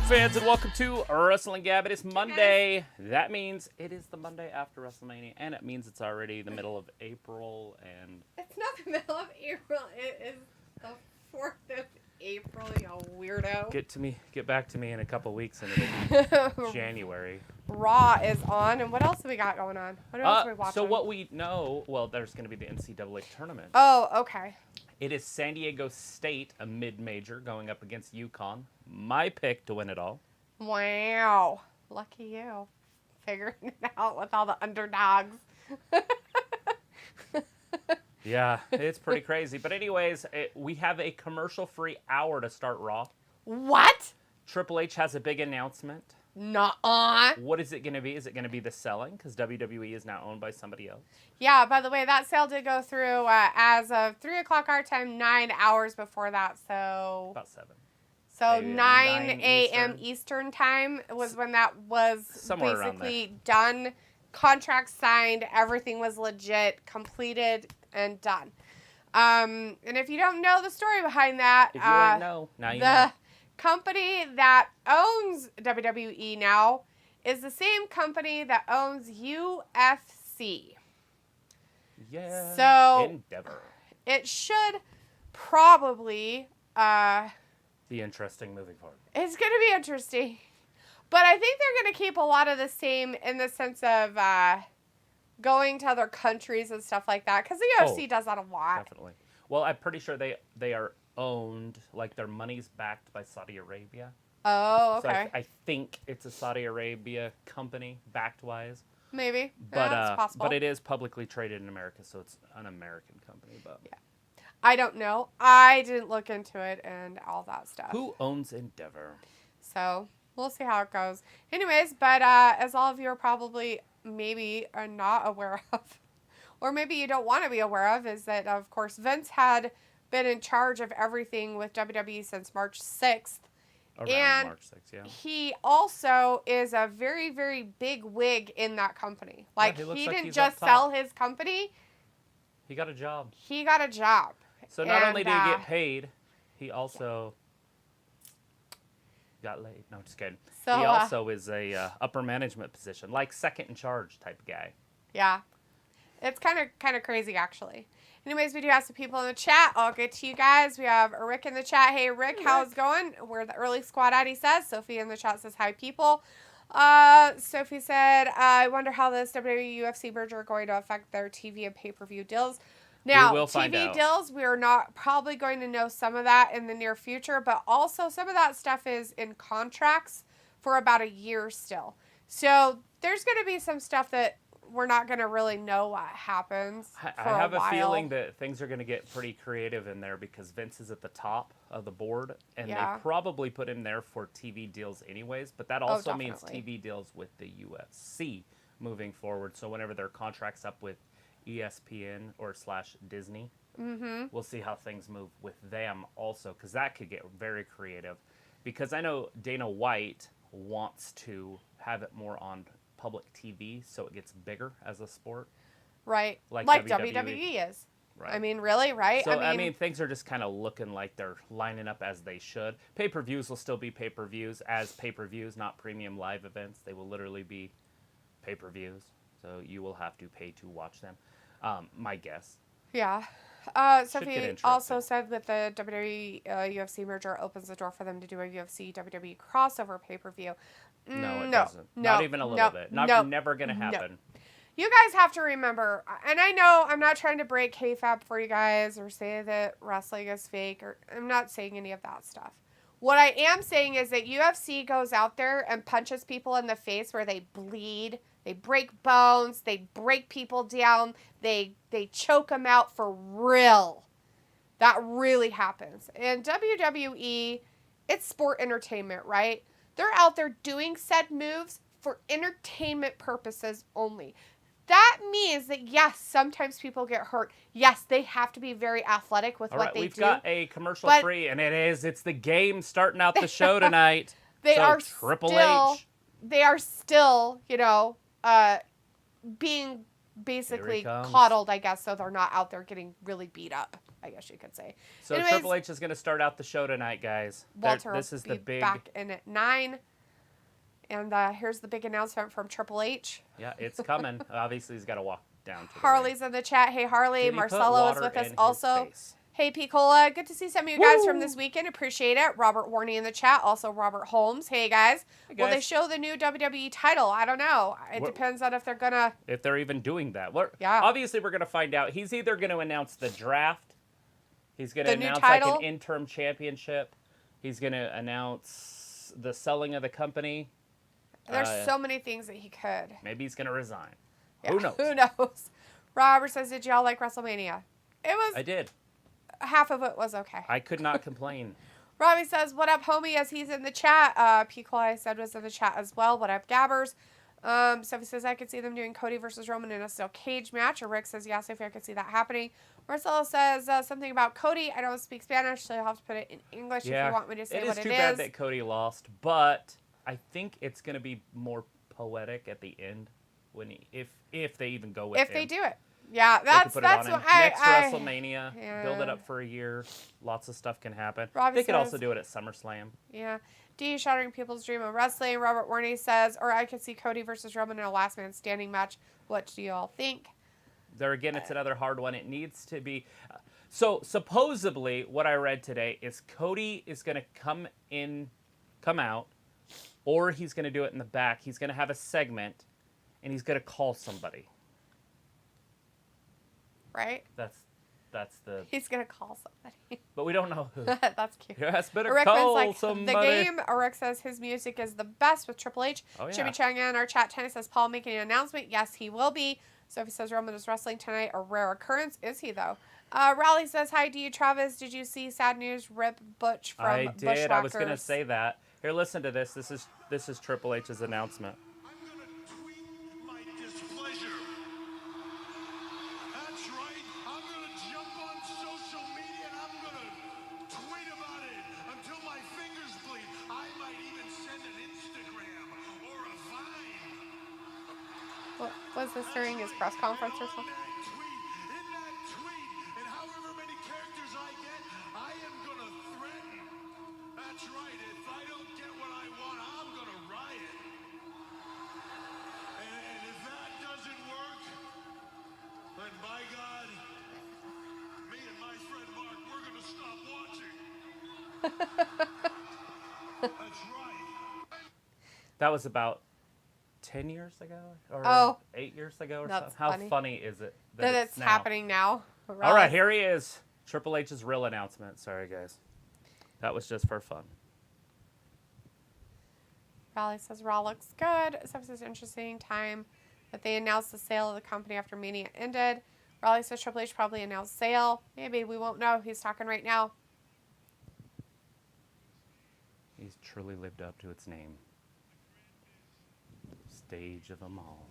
fans, and welcome to Wrestling Gab. It is Monday. That means it is the Monday after WrestleMania, and it means it's already the middle of April. And it's not the middle of April. It is the 4th of April, you weirdo. Get back to me in a couple weeks, and it'll be January. Raw is on, and what else have we got going on? What else are we watching? So what we know, well, there's going to be the NCAA tournament. Oh, okay. It is San Diego State, a mid-major, going up against UConn. My pick to win it all. Wow. Lucky you. Figuring it out with all the underdogs. Yeah, it's pretty crazy. But anyways, we have a commercial-free hour to start Raw. What? Triple H has a big announcement. Nuh-uh. What is it going to be? Is it going to be the selling? Because WWE is now owned by somebody else. Yeah, by the way, that sale did go through as of 3 o'clock our time, 9 hours before that. So About 7. So Maybe 9 9 a.m. Eastern time was when that was Somewhere basically done. Contract signed. Everything was legit, completed, and done. And if you don't know the story behind that, If you ain't know, now you know. Company that owns WWE now is the same company that owns UFC. Yeah. So Endeavor. it should probably Be interesting moving forward. it's going to be interesting. But I think they're going to keep a lot of the same in the sense of going to other countries and stuff like that. Because the UFC does that a lot. Definitely. Well, I'm pretty sure they are owned, like their money's backed by Saudi Arabia. Oh, okay. So I think it's a Saudi Arabia company, backed-wise. Maybe. But That's possible. but it is publicly traded in America, so it's an American company. But yeah. I don't know. I didn't look into it and all that stuff. Who owns Endeavor? So we'll see how it goes. Anyways, but as all of you are probably maybe are not aware of, or maybe you don't want to be aware of, is that, of course, Vince had been in charge of everything with WWE since March 6th. Around March 6th, yeah. He also is a very, very big wig in that company. Like, Yeah, he like didn't he's just up top. sell his company. He got a job. He got a job. So not only did he get paid, he also got laid. No, just kidding. So, he also is a upper management position, like second in charge type guy. Yeah. It's kind of crazy, actually. Anyways, we do have some people in the chat. I'll get to you guys. We have Rick in the chat. Hey, Rick, how's it going? We're the early squad out, he says. Sophie in the chat says, hi, people. Sophie said, I wonder how this WWE UFC merger are going to affect their TV and pay-per-view deals. Now, we will find TV out. deals, we're not probably going to know some of that in the near future, but also some of that stuff is in contracts for about a year still. So there's going to be some stuff that we're not going to really know what happens for I have a while. a feeling that things are going to get pretty creative in there because Vince is at the top of the board, and they probably put him there for TV deals anyways, but that also means TV deals with the UFC moving forward. So whenever their contract's up with ESPN or / Disney, we'll see how things move with them also, because that could get very creative. Because I know Dana White wants to have it more on public TV, so it gets bigger as a sport. Right. Like WWE is. Right. I mean, really, right? So, I mean, things are just kind of looking like they're lining up as they should. Pay-per-views will still be pay-per-views as pay-per-views, not premium live events. They will literally be pay-per-views, so you will have to pay to watch them. My guess. Yeah. Sophie also said that the WWE UFC merger opens the door for them to do a UFC WWE crossover pay-per-view. No, it doesn't. Not even a little bit. Never going to happen. You guys have to remember, and I know I'm not trying to break kayfabe for you guys or say that wrestling is fake, or I'm not saying any of that stuff. What I am saying is that UFC goes out there and punches people in the face where they bleed, they break bones, they break people down, they choke them out for real. That really happens. And WWE, it's sport entertainment, right? They're out there doing said moves for entertainment purposes only. That means that, yes, sometimes people get hurt. Yes, they have to be very athletic with what they do. We've got a commercial free, and it's the game starting out the show tonight. They are still, being basically coddled, I guess, so they're not out there getting really beat up. I guess you could say. So anyways, Triple H is going to start out the show tonight, guys. Walter this is the big back in at 9. And here's the big announcement from Triple H. Yeah, it's coming. Obviously, he's got to walk down to Harley's in the chat. Hey, Harley. Marcelo is with us also. Hey, Picola. Good to see some of you guys from this weekend. Appreciate it. Robert Warney in the chat. Also, Robert Holmes. Hey, guys. Will they show the new WWE title? I don't know. It depends on if they're going to... If they're even doing that. Obviously, we're going to find out. He's either going to announce the draft. He's going to announce like an interim championship. He's going to announce the selling of the company. There's so many things that he could. Maybe he's going to resign. Yeah, who knows? Who knows? Robert says, did y'all like WrestleMania? It was... I did. Half of it was okay. I could not complain. Robbie says, what up, homie, as he's in the chat. Pico, I said, was in the chat as well. What up, Gabbers? Sophie says, I could see them doing Cody versus Roman in a steel cage match. Or Rick says, yeah, Sophie, I could see that happening. Marcelo says something about Cody. I don't speak Spanish, so you'll have to put it in English if you want me to say what it is. It is too bad that Cody lost, but I think it's going to be more poetic at the end when if they even go with him. If they do it. Yeah, that's what next WrestleMania. Build it up for a year. Lots of stuff can happen. They could also do it at SummerSlam. Yeah. D shattering people's dream of wrestling. Robert Warney says, or I could see Cody versus Roman in a last man standing match. What do you all think? There again, it's another hard one. It needs to be. So supposedly, what I read today is Cody is going to come out, or he's going to do it in the back. He's going to have a segment, and he's going to call somebody. Right? That's the... He's going to call somebody. But we don't know who. That's cute. Yes, better call somebody. The game, Rick says his music is the best with Triple H. Oh, yeah. Jimmy Chang in our chat tonight says, Paul making an announcement. Yes, he will be. Sophie says Roman is wrestling tonight. A rare occurrence. Is he, though? Raleigh says, hi, do you, Travis? Did you see sad news? Rip Butch from I did. Bushwhackers. I was going to say that. Here, listen to this. This is Triple H's announcement. Was this during his press conference or something? That's right. If I don't get what I want, I'm going to riot. And if that doesn't work, then by God, me and my friend Mark, we're going to stop watching. That's right. That was about 10 years ago? Or 8 years ago or something? How funny is it that it's happening now? Really? All right, here he is. Triple H's real announcement. Sorry, guys. That was just for fun. Raleigh says Raw looks good. Except it's an interesting time that they announced the sale of the company after Mania ended. Raleigh says Triple H probably announced sale. Maybe. We won't know. He's talking right now. He's truly lived up to its name. Stage of them all.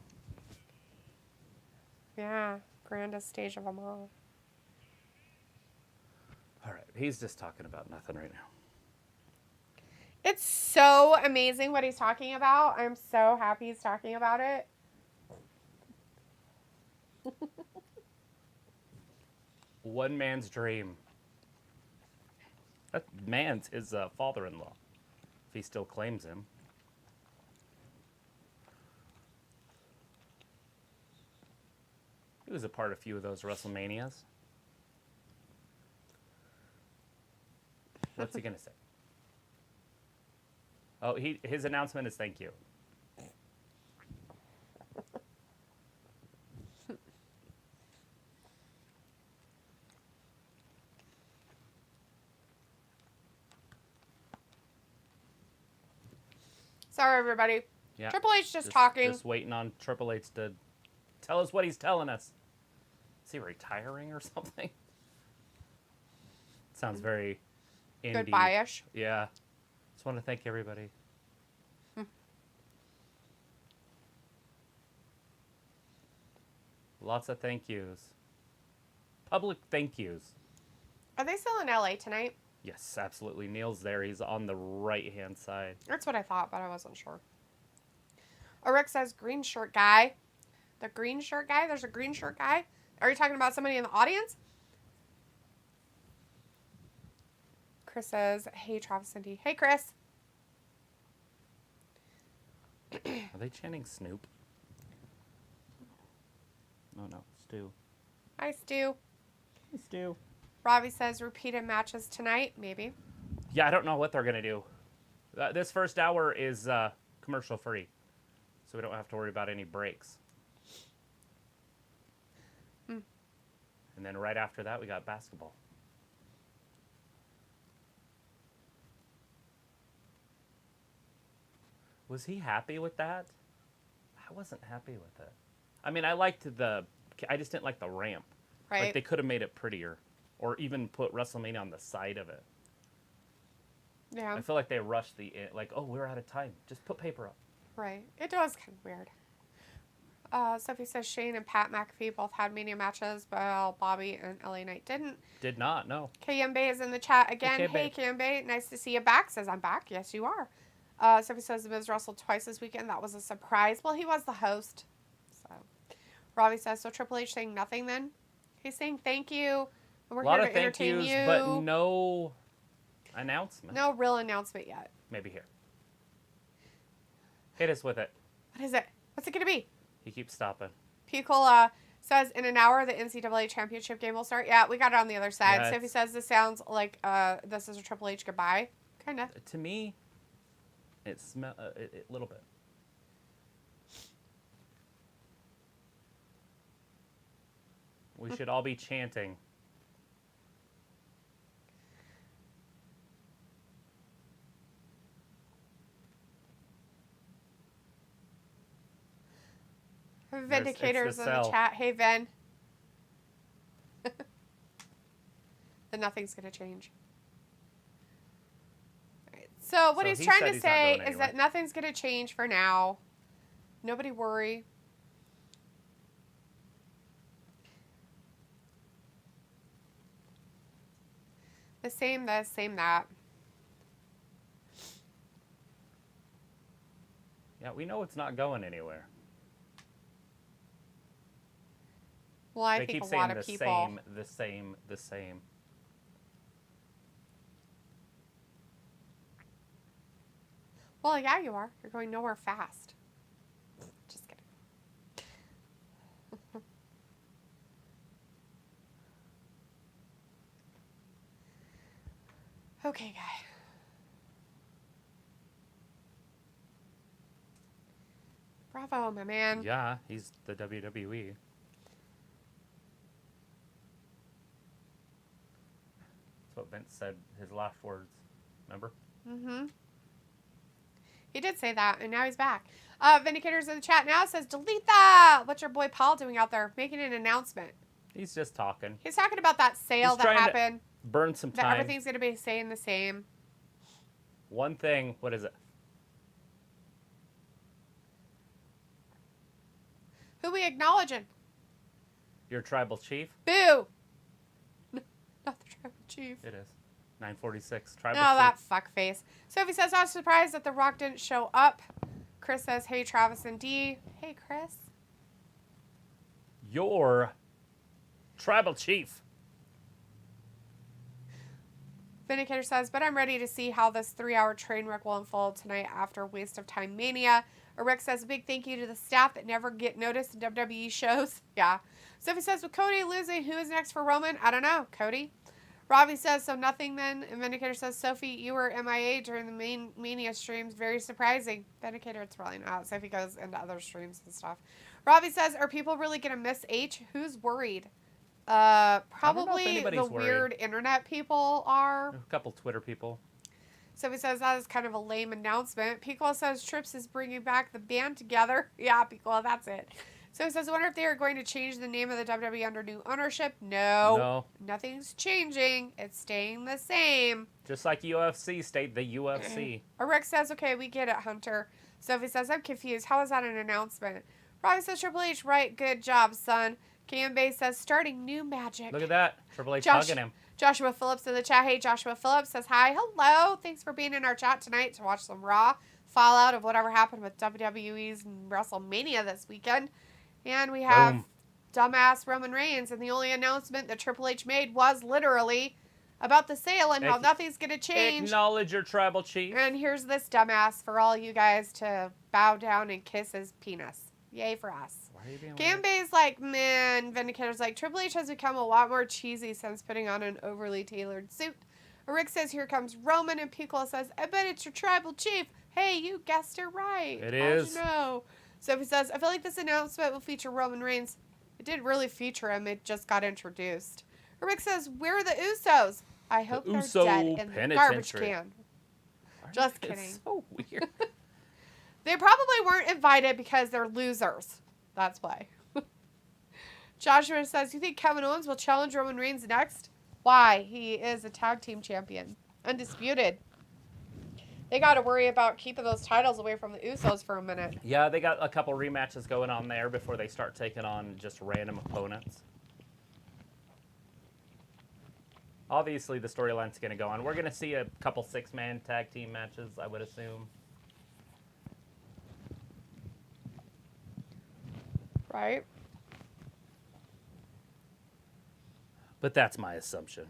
Yeah. Grandest stage of them all. All right. He's just talking about nothing right now. It's so amazing what he's talking about. I'm so happy he's talking about it. One man's dream. That man's his father-in-law, if he still claims him. He was a part of a few of those WrestleManias. What's he going to say? Oh, his announcement is thank you. Sorry, everybody. Yeah. Triple H just talking. Just waiting on Triple H to tell us what he's telling us. Is he retiring or something? Sounds very indie. Goodbye-ish. Yeah. Just want to thank everybody. Lots of thank yous. Public thank yous. Are they still in LA tonight? Yes, absolutely. Neil's there. He's on the right-hand side. That's what I thought, but I wasn't sure. Rick says green shirt guy. The green shirt guy? There's a green shirt guy? Are you talking about somebody in the audience? Chris says, hey, Travis and D. Hey, Chris. Are they chanting Snoop? No, Stu. Hi, Stu. Hey, Stu. Robbie says repeated matches tonight, maybe. Yeah, I don't know what they're going to do. This first hour is commercial free, so we don't have to worry about any breaks. And then right after that, we got basketball. Was he happy with that? I wasn't happy with it. I mean, I just didn't like the ramp. Right. Like, they could have made it prettier. Or even put WrestleMania on the side of it. Yeah. I feel like they rushed we're out of time. Just put paper up. Right. It was kind of weird. Sophie says Shane and Pat McAfee both had Mania matches, but Bobby and LA Knight didn't. Did not, no. Kayembe is in the chat again. Hey, Kayembe, nice to see you back. Says, I'm back. Yes, you are. Sophie says The Miz wrestled twice this weekend. That was a surprise. Well, he was the host. So, Robbie says, so Triple H saying nothing then? He's saying thank you. And we're a lot here of to thank entertain yous, you. but no announcement. No real announcement yet. Maybe here. Hit us with it. What is it? What's it going to be? He keeps stopping. Picola says, in an hour, the NCAA championship game will start. Yeah, we got it on the other side. Yeah, Sophie says, this sounds like this is a Triple H goodbye. Kind of. To me, it smells a little bit. We should all be chanting. Vindicators in the chat. Hey, Ven. Then nothing's going to change. All right. So what he's trying to say is that nothing's going to change for now. Nobody worry. The same this, same that. Yeah, we know it's not going anywhere. Well, I think a lot of people. The same. Well, yeah, you are. You're going nowhere fast. Just kidding. Okay, guy. Bravo, my man. Yeah, he's the WWE. That's what Vince said, his last words. Remember? Mm-hmm. He did say that, and now he's back. Vindicators in the chat now says, delete that! What's your boy Paul doing out there? Making an announcement. He's just talking. He's talking about that sale that happened. Burn some time. That everything's going to be staying the same. One thing, what is it? Who we acknowledging? Your tribal chief? Boo! Not the tribal chief. It is. 946. Tribal chief. Oh, that fuckface. Sophie says, I'm surprised that The Rock didn't show up. Chris says, hey, Travis and D. Hey, Chris. Your tribal chief. Vindicator says, but I'm ready to see how this 3-hour train wreck will unfold tonight after Waste of Time Mania. Rick says, a big thank you to the staff that never get noticed in WWE shows. Yeah. Sophie says, with Cody losing, who is next for Roman? I don't know. Cody. Robbie says, so nothing then. And Vindicator says, Sophie, you were MIA during the main Mania streams. Very surprising. Vindicator, it's probably not. Sophie goes into other streams and stuff. Robbie says, are people really going to miss H? Who's worried? Probably the weird internet people are. A couple Twitter people. Sophie says that is kind of a lame announcement. Picola says Trips is bringing back the band together. Yeah, Picola, that's it. So he says, I wonder if they are going to change the name of the WWE under new ownership. No. Nothing's changing. It's staying the same. Just like UFC stayed the UFC. Rick says, okay, we get it, Hunter. Sophie says, I'm confused. How is that an announcement? Robbie says, Triple H, right, good job, son. Bay says, starting new magic. Look at that. Triple H hugging him. Joshua Phillips in the chat. Hey, Joshua Phillips says, hi, hello. Thanks for being in our chat tonight to watch some Raw fallout of whatever happened with WWE's WrestleMania this weekend. And we have dumbass Roman Reigns. And the only announcement that Triple H made was literally about the sale and how nothing's going to change. Acknowledge your tribal chief. And here's this dumbass for all you guys to bow down and kiss his penis. Yay for us. Why are you being Gambay's like, man. Vindicator's like, Triple H has become a lot more cheesy since putting on an overly tailored suit. Rick says, here comes Roman. And Piccolo says, I bet it's your tribal chief. Hey, you guessed it right. It is. How'd you know? Sophie says, I feel like this announcement will feature Roman Reigns. It didn't really feature him. It just got introduced. Rick says, where are the Usos? I hope they're dead in the garbage can. Just kidding. It's so weird. They probably weren't invited because they're losers. That's why. Joshua says, you think Kevin Owens will challenge Roman Reigns next? Why? He is a tag team champion. Undisputed. They got to worry about keeping those titles away from the Usos for a minute. Yeah, they got a couple rematches going on there before they start taking on just random opponents. Obviously, the storyline's going to go on. We're going to see a couple six-man tag team matches, I would assume. Right? But that's my assumption.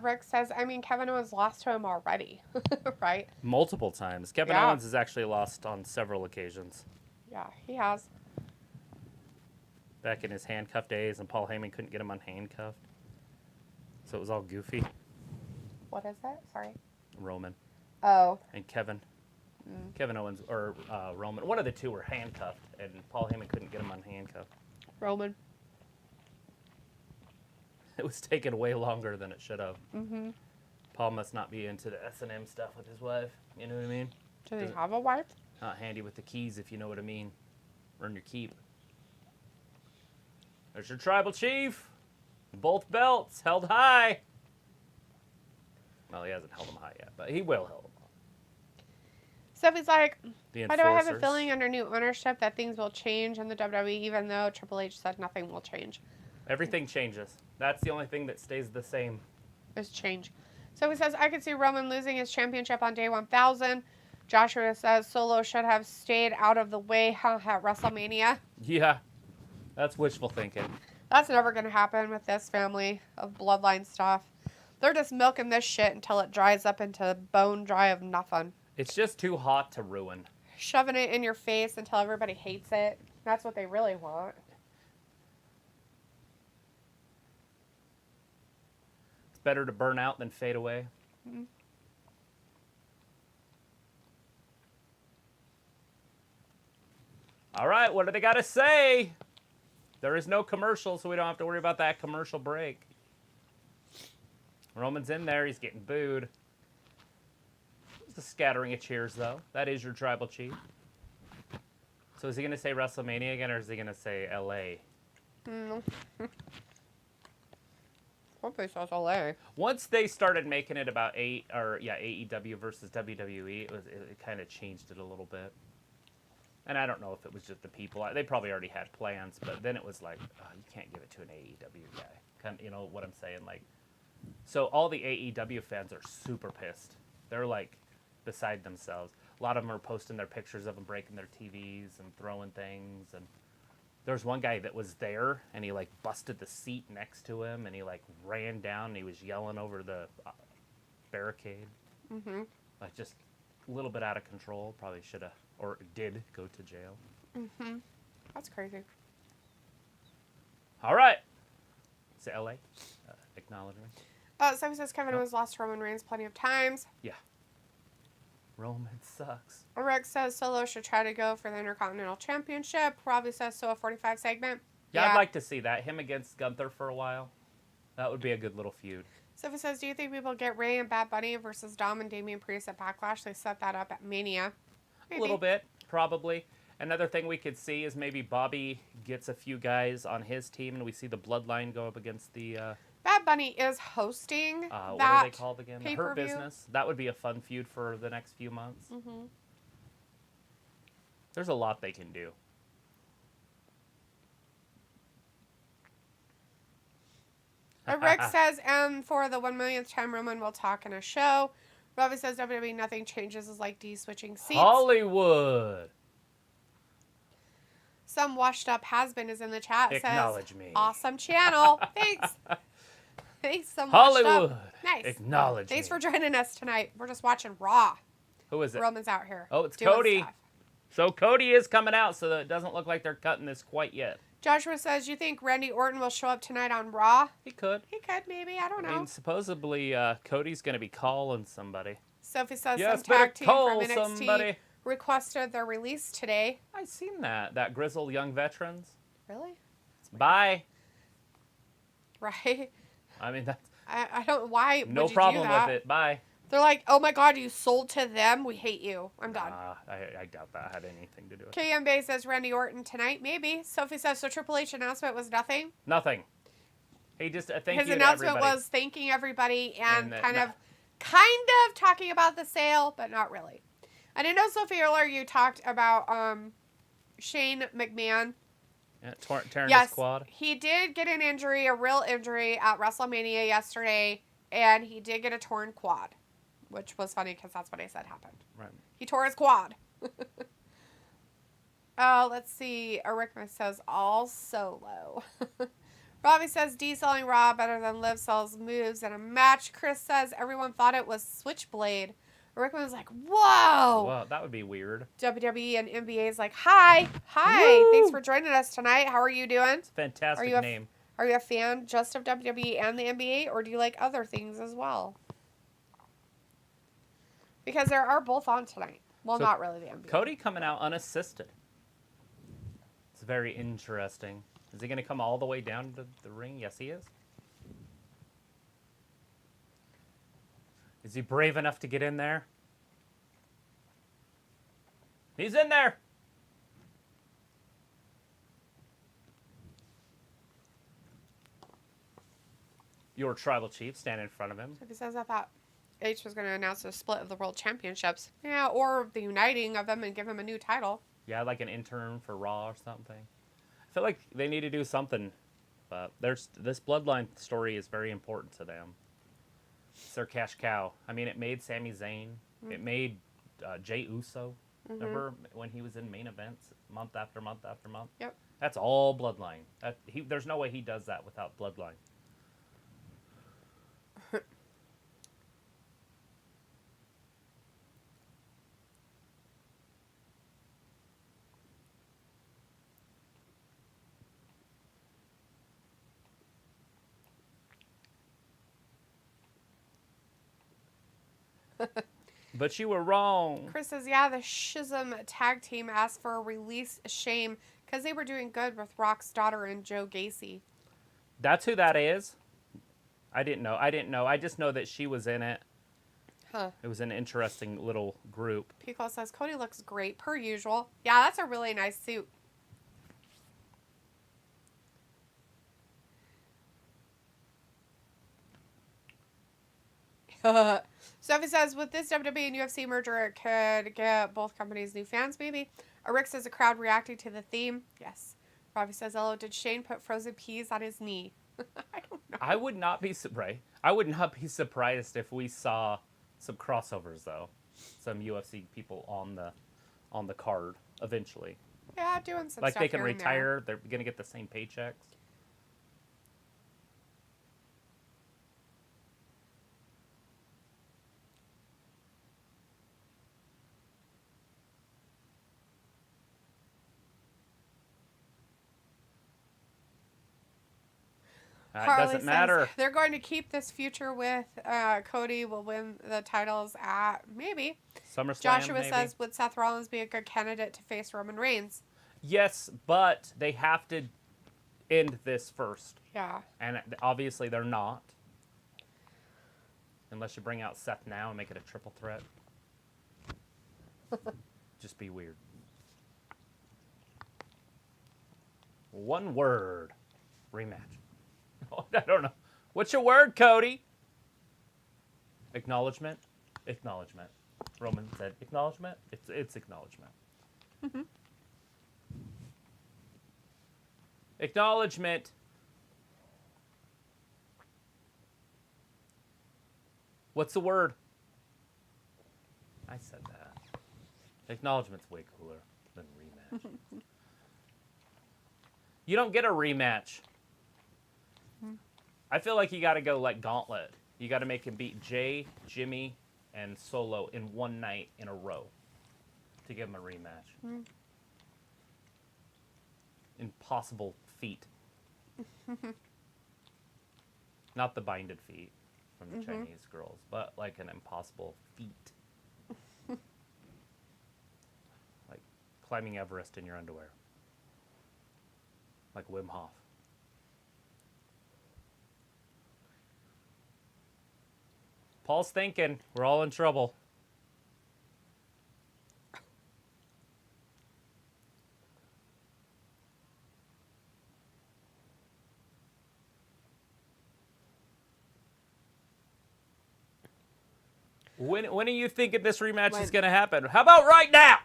Rick says, I mean, Kevin Owens lost to him already. Right? Multiple times. Kevin Owens has actually lost on several occasions. Yeah, he has. Back in his handcuff days, and Paul Heyman couldn't get him unhandcuffed. So it was all goofy. What is that? Sorry. Roman. Oh. And Kevin. Kevin Owens, or Roman. One of the two were handcuffed, and Paul Heyman couldn't get him unhandcuffed. Roman. It was taking way longer than it should have. Mm-hmm. Paul must not be into the S&M stuff with his wife. You know what I mean? Does he have a wife? Not handy with the keys, if you know what I mean. Earn your keep. There's your tribal chief. Both belts held high. Well, he hasn't held them high yet, but he will hold them high. Sophie's like, The why do I have a enforcers. feeling under new ownership that things will change in the WWE, even though Triple H said nothing will change? Everything changes. That's the only thing that stays the same. Is change. Sophie says, I could see Roman losing his championship on day 1000. Joshua says Solo should have stayed out of the way at WrestleMania. Yeah, that's wishful thinking. That's never going to happen with this family of bloodline stuff. They're just milking this shit until it dries up into bone dry of nothing. It's just too hot to ruin. Shoving it in your face until everybody hates it. That's what they really want. It's better to burn out than fade away. Mm-hmm. All right, what do they got to say? There is no commercial, so we don't have to worry about that commercial break. Roman's in there. He's getting booed. Just a scattering of cheers, though. That is your tribal chief. So is he going to say WrestleMania again, or is he going to say L.A.? Hope he says LA. Once they started making it about AEW versus WWE, it kind of changed it a little bit. And I don't know if it was just the people. They probably already had plans, but then it was like, oh, you can't give it to an AEW guy. Kind of, you know what I'm saying? Like, so all the AEW fans are super pissed. They're like beside themselves. A lot of them are posting their pictures of them breaking their TVs and throwing things. And there's one guy that was there, and he like busted the seat next to him, and he like ran down, and he was yelling over the barricade. Mm-hmm. Like just a little bit out of control. Probably should have. Or did go to jail. Mm-hmm. That's crazy. All right. Is it LA? Acknowledgement. So he says Kevin Owens lost to Roman Reigns plenty of times. Yeah. Roman sucks. Rick says Solo should try to go for the Intercontinental Championship. Robbie says so a 45 segment. Yeah, I'd like to see that. Him against Gunther for a while. That would be a good little feud. Sophie says, do you think we will get Ray and Bad Bunny versus Dom and Damian Priest at Backlash? They set that up at Mania. Maybe. A little bit, probably. Another thing we could see is maybe Bobby gets a few guys on his team, and we see the Bloodline go up against the... Bad Bunny is hosting that what are they called again? The Hurt pay-per-view. Business. That would be a fun feud for the next few months. Mm-hmm. There's a lot they can do. Rick says, for the 1 millionth time, Roman will talk in a show. Robbie says, WWE, nothing changes is like D switching seats. Hollywood. Some washed up has-been is in the chat. Acknowledge says, me. Awesome channel. Thanks. Thanks, some Hollywood. washed up. Nice. Acknowledge Thanks me. for joining us tonight. We're just watching Raw. Who is it? Roman's out here. Oh, it's doing Cody. Stuff. So Cody is coming out, so it doesn't look like they're cutting this quite yet. Joshua says, you think Randy Orton will show up tonight on Raw? He could. He could, maybe. I don't know. I mean, supposedly Cody's going to be calling somebody. Sophie says Yes, some tag better team call from NXT somebody. requested their release today. I seen that grizzled young veterans. Really? Bye. Right? I mean, that's I don't. Why? no would you problem do that? with it. Bye. They're like, oh my god, you sold to them. We hate you. I'm done. I doubt that had anything to do with it. KM Bay says Randy Orton tonight. Maybe. Sophie says so. Triple H announcement was nothing. Nothing. He just thank His you announcement to everybody. was thanking everybody and kind that- of talking about the sale, but not really. And I know, Sophie, earlier you talked about Shane McMahon. Yeah, tearing Yes, his quad. he did get an injury, a real injury at WrestleMania yesterday, and he did get a torn quad, which was funny because that's what I said happened. Right. He tore his quad. Let's see. Arikma says all solo. Robbie says D selling Raw better than Liv sells moves in a match. Chris says everyone thought it was Switchblade. Rickman was like, whoa. Well, that would be weird. WWE and NBA is like, hi. Woo! Thanks for joining us tonight. How are you doing? It's a fantastic name. Are you a fan just of WWE and the NBA, or do you like other things as well? Because there are both on tonight. Well, So, not really the NBA. Cody coming out unassisted. It's very interesting. Is he going to come all the way down to the ring? Yes, he is. Is he brave enough to get in there? He's in there. Your tribal chief standing in front of him. If he says, I thought H was going to announce a split of the world championships. Yeah, or the uniting of them and give him a new title. Yeah, like an intern for Raw or something. I feel like they need to do something. But this bloodline story is very important to them. It's their cash cow. I mean, it made Sami Zayn. Mm-hmm. It made Jey Uso. Mm-hmm. Remember when he was in main events month after month after month? Yep. That's all bloodline. There's no way he does that without bloodline. But you were wrong. Chris says, yeah, the Schism tag team asked for a release. A shame, because they were doing good with Rock's daughter and Joe Gacy. That's who that is? I didn't know. I just know that she was in it. Huh. It was an interesting little group. Pico says, Cody looks great, per usual. Yeah, that's a really nice suit. Sophie says, with this WWE and UFC merger, it could get both companies new fans, maybe. Rick says, a crowd reacting to the theme. Yes. Robbie says, hello, did Shane put frozen peas on his knee? I don't know. I would not be surprised if we saw some crossovers, though. Some UFC people on the card eventually. Yeah, doing some like stuff they can here and retire, they're going to get the same paychecks. It doesn't matter. They're going to keep this future with Cody will win the titles at maybe. SummerSlam, Joshua maybe. says, would Seth Rollins be a good candidate to face Roman Reigns? Yes, but they have to end this first. Yeah. And obviously they're not. Unless you bring out Seth now and make it a triple threat. Just be weird. One word. Rematch. I don't know. What's your word, Cody? Acknowledgement. Acknowledgement. Roman said acknowledgement. It's acknowledgement. Mm-hmm. Acknowledgement. What's the word? I said that. Acknowledgement's way cooler than rematch. You don't get a rematch. I feel like you got to go like Gauntlet. You got to make him beat Jay, Jimmy, and Solo in one night in a row to give him a rematch. Impossible feat. Not the binded feet from the Chinese girls, but like an impossible feat. Like climbing Everest in your underwear. Like Wim Hof. Paul's thinking we're all in trouble. When are you thinking this rematch is going to happen? How about right now?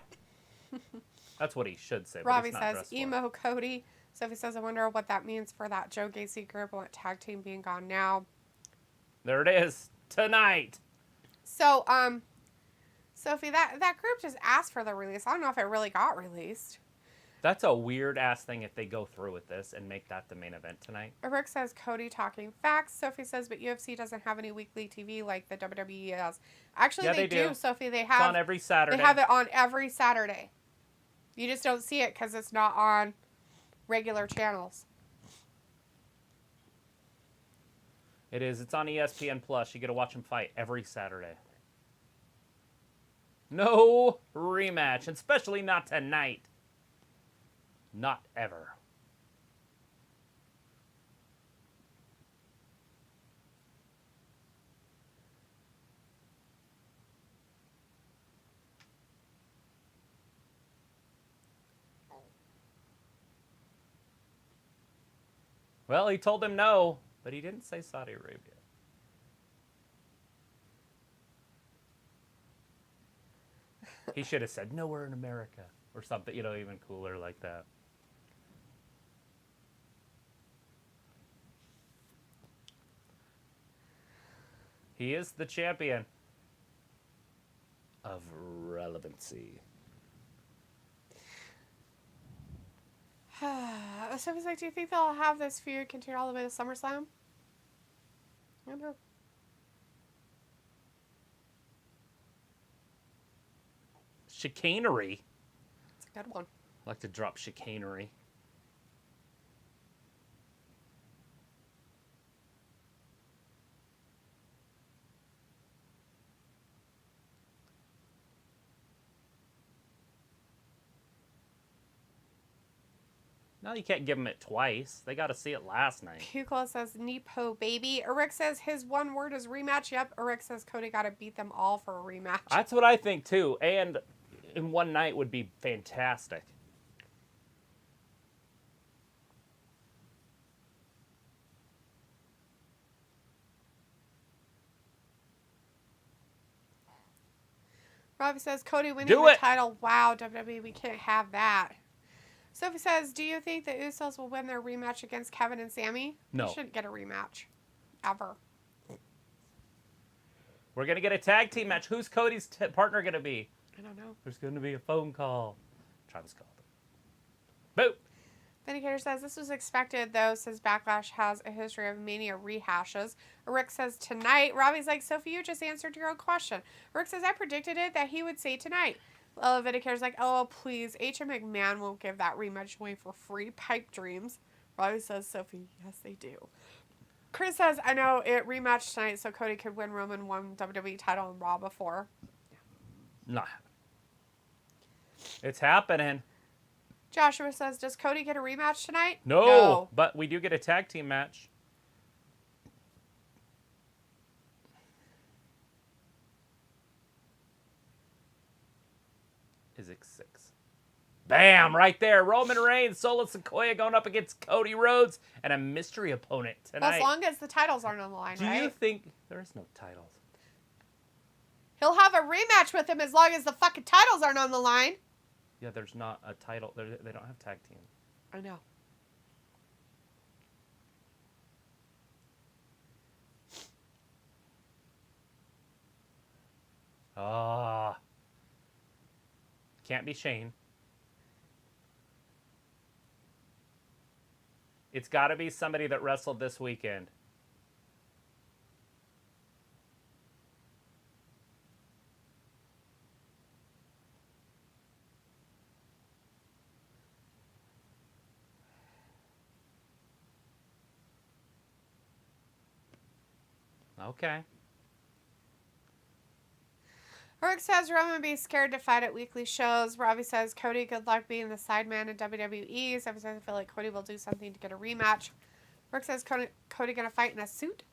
That's what he should say. Robbie says, emo Cody. Sophie says, I wonder what that means for that Joe Gacy group and what tag team being gone now. There it is. Tonight. So, Sophie, that group just asked for the release. I don't know if it really got released. That's a weird-ass thing if they go through with this and make that the main event tonight. Rick says, Cody talking facts. Sophie says, but UFC doesn't have any weekly TV like the WWE has. Actually, yeah, they do, Sophie. They have, it's on every Saturday. They have it on every Saturday. You just don't see it because it's not on regular channels. It is. It's on ESPN Plus. You get to watch them fight every Saturday. No rematch, especially not tonight. Not ever. Well, he told him no, but he didn't say Saudi Arabia. He should have said nowhere in America or something, even cooler like that. He is the champion of relevancy. So he's like, do you think they'll have this feud continue all the way to SummerSlam? I don't know. Chicanery. It's a good one. I like to drop chicanery. No, you can't give them it twice. They got to see it last night. Kukla says, Nepo baby. Eric says his one word is rematch. Yep, Eric says Cody got to beat them all for a rematch. That's what I think, too. And in one night would be fantastic. Robbie says, Cody winning the title. Wow, WWE, we can't have that. Sophie says, do you think the Usos will win their rematch against Kevin and Sami? No. They shouldn't get a rematch. Ever. We're going to get a tag team match. Who's Cody's partner going to be? I don't know. There's going to be a phone call. Travis called him. Boop. Vindicator says, this was expected, though, says Backlash has a history of Mania rehashes. Rick says, tonight. Robbie's like, Sophie, you just answered your own question. Rick says, I predicted it that he would say tonight. Vindicator's like, oh, please. H.M. McMahon won't give that rematch away for free. Pipe dreams. Robbie says, Sophie, yes, they do. Chris says, I know it rematched tonight so Cody could win Roman won WWE title in Raw before. Nah. It's happening. Joshua says, does Cody get a rematch tonight? No. But we do get a tag team match. Is it 6? Bam! Right there. Roman Reigns, Solo Sikoa going up against Cody Rhodes and a mystery opponent tonight. Well, as long as the titles aren't on the line, right? Do you think... There is no titles. He'll have a rematch with him as long as the fucking titles aren't on the line. Yeah, there's not a title. They don't have tag teams. I know. Ah. Can't be Shane. It's got to be somebody that wrestled this weekend. Okay. Rick says Roman be scared to fight at weekly shows. Robbie says Cody, good luck being the sideman in WWE. Stephanie says I feel like Cody will do something to get a rematch. Rick says Cody gonna fight in a suit.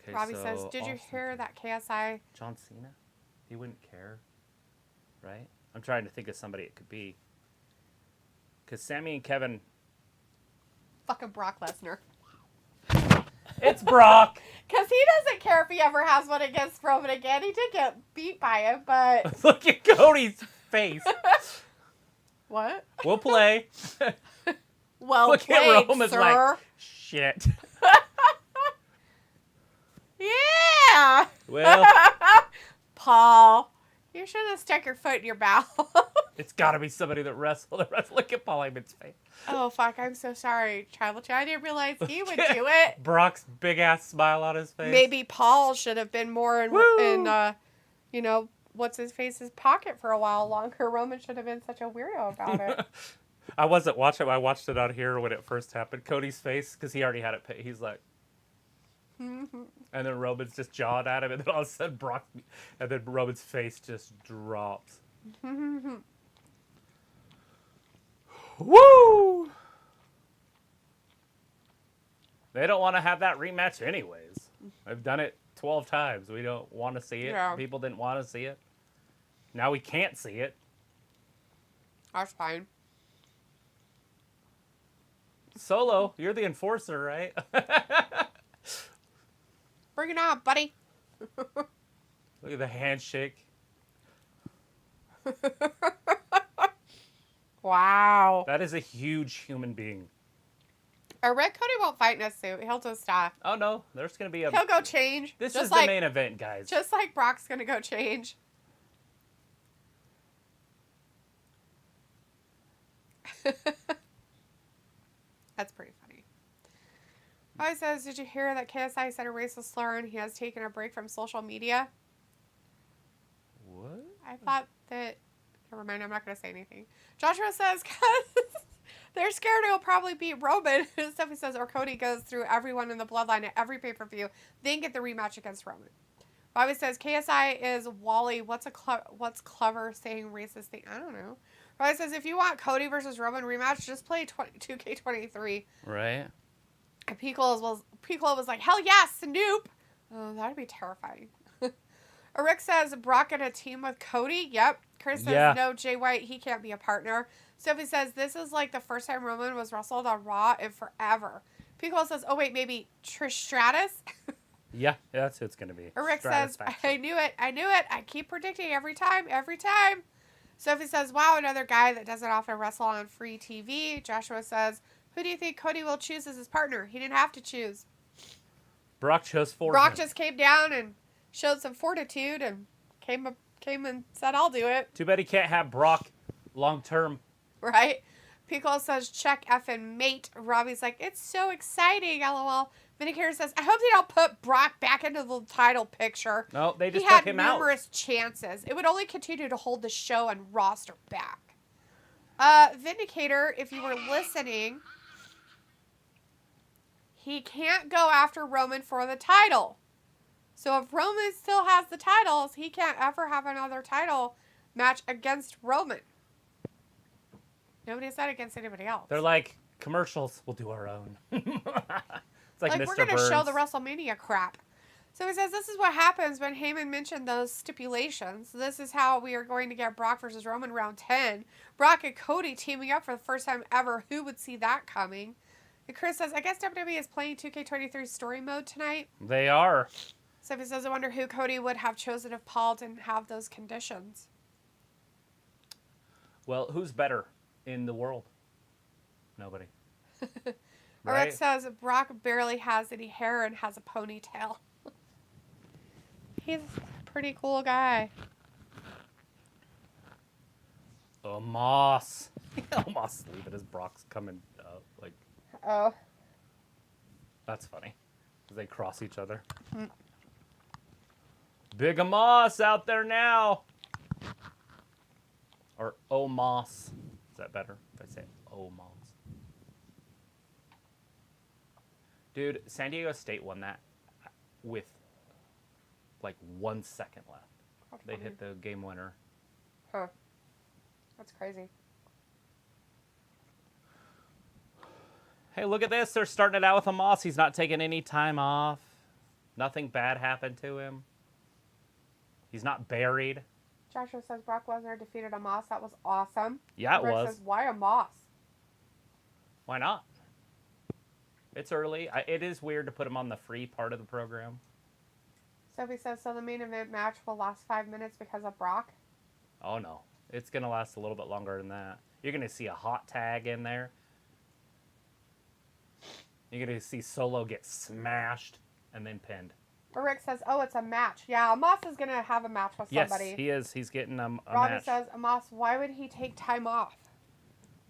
Okay, Robbie says, did you hear that KSI? John Cena? He wouldn't care, right? I'm trying to think of somebody it could be. Because Sammy and Kevin... Fucking Brock Lesnar. It's Brock. Because he doesn't care if he ever has one against Roman again. He did get beat by him, but... Look at Cody's face. What? We'll play. Well Look played, at Roman's sir. like, shit. Yeah. Well. Paul, you should have stuck your foot in your mouth. It's got to be somebody that wrestled. Look at Paul Heyman's face. Oh, fuck. I'm so sorry, Tribal Child. I didn't realize he would do it. Brock's big-ass smile on his face. Maybe Paul should have been more in you know, what's-his-face's pocket for a while longer. Roman should have been such a weirdo about it. I wasn't watching. I watched it on here when it first happened. Cody's face, because he already had it. He's like... And then Roman's just jawed at him, and then all of a sudden and then Roman's face just drops. Woo! They don't want to have that rematch anyways. I've done it 12 times. We don't want to see it. Yeah. People didn't want to see it. Now we can't see it. That's fine. Solo, you're the enforcer, right? Bring it on, buddy. Look at the handshake. Wow. That is a huge human being. Red Cody won't fight in a suit. He'll just stop. Oh, no. There's going to be a... He'll go change. This just is like, the main event, guys. Just like Brock's going to go change. That's pretty funny. He says, did you hear that KSI said a racist slur and he has taken a break from social media? What? I thought that... Never mind, I'm not going to say anything. Joshua says, because they're scared he'll probably beat Roman. Stephanie says, or Cody goes through everyone in the bloodline at every pay-per-view, then get the rematch against Roman. Bobby says, KSI is Wally. What's clever saying racist thing? I don't know. Bobby says, if you want Cody versus Roman rematch, just play 2K23. Right. And Piccolo was like, hell yeah, Snoop. Oh, that'd be terrifying. Rick says, Brock in a team with Cody? Yep. Chris says, no, Jay White, he can't be a partner. Sophie says, this is like the first time Roman was wrestled on Raw in forever. Piccolo says, oh, wait, maybe Trish Stratus? Yeah, that's who it's going to be. Rick says, I knew it. I keep predicting every time. Sophie says, wow, another guy that doesn't often wrestle on free TV. Joshua says, who do you think Cody will choose as his partner? He didn't have to choose. Brock chose for Brock him. just came down and showed some fortitude and came and said, I'll do it. Too bad he can't have Brock long term. Right? Piccolo says, check effing mate. Robbie's like, it's so exciting, LOL. Vindicator says, I hope they don't put Brock back into the title picture. No, they just took him out. He had numerous chances. It would only continue to hold the show and roster back. Vindicator, if you were listening, he can't go after Roman for the title. So if Roman still has the titles, he can't ever have another title match against Roman. Nobody said against anybody else. They're like, commercials, we'll do our own. It's like Mr. We're going to Burns. show the WrestleMania crap. So he says, this is what happens when Heyman mentioned those stipulations. This is how we are going to get Brock versus Roman round 10. Brock and Cody teaming up for the first time ever. Who would see that coming? And Chris says, I guess WWE is playing 2K23 story mode tonight. They are. So he says, I wonder who Cody would have chosen if Paul didn't have those conditions. Well, who's better in the world? Nobody. Right? Rick says, Brock barely has any hair and has a ponytail. He's a pretty cool guy. Omos. Almost leaving as Brock's coming up. Like, oh. That's funny. Because they cross each other. Big Omos out there now. Or Omos. Is that better if I say Omos? Dude, San Diego State won that with like 1 second left. They hit the game winner. Huh. That's crazy. Hey, look at this. They're starting it out with Omos. He's not taking any time off. Nothing bad happened to him. He's not buried. Joshua says Brock Lesnar defeated Omos. That was awesome. Yeah, it Rick was. says, why Omos? Why not? It's early. It is weird to put him on the free part of the program. Sophie says, so the main event match will last 5 minutes because of Brock? Oh, no. It's going to last a little bit longer than that. You're going to see a hot tag in there. You're going to see Solo get smashed and then pinned. Rick says, oh, it's a match. Yeah, Omos is going to have a match with somebody. Yes, he is. He's getting a Robbie match. says, Omos, why would he take time off?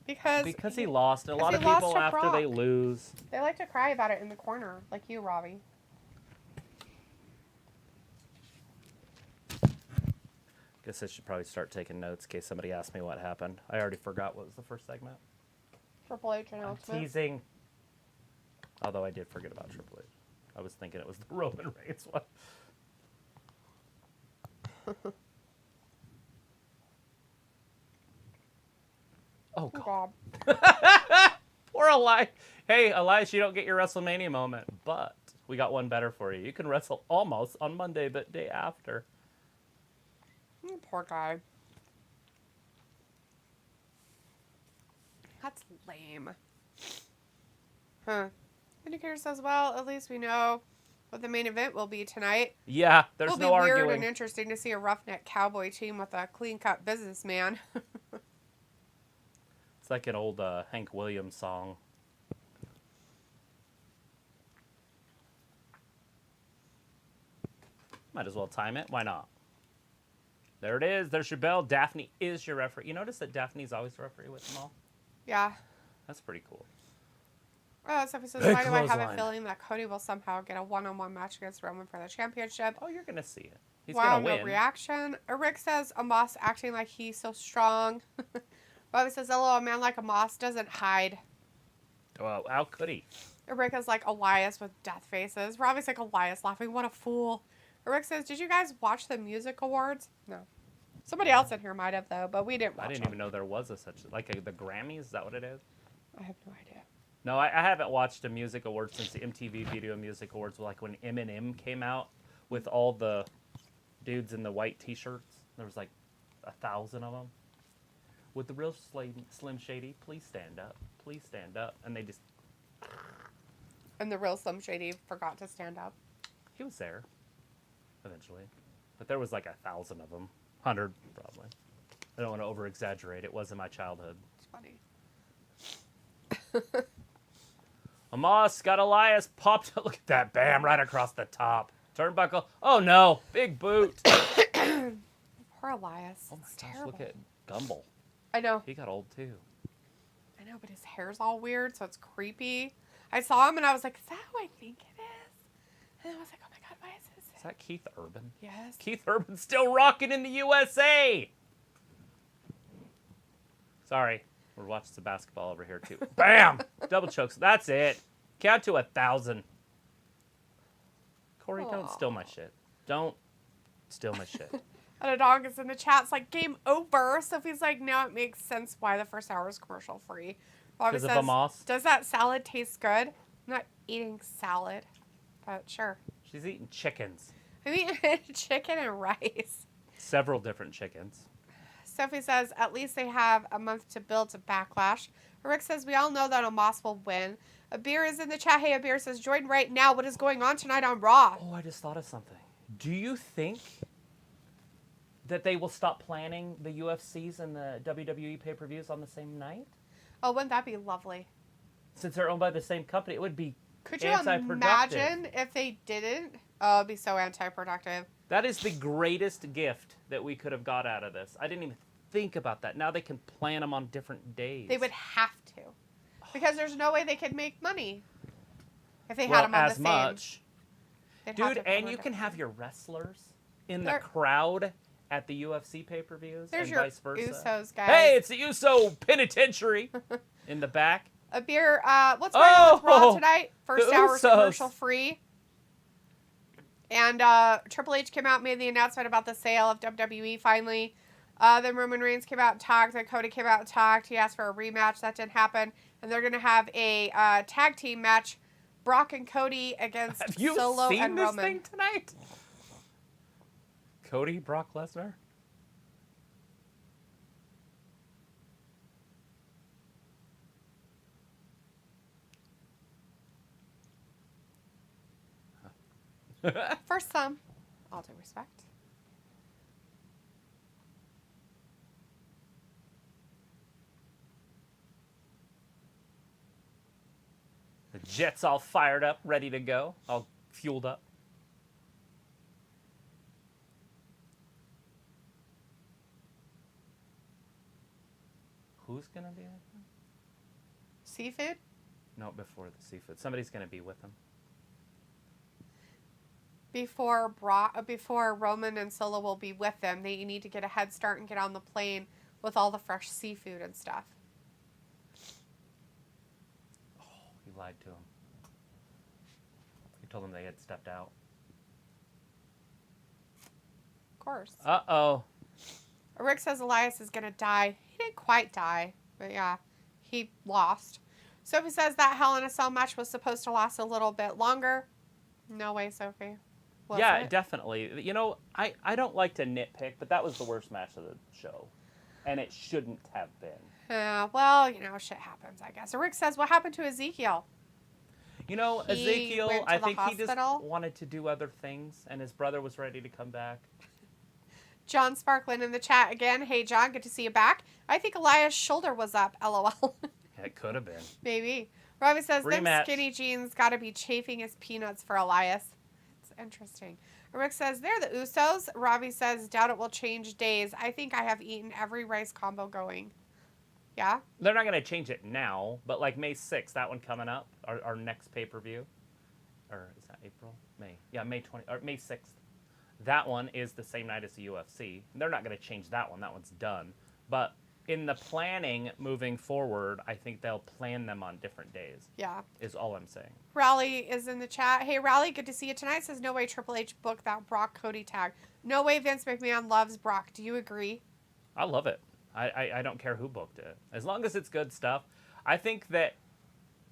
Because he lost. A lot of people, after Brock, they lose. they like to cry about it in the corner, like you, Robbie. Guess I should probably start taking notes in case somebody asks me what happened. I already forgot what was the first segment. Triple H announcement. I'm teasing. Although I did forget about Triple H. I was thinking it was the Roman Reigns one. Oh, God. Poor Elias. Hey, Elias, you don't get your WrestleMania moment, but we got one better for you. You can wrestle almost on Monday, the day after. Poor guy. That's lame. Huh. Indicator says, well, at least we know what the main event will be tonight. Yeah, there's no arguing. It'll be weird and interesting to see a roughneck cowboy team with a clean-cut businessman. It's like an old Hank Williams song. Might as well time it. Why not? There it is. There's your bell. Daphne is your referee. You notice that Daphne's always the referee with them all? Yeah. That's pretty cool. Sophie says, why do I have a feeling that Cody will somehow get a one-on-one match against Roman for the championship? Oh, you're going to see it. He's wow, going to win. No reaction. Rick says, Omos acting like he's so strong. Bobby says, hello, a man like Omos doesn't hide. Well, how could he? Rick is like Elias with death faces. Robbie's like Elias laughing. What a fool. Rick says, did you guys watch the music awards? No. Somebody else in here might have, though, but we didn't watch I didn't even know there was the Grammys. Is that what it is? I have no idea. No, I haven't watched a music award since the MTV Video Music Awards, like when Eminem came out with all the dudes in the white T-shirts. There was like 1,000 of them. Would the real Slim Shady please stand up? Please stand up. And they just... And the real Slim Shady forgot to stand up. He was there, eventually. But there was like 1,000 of them. 100, probably. I don't want to over-exaggerate. It was in my childhood. It's funny. Omos got Elias popped. Look at that. Bam, right across the top. Turnbuckle. Oh, no. Big boot. Poor Elias. Oh, my it's gosh. terrible. Look at Gumble. I know. He got old, too. I know, but his hair's all weird, so it's creepy. I saw him, and I was like, is that who I think it is? And I was like, oh, my God, why is this? Is that Keith Urban? Yes. Keith Urban's still rocking in the USA. Sorry. We're watching some basketball over here, too. Bam! Double chokes. That's it. Count to 1,000. Corey, don't steal my shit. Don't steal my shit. And a dog is in the chat. It's like, game over. Sophie's like, now it makes sense why the first hour is commercial free. Because of Omos? Does that salad taste good? I'm not eating salad, but sure. She's eating chickens. I'm eating chicken and rice. Several different chickens. Sophie says, at least they have a month to build to Backlash. Rick says, we all know that Omos will win. Abir is in the chat. Hey, Abir says, join right now. What is going on tonight on Raw? Oh, I just thought of something. Do you think that they will stop planning the UFCs and the WWE pay-per-views on the same night? Oh, wouldn't that be lovely? Since they're owned by the same company, it would be Could you anti-productive. imagine if they didn't? Oh, it'd be so anti-productive. That is the greatest gift that we could have got out of this. I didn't even think about that. Now they can plan them on different days. They would have to. Because there's no way they could make money if they had them on the same. Much. Dude, and you can have your wrestlers in the crowd at the UFC pay-per-views and vice versa. Usos, guys. Hey, it's the Uso Penitentiary in the back. A beer. What's going on with Raw tonight? First hour commercial free. And Triple H came out, made the announcement about the sale of WWE finally. Then Roman Reigns came out and talked. Then Cody came out and talked. He asked for a rematch. That didn't happen. And they're going to have a tag team match. Brock and Cody against Solo and Roman. Have you seen this thing tonight? Cody, Brock Lesnar? For some, all due respect. The jet's all fired up, ready to go, all fueled up. Who's going to be with him? Seafood? No, before the seafood. Somebody's going to be with him. Before Roman and Solo will be with them, they need to get a head start and get on the plane with all the fresh seafood and stuff. Oh, he lied to him. He told them they had stepped out. Of course. Uh-oh. Rick says Elias is going to die. He didn't quite die, but yeah, he lost. Sophie says that Hell in a Cell match was supposed to last a little bit longer. No way, Sophie. Yeah, definitely. You know, I don't like to nitpick, but that was the worst match of the show. And it shouldn't have been. Well, you know, shit happens, I guess. Rick says, what happened to Ezekiel? You know, Ezekiel, I think he just wanted to do other things, and his brother was ready to come back. John Sparkland in the chat again. Hey, John, good to see you back. I think Elias' shoulder was up, LOL. It could have been. Maybe. Robbie says, Rematch. them skinny jeans got to be chafing his peanuts for Elias. It's interesting. Rick says, they're the Usos. Robbie says, doubt it will change days. I think I have eaten every rice combo going. Yeah? They're not going to change it now, but like May 6th, that one coming up, our next pay-per-view. Or is that April? May. Yeah, May 6th. That one is the same night as the UFC. They're not going to change that one. That one's done. But in the planning moving forward, I think they'll plan them on different days. Yeah. Is all I'm saying. Rally is in the chat. Hey, Rally, good to see you tonight. Says, no way Triple H booked that Brock Cody tag. No way Vince McMahon loves Brock. Do you agree? I love it. I don't care who booked it. As long as it's good stuff. I think that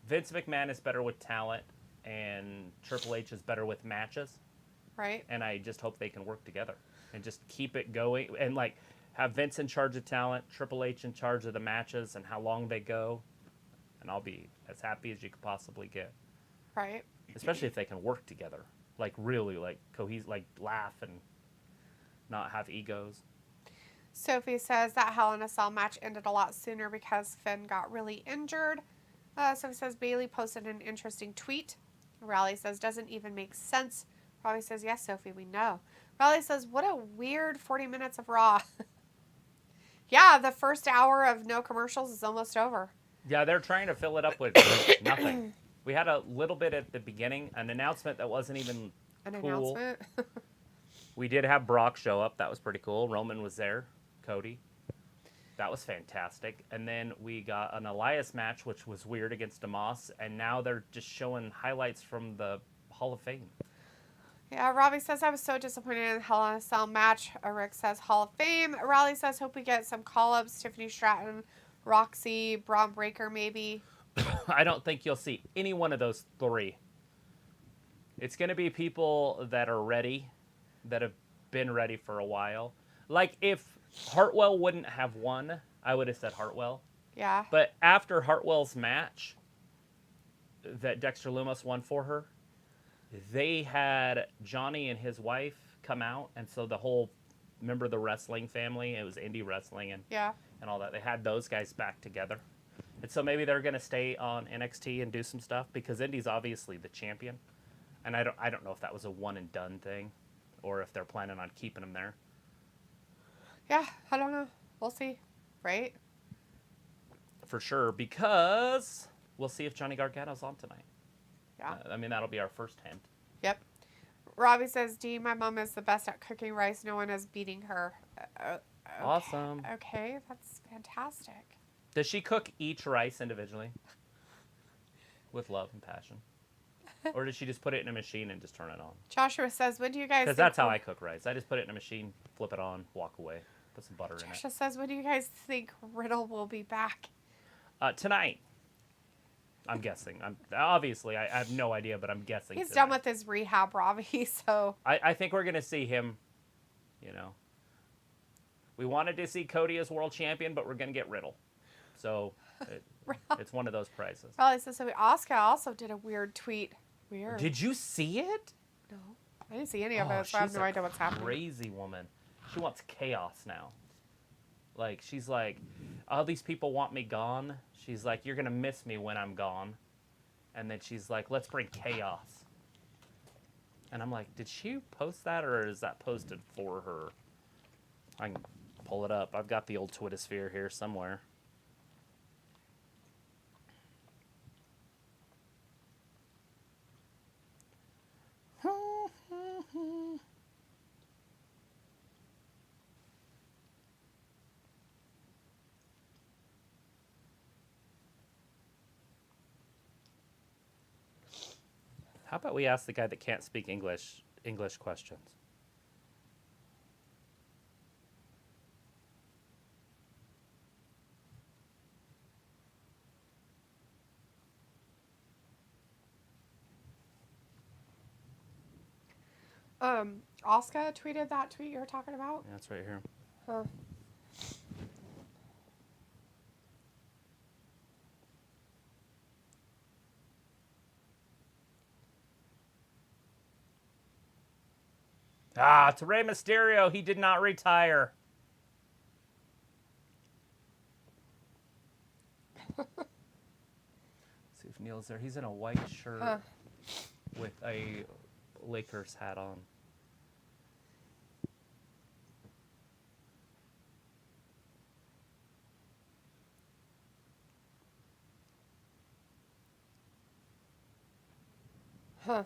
Vince McMahon is better with talent and Triple H is better with matches. Right. And I just hope they can work together and just keep it going and like have Vince in charge of talent, Triple H in charge of the matches and how long they go. And I'll be as happy as you could possibly get. Right. Especially if they can work together. Like really like like laugh and not have egos. Sophie says that Hell in a Cell match ended a lot sooner because Finn got really injured. Sophie says Bailey posted an interesting tweet. Raleigh says doesn't even make sense. Raleigh says, yes, Sophie, we know. Raleigh says, what a weird 40 minutes of Raw. Yeah, the first hour of no commercials is almost over. Yeah, they're trying to fill it up with nothing. We had a little bit at the beginning, an announcement that wasn't even cool. Announcement? We did have Brock show up. That was pretty cool. Roman was there. Cody. That was fantastic. And then we got an Elias match, which was weird against Omos. And now they're just showing highlights from the Hall of Fame. Yeah, Robbie says, I was so disappointed in the Hell in a Cell match. Rick says, Hall of Fame. Raleigh says, hope we get some call-ups. Tiffany Stratton, Roxy, Braun Breaker, maybe. I don't think you'll see any one of those three. It's going to be people that are ready, that have been ready for a while. Like, if Hartwell wouldn't have won, I would have said Hartwell. Yeah. But after Hartwell's match that Dexter Lumis won for her, they had Johnny and his wife come out, and so the whole, remember the wrestling family? It was indie wrestling and all that. They had those guys back together. And so maybe they're going to stay on NXT and do some stuff because Indy's obviously the champion. And I don't know if that was a one and done thing or if they're planning on keeping him there. Yeah, I don't know. We'll see, right? For sure, because we'll see if Johnny Gargano's on tonight. Yeah. I mean, that'll be our first hint. Yep. Robbie says, Dean, my mom is the best at cooking rice. No one is beating her. Okay. Awesome. Okay, that's fantastic. Does she cook each rice individually? With love and passion? Or does she just put it in a machine and just turn it on? Joshua says, when do you guys... Because that's how I cook rice. I just put it in a machine, flip it on, walk away. Put some butter in it. Joshua says, when do you guys think Riddle will be back? Tonight. I'm guessing. Obviously, I have no idea, but I'm guessing He's tonight. done with his rehab, Robbie, so... I think we're going to see him, you know. We wanted to see Cody as world champion, but we're going to get Riddle. So, it's one of those prizes. Probably says something. Asuka also did a weird tweet. Weird. Did you see it? No. I didn't see any of it, so I have no idea what's happening. Crazy woman. She wants chaos now. Like, she's like, all these people want me gone. She's like, you're going to miss me when I'm gone. And then she's like, let's bring chaos. And I'm like, did she post that, or is that posted for her? I can pull it up. I've got the old Twittersphere here somewhere. How about we ask the guy that can't speak English questions? Asuka tweeted that tweet you were talking about? Yeah, that's right here. Huh. To Rey Mysterio, he did not retire. See if Neil's there. He's in a white shirt with a Lakers hat on. Huh.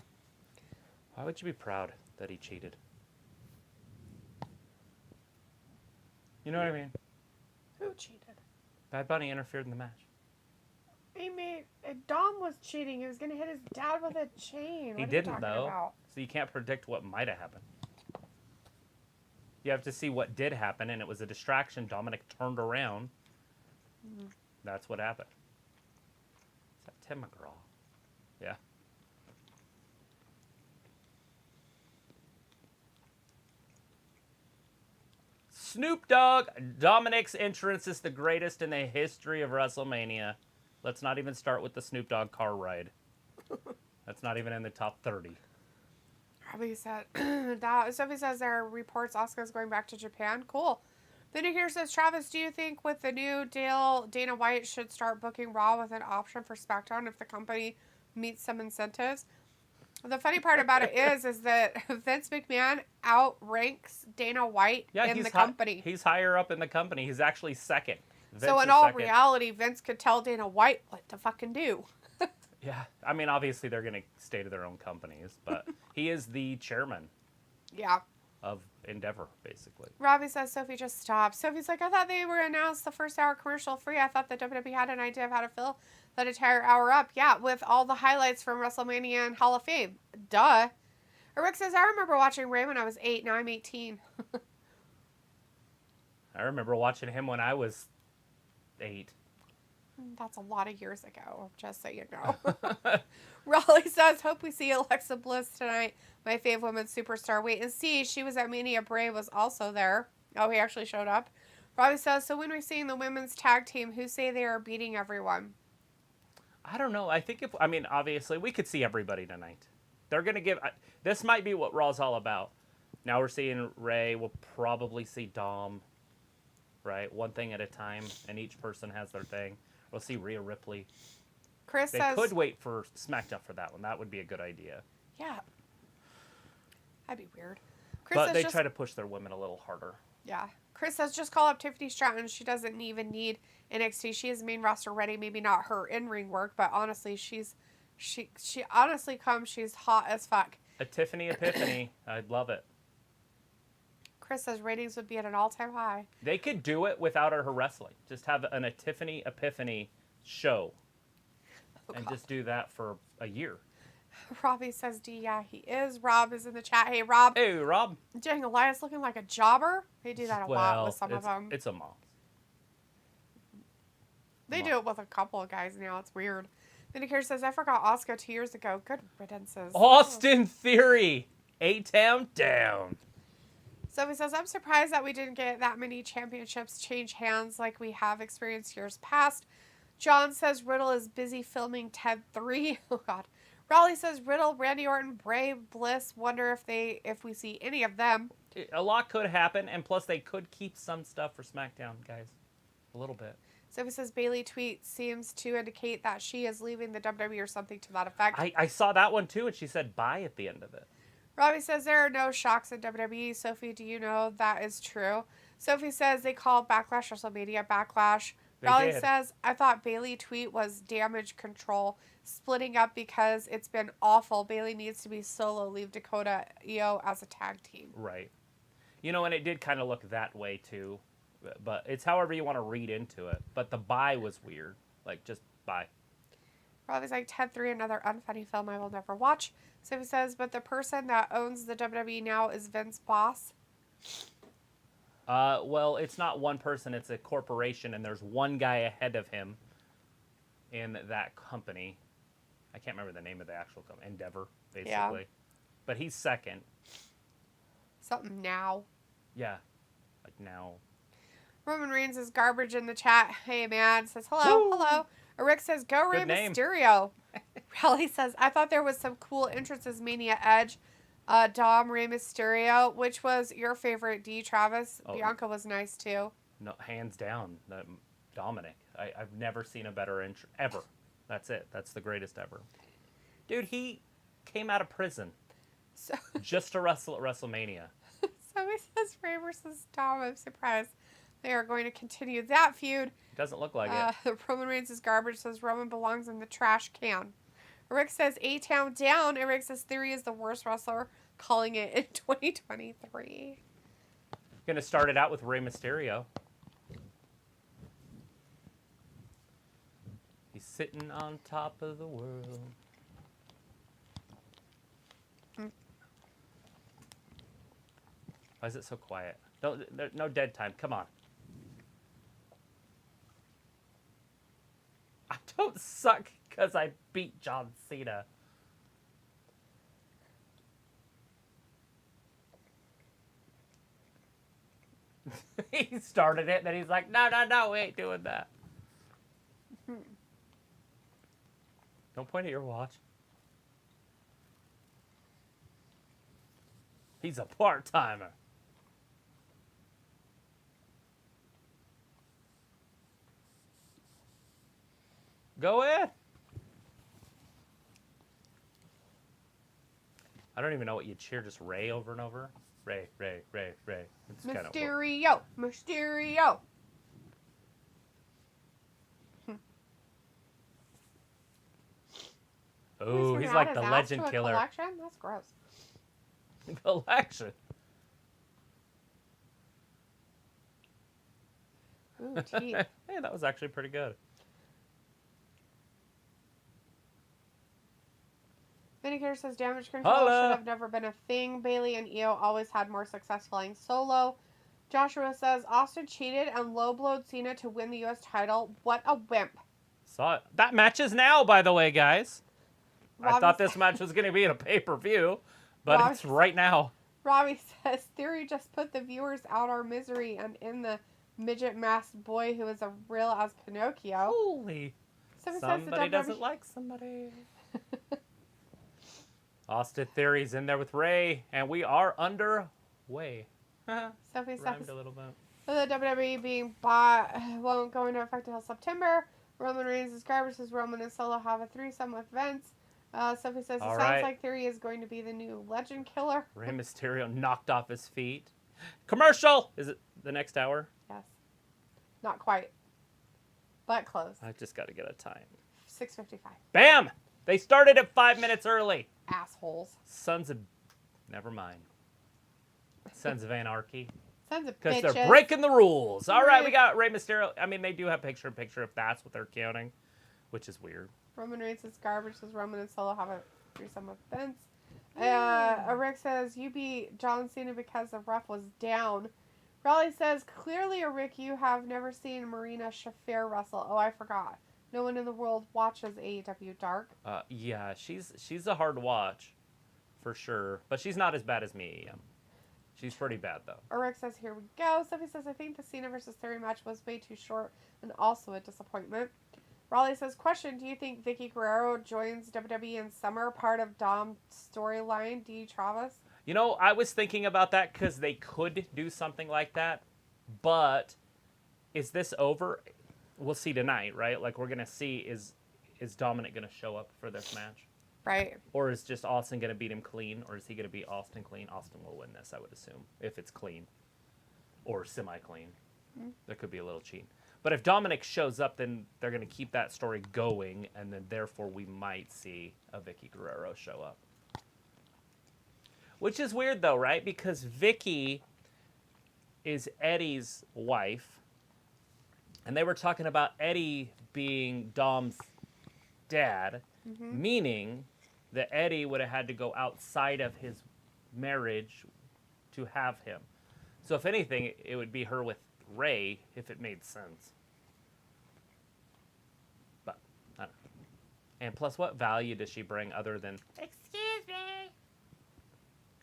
Why would you be proud that he cheated? You know what I mean? Who cheated? Bad Bunny interfered in the match. Dom was cheating. He was going to hit his dad with a chain. He didn't, though. So you can't predict what might have happened. You have to see what did happen, and it was a distraction. Dominic turned around. Mm-hmm. That's what happened. Is that Tim McGraw? Yeah. Snoop Dogg, Dominic's entrance is the greatest in the history of WrestleMania. Let's not even start with the Snoop Dogg car ride. That's not even in the top 30. Robbie said that. Sophie says there are reports Asuka's going back to Japan. Cool. Then here says, Travis, do you think with the new deal, Dana White should start booking Raw with an option for SmackDown if the company meets some incentives? The funny part about it is that Vince McMahon outranks Dana White in the company. He's higher up in the company. He's actually second. So in all reality, Vince could tell Dana White what to fucking do. Yeah. I mean, obviously they're going to stay to their own companies, but he is the chairman. Yeah. Of Endeavor, basically. Robbie says, Sophie, just stop. Sophie's like, I thought they were announced the first hour commercial free. I thought the WWE had an idea of how to fill that entire hour up. Yeah, with all the highlights from WrestleMania and Hall of Fame. Duh. Rick says, I remember watching Ray when I was 8. Now I'm 18. I remember watching him when I was 8. That's a lot of years ago, just so you know. Raleigh says, hope we see Alexa Bliss tonight. My fave women's superstar. Wait and see. She was at Mania. Bray was also there. Oh, he actually showed up. Robbie says, so when we're seeing the women's tag team, who say they are beating everyone? I don't know. I think obviously, we could see everybody tonight. They're going to give... this might be what Raw's all about. Now we're seeing Ray. We'll probably see Dom. Right? One thing at a time. And each person has their thing. We'll see Rhea Ripley. Chris says... They could wait for SmackDown for that one. That would be a good idea. Yeah. That'd be weird. But they try to push their women a little harder. Yeah. Chris Chris says, just call up Tiffany Stratton. She doesn't even need NXT. She is main roster ready. Maybe not her in-ring work, but honestly, she honestly comes. She's hot as fuck. A Tiffany Epiphany. I'd love it. Chris says ratings would be at an all-time high. They could do it without her wrestling. Just have an Tiffany Epiphany show. And just do that for a year. Robbie says D. Yeah, he is. Rob is in the chat. Hey, Rob. Hey, Rob. Dang, Elias looking like a jobber. They do that a lot with some of them. It's a mom. They do it with a couple of guys now. It's weird. Vindicator says, I forgot Asuka 2 years ago. Good riddances. Austin Theory. A-Town down. Sophie says, I'm surprised that we didn't get that many championships change hands like we have experienced years past. John says Riddle is busy filming Ted 3. Oh, God. Raleigh says Riddle, Randy Orton, Bray, Bliss. Wonder if we see any of them. A lot could happen, and plus they could keep some stuff for SmackDown, guys. A little bit. Sophie says Bayley tweet seems to indicate that she is leaving the WWE or something to that effect. I saw that one, too, and she said bye at the end of it. Robbie says there are no shocks in WWE. Sophie, do you know that is true? Sophie says they call Backlash WrestleMania Backlash. Raleigh says, I thought Bayley tweet was damage control, splitting up because it's been awful. Bayley needs to be solo, leave Dakota Io as a tag team. Right. You know, and it did kind of look that way, too. But it's however you want to read into it. But the bye was weird. Like, just bye. Robbie's like, Ted 3, another unfunny film I will never watch. Sophie says, but the person that owns the WWE now is Vince boss. Well, it's not one person. It's a corporation, and there's one guy ahead of him in that company. I can't remember the name of the actual company. Endeavor, basically. Yeah. But he's second. Something now. Yeah. Like now. Roman Reigns is garbage in the chat. Hey, man. Says, hello, hello. Rick says, go Rey Mysterio. Raleigh says, I thought there was some cool entrances. Mania Edge, Dom, Rey Mysterio. Which was your favorite, D, Travis? Oh. Bianca was nice, too. No, hands down. Dominic. I've never seen a better intro. Ever. That's it. That's the greatest ever. Dude, he came out of prison. So just to wrestle at WrestleMania. Somebody says Rey versus Dom. I'm surprised. They are going to continue that feud. Doesn't look like it. Roman Reigns is garbage. Says Roman belongs in the trash can. Rick says A-Town down. And Rick says Theory is the worst wrestler. Calling it in 2023. Going to start it out with Rey Mysterio. He's sitting on top of the world. Why is it so quiet? No dead time. Come on. I don't suck because I beat John Cena. He started it, and then he's like, no, we ain't doing that. Don't point at your watch. He's a part-timer. Go ahead. I don't even know what you cheer. Just Ray over and over. Ray. It's Mysterio. Mysterio. Oh, he's like the legend killer. Collection? That's gross. Collection. Ooh, teeth. Hey, that was actually pretty good. Vindicator says damage control should have never been a thing. Bayley and Io always had more success flying solo. Joshua says Austin cheated and low-blowed Cena to win the U.S. title. What a wimp. Saw it. That match is now, by the way, guys. Robbie I thought this match was going to be in a pay-per-view, but it's right now. Robbie says Theory just put the viewers out our misery and in the midget-masked boy who is as real as Pinocchio. Holy. Somebody doesn't like somebody. Austin Theory's in there with Ray, and we are underway. Sophie Rhymed a little bit. The WWE being bought won't go into effect until September. Roman Reigns is garbage. Says Roman and Solo have a threesome with Vince. Sophie says it sounds like Theory is going to be the new legend killer. Rey Mysterio knocked off his feet. Commercial! Is it the next hour? Yes. Not quite. But close. I just got to get a time. 6:55. Bam! They started at 5 minutes early. Assholes. Sons of... Never mind. Sons of anarchy. Sons of bitches. Because they're breaking the rules. All right, we got Rey Mysterio. I mean, they do have picture-in-picture if that's what they're counting, which is weird. Roman Reigns is garbage. Says Roman and Solo have a threesome with Vince. Rick says, you beat John Cena because the ref was down. Raleigh says, clearly, Rick, you have never seen Marina Shafir wrestle. Oh, I forgot. No one in the world watches AEW Dark. Yeah, she's a hard watch, for sure. But she's not as bad as me. She's pretty bad, though. Rick says, here we go. Sophie says, I think the Cena versus Theory match was way too short and also a disappointment. Raleigh says, question, do you think Vicky Guerrero joins WWE in summer, part of Dom's storyline? D. Travis? You know, I was thinking about that because they could do something like that. But is this over? We'll see tonight, right? Like, we're going to see, is Dominic going to show up for this match? Right. Or is just Austin going to beat him clean? Or is he going to beat Austin clean? Austin will win this, I would assume, if it's clean. Or semi-clean. Mm-hmm. There could be a little cheat. But if Dominic shows up, then they're going to keep that story going, and then therefore we might see a Vicky Guerrero show up. Which is weird, though, right? Because Vicky is Eddie's wife, and they were talking about Eddie being Dom's dad, meaning that Eddie would have had to go outside of his marriage to have him. So if anything, it would be her with Ray, if it made sense. But, I don't know. And plus, what value does she bring other than, excuse me?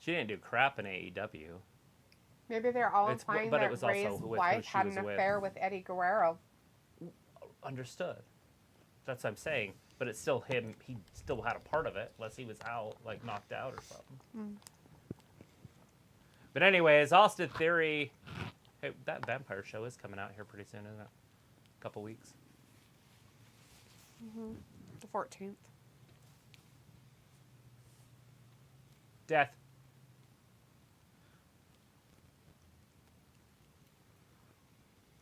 She didn't do crap in AEW. Maybe they're all implying that Ray's wife had an affair with Eddie Guerrero. Understood. That's what I'm saying. But it's still him. He still had a part of it, unless he was out, like knocked out or something. Mm. But anyways, Austin Theory... Hey, that vampire show is coming out here pretty soon, isn't it? A couple weeks. Mm-hmm. The 14th. Death.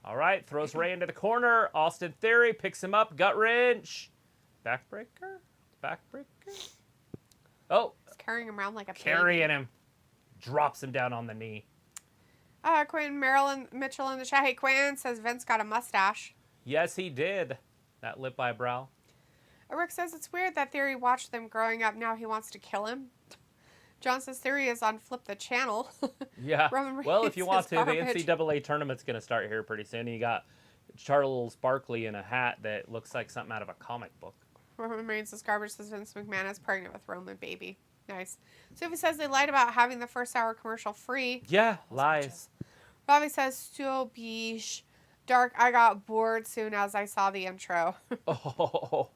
All right, throws Ray into the corner. Austin Theory picks him up. Gut wrench. Backbreaker? Backbreaker? Oh. He's carrying him around like a Carrying him. Drops him down on the knee. Quinn Mitchell in the chat. Hey, Quinn says Vince got a mustache. Yes, he did. That lip eyebrow. Rick says it's weird that Theory watched them growing up. Now he wants to kill him. John says Theory is on Flip the Channel. Yeah. Well, if you want to, garbage. The NCAA tournament's going to start here pretty soon. You got Charles Barkley in a hat that looks like something out of a comic book. Roman Reigns is garbage. Says Vince McMahon is pregnant with Roman baby. Nice. Sophie says they lied about having the first hour commercial free. Yeah, lies. Robbie says, still beesh. Dark, I got bored soon as I saw the intro. Oh,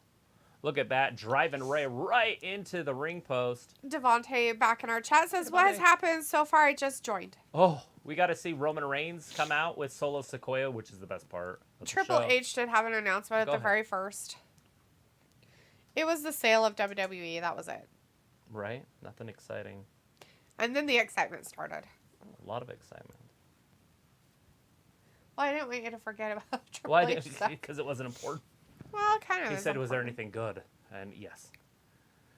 look at that. Driving Ray right into the ring post. Devontae back in our chat says, what has happened so far? I just joined. Oh, we got to see Roman Reigns come out with Solo Sequoia, which is the best part of Triple the show. H did have an announcement at the very first. It was the sale of WWE. That was it. Right? Nothing exciting. And then the excitement started. A lot of excitement. Well, I didn't want you to forget about Triple Why? H. Because it wasn't important. Well, kind of. He said, was there anything good? And yes.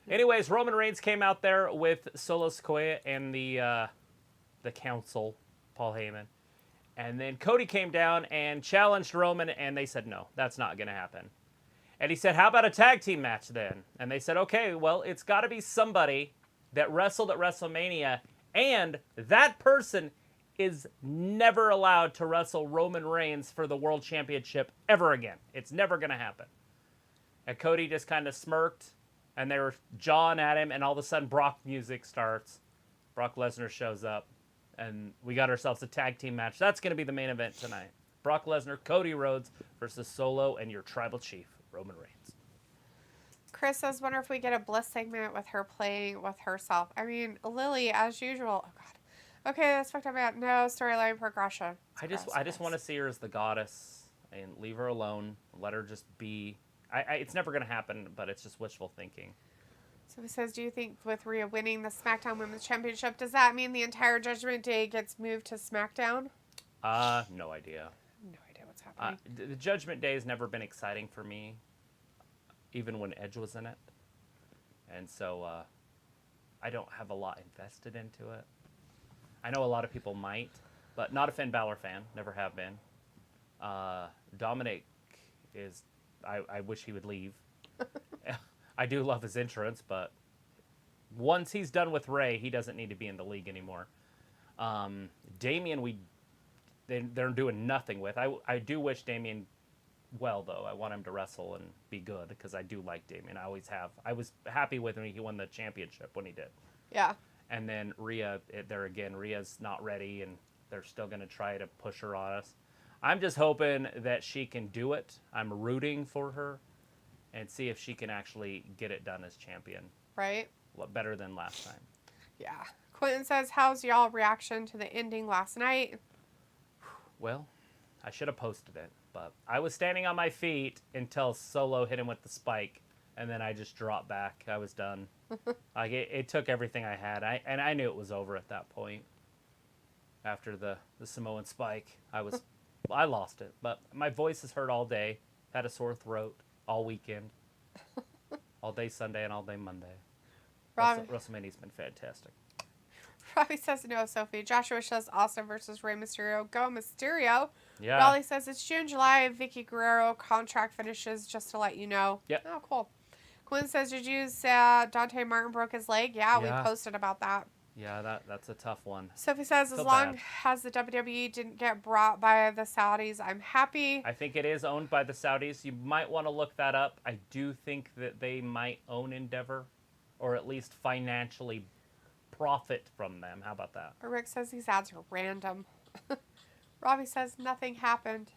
Anyways, Roman Reigns came out there with Solo Sequoia and the council, Paul Heyman. And then Cody came down and challenged Roman, and they said, no, that's not going to happen. And he said, how about a tag team match then? And they said, okay, well, it's got to be somebody that wrestled at WrestleMania, and that person is never allowed to wrestle Roman Reigns for the World Championship ever again. It's never going to happen. And Cody just kind of smirked, and they were jawing at him, and all of a sudden Brock music starts. Brock Lesnar shows up, and we got ourselves a tag team match. That's going to be the main event tonight. Brock Lesnar, Cody Rhodes versus Solo and your tribal chief, Roman Reigns. Chris says, wonder if we get a Bliss segment with her playing with herself. I mean, Lily, as usual. Oh, God. Okay, that's fucked up. No storyline progression. I just want to see her as the goddess and leave her alone. Let her just be. It's never going to happen, but it's just wishful thinking. So he says, do you think with Rhea winning the SmackDown Women's Championship, does that mean the entire Judgment Day gets moved to SmackDown? No idea. No idea what's happening. The Judgment Day has never been exciting for me, even when Edge was in it. And so I don't have a lot invested into it. I know a lot of people might, but not a Finn Balor fan. Never have been. Dominic is... I wish he would leave. I do love his entrance, but once he's done with Ray, he doesn't need to be in the league anymore. Damian, they're doing nothing with. I do wish Damian well, though. I want him to wrestle and be good because I do like Damian. I always have. I was happy with him. He won the championship when he did. Yeah. And then Rhea, Rhea's not ready, and they're still going to try to push her on us. I'm just hoping that she can do it. I'm rooting for her and see if she can actually get it done as champion. Right. Better than last time. Yeah. Quentin says, how's y'all reaction to the ending last night? Well, I should have posted it, but I was standing on my feet until Solo hit him with the spike, and then I just dropped back. I was done. Like it took everything I had. I knew it was over at that point. After the Samoan spike, I lost it. But my voice is hurt all day. Had a sore throat all weekend. All day Sunday and all day Monday. WrestleMania's been fantastic. Robbie says no, Sophie. Joshua says Austin versus Rey Mysterio. Go Mysterio. Yeah. Raleigh says it's June, July. Vicky Guerrero contract finishes, just to let you know. Yep. Oh, cool. Quinn says, did you say Dante Martin broke his leg? Yeah, we posted about that. Yeah, that's a tough one. Sophie says, as long as the WWE didn't get brought by the Saudis, I'm happy. I think it is owned by the Saudis. You might want to look that up. I do think that they might own Endeavor, or at least financially profit from them. How about that? Rick says these ads are random. Robbie says nothing happened.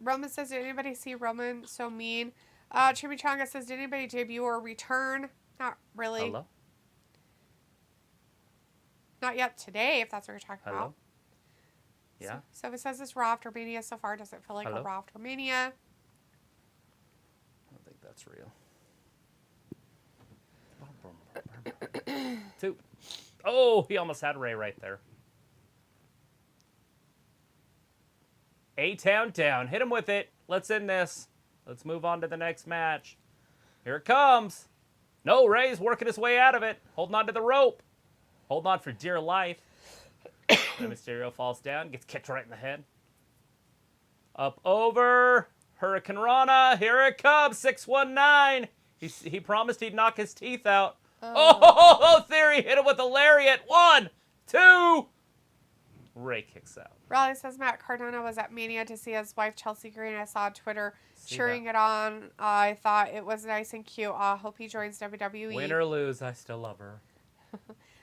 Roman says, did anybody see Roman so mean? Chimichanga says, did anybody debut or return? Not really. Hello? Not yet today, if that's what you're talking about. Yeah. So it says this Raw after Mania so far doesn't feel like a Raw after Mania. I don't think that's real. 2. Oh, he almost had Ray right there. A-Town down. Hit him with it. Let's end this. Let's move on to the next match. Here it comes. No, Ray's working his way out of it. Holding on to the rope. Holding on for dear life. The Mysterio falls down. Gets kicked right in the head. Up over. Hurricane Rana. Here it comes. 619. He promised he'd knock his teeth out. Oh, Theory hit him with a lariat. 1, 2. Ray kicks out. Raleigh says Matt Cardona was at Mania to see his wife Chelsea Green. I saw on Twitter cheering it on. I thought it was nice and cute. Hope he joins WWE. Win or lose, I still love her.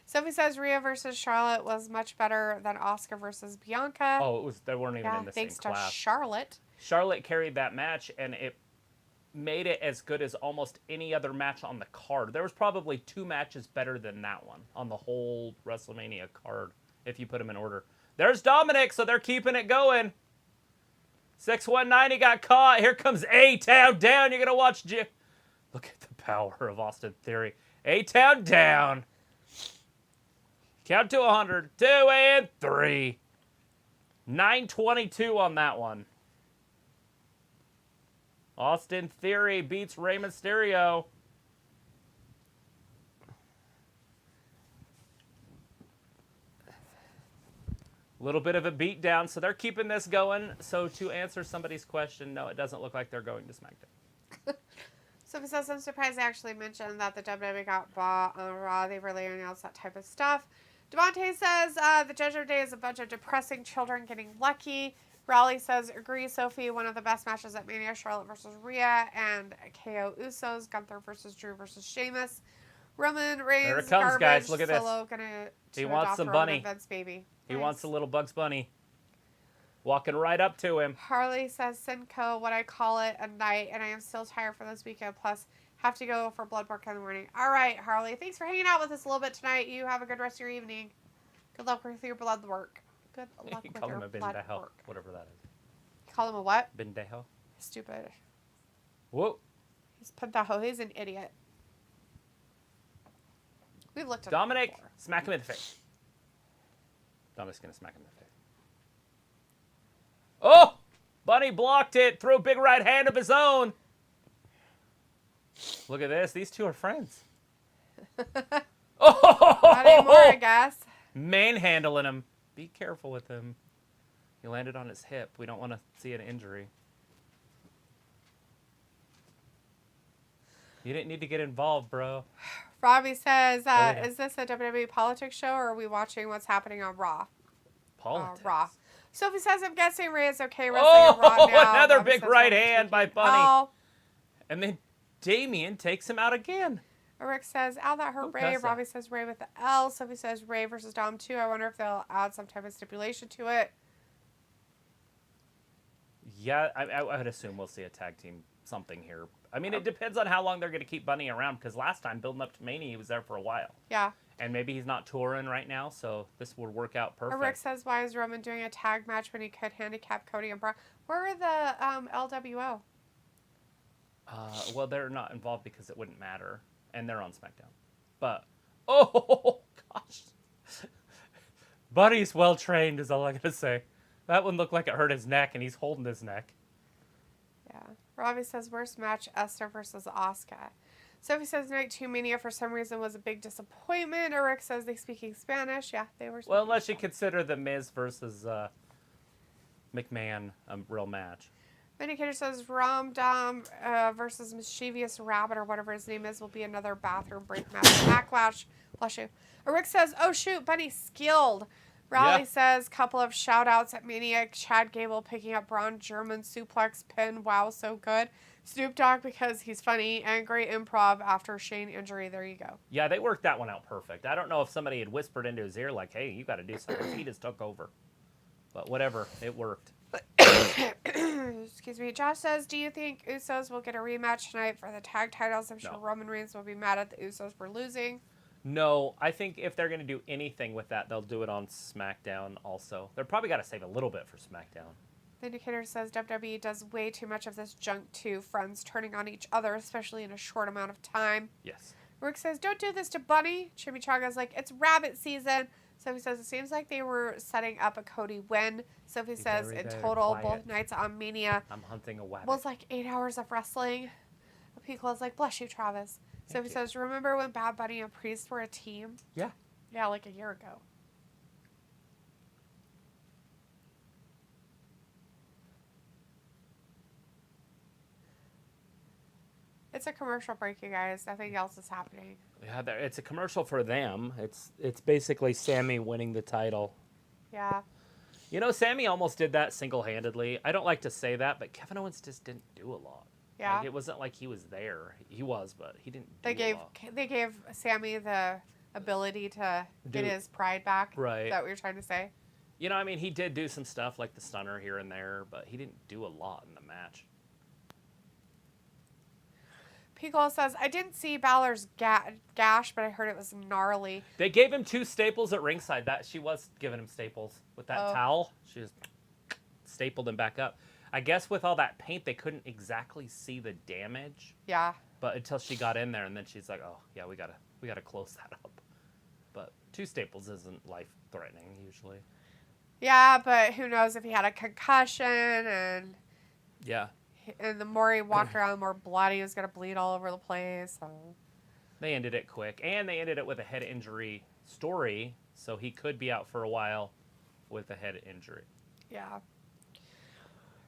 Sophie says Rhea versus Charlotte was much better than Asuka versus Bianca. Oh, they weren't even in the same class. Thanks to Charlotte. Charlotte carried that match, and it made it as good as almost any other match on the card. There was probably 2 matches better than that one on the whole WrestleMania card, if you put them in order. There's Dominic, so they're keeping it going. 619, he got caught. Here comes A-Town down. You're going to watch Look at the power of Austin Theory. A-Town down. Count to 100. 2 and 3. 922 on that one. Austin Theory beats Rey Mysterio. A little bit of a beatdown, so they're keeping this going. So to answer somebody's question, no, it doesn't look like they're going to SmackDown. So it says, I'm surprised they actually mentioned that the WWE got bought on Raw. They rarely announce that type of stuff. Devontae says, the Judgment Day is a bunch of depressing children getting lucky. Raleigh says, agree, Sophie, one of the best matches at Mania, Charlotte versus Rhea, and KO Usos, Gunther versus Drew versus Sheamus. Roman Reigns, there it comes, garbage, guys. Look at Solo this. He wants some bunny. Vince, baby. He wants a little Bugs Bunny. Walking right up to him. Harley says, Simcoe, what I call it, a night, and I am still tired for this weekend, plus have to go for blood work in the morning. All right, Harley, thanks for hanging out with us a little bit tonight. You have a good rest of your evening. Good luck with your blood work. Good luck with call your him a blood Bendejo, work. whatever that is. Call him a what? Bendejo. Stupid. Whoa. He's Pendejo. He's an idiot. We've looked at Dominic, that before. smack him in the face. Dominic's going to smack him in the face. Oh! Bunny blocked it. Threw a big right hand of his own. Look at this. These two are friends. Oh! Not anymore, I guess. Manhandling him. Be careful with him. He landed on his hip. We don't want to see an injury. You didn't need to get involved, bro. Robbie says, is this a WWE politics show, or are we watching what's happening on Raw? Politics. Raw. Sophie says, I'm guessing Ray is okay wrestling on Raw now. Another Robbie big says, right hand by Bunny. Oh. And then Damien takes him out again. Rick says, ow, that hurt Ray. Robbie says, Ray with the L. Sophie says, Ray versus Dom 2. I wonder if they'll add some type of stipulation to it. Yeah, I would assume we'll see a tag team something here. I mean, it depends on how long they're going to keep Bunny around, because last time, building up to Mania, he was there for a while. Yeah. And maybe he's not touring right now, so this would work out perfect. Rick says, why is Roman doing a tag match when he could handicap Cody and Braun? Where are the LWO? Well, they're not involved because it wouldn't matter, and they're on SmackDown. But, oh, gosh. Bunny's well-trained is all I got to say. That one looked like it hurt his neck, and he's holding his neck. Yeah. Robbie says, worst match, Esther versus Asuka. Sophie says, Night 2 Mania for some reason was a big disappointment. Rick says, they speaking Spanish. Yeah, they were speaking Well, unless you consider the Miz versus McMahon a real match. Vindicator says, Rom Dom versus Mischievous Rabbit, or whatever his name is, will be another bathroom break match. Backlash. Bless you. Rick says, oh, shoot, Bunny skilled. Raleigh says, couple of shout-outs at Mania. Chad Gable picking up Braun German suplex pin. Wow, so good. Snoop Dogg because he's funny, and great improv after Shane injury. There you go. Yeah, they worked that one out perfect. I don't know if somebody had whispered into his ear like, hey, you got to do something. He just took over. But whatever, it worked. Excuse me. Josh says, do you think Usos will get a rematch tonight for the tag titles? I'm sure Roman Reigns will be mad at the Usos for losing. No, I think if they're going to do anything with that, they'll do it on SmackDown also. They're probably got to save a little bit for SmackDown. The Indicator says WWE does way too much of this junk too. Friends turning on each other, especially in a short amount of time. Yes. Rick says, don't do this to Bunny. Chimichanga's like, it's rabbit season. Sophie says, it seems like they were setting up a Cody win. Sophie says, in total, both nights on Mania I'm hunting a wabbit. was like 8 hours of wrestling. Pico's like, bless you, Travis. Sophie says, remember when Bad Bunny and Priest were a team? Yeah. Yeah, like a year ago. It's a commercial break, you guys. Nothing else is happening. Yeah, it's a commercial for them. It's basically Sammy winning the title. Yeah. You know, Sammy almost did that single-handedly. I don't like to say that, but Kevin Owens just didn't do a lot. Yeah. Like, it wasn't like he was there. He was, but he didn't do a lot. They gave Sammy the ability to get his pride back. Right. Is that what you're trying to say? You know, I mean, he did do some stuff like the stunner here and there, but he didn't do a lot in the match. Pico says, I didn't see Balor's gash, but I heard it was gnarly. They gave him 2 staples at ringside. That she was giving him staples with that towel. She just stapled him back up. I guess with all that paint, they couldn't exactly see the damage. Yeah. But until she got in there, and then she's like, "Oh, yeah, we gotta close that up." But 2 staples isn't life-threatening usually. Yeah, but who knows if he had a concussion and the more he walked around, the more blood he was gonna bleed all over the place. So. They ended it quick, and they ended it with a head injury story, so he could be out for a while with a head injury. Yeah.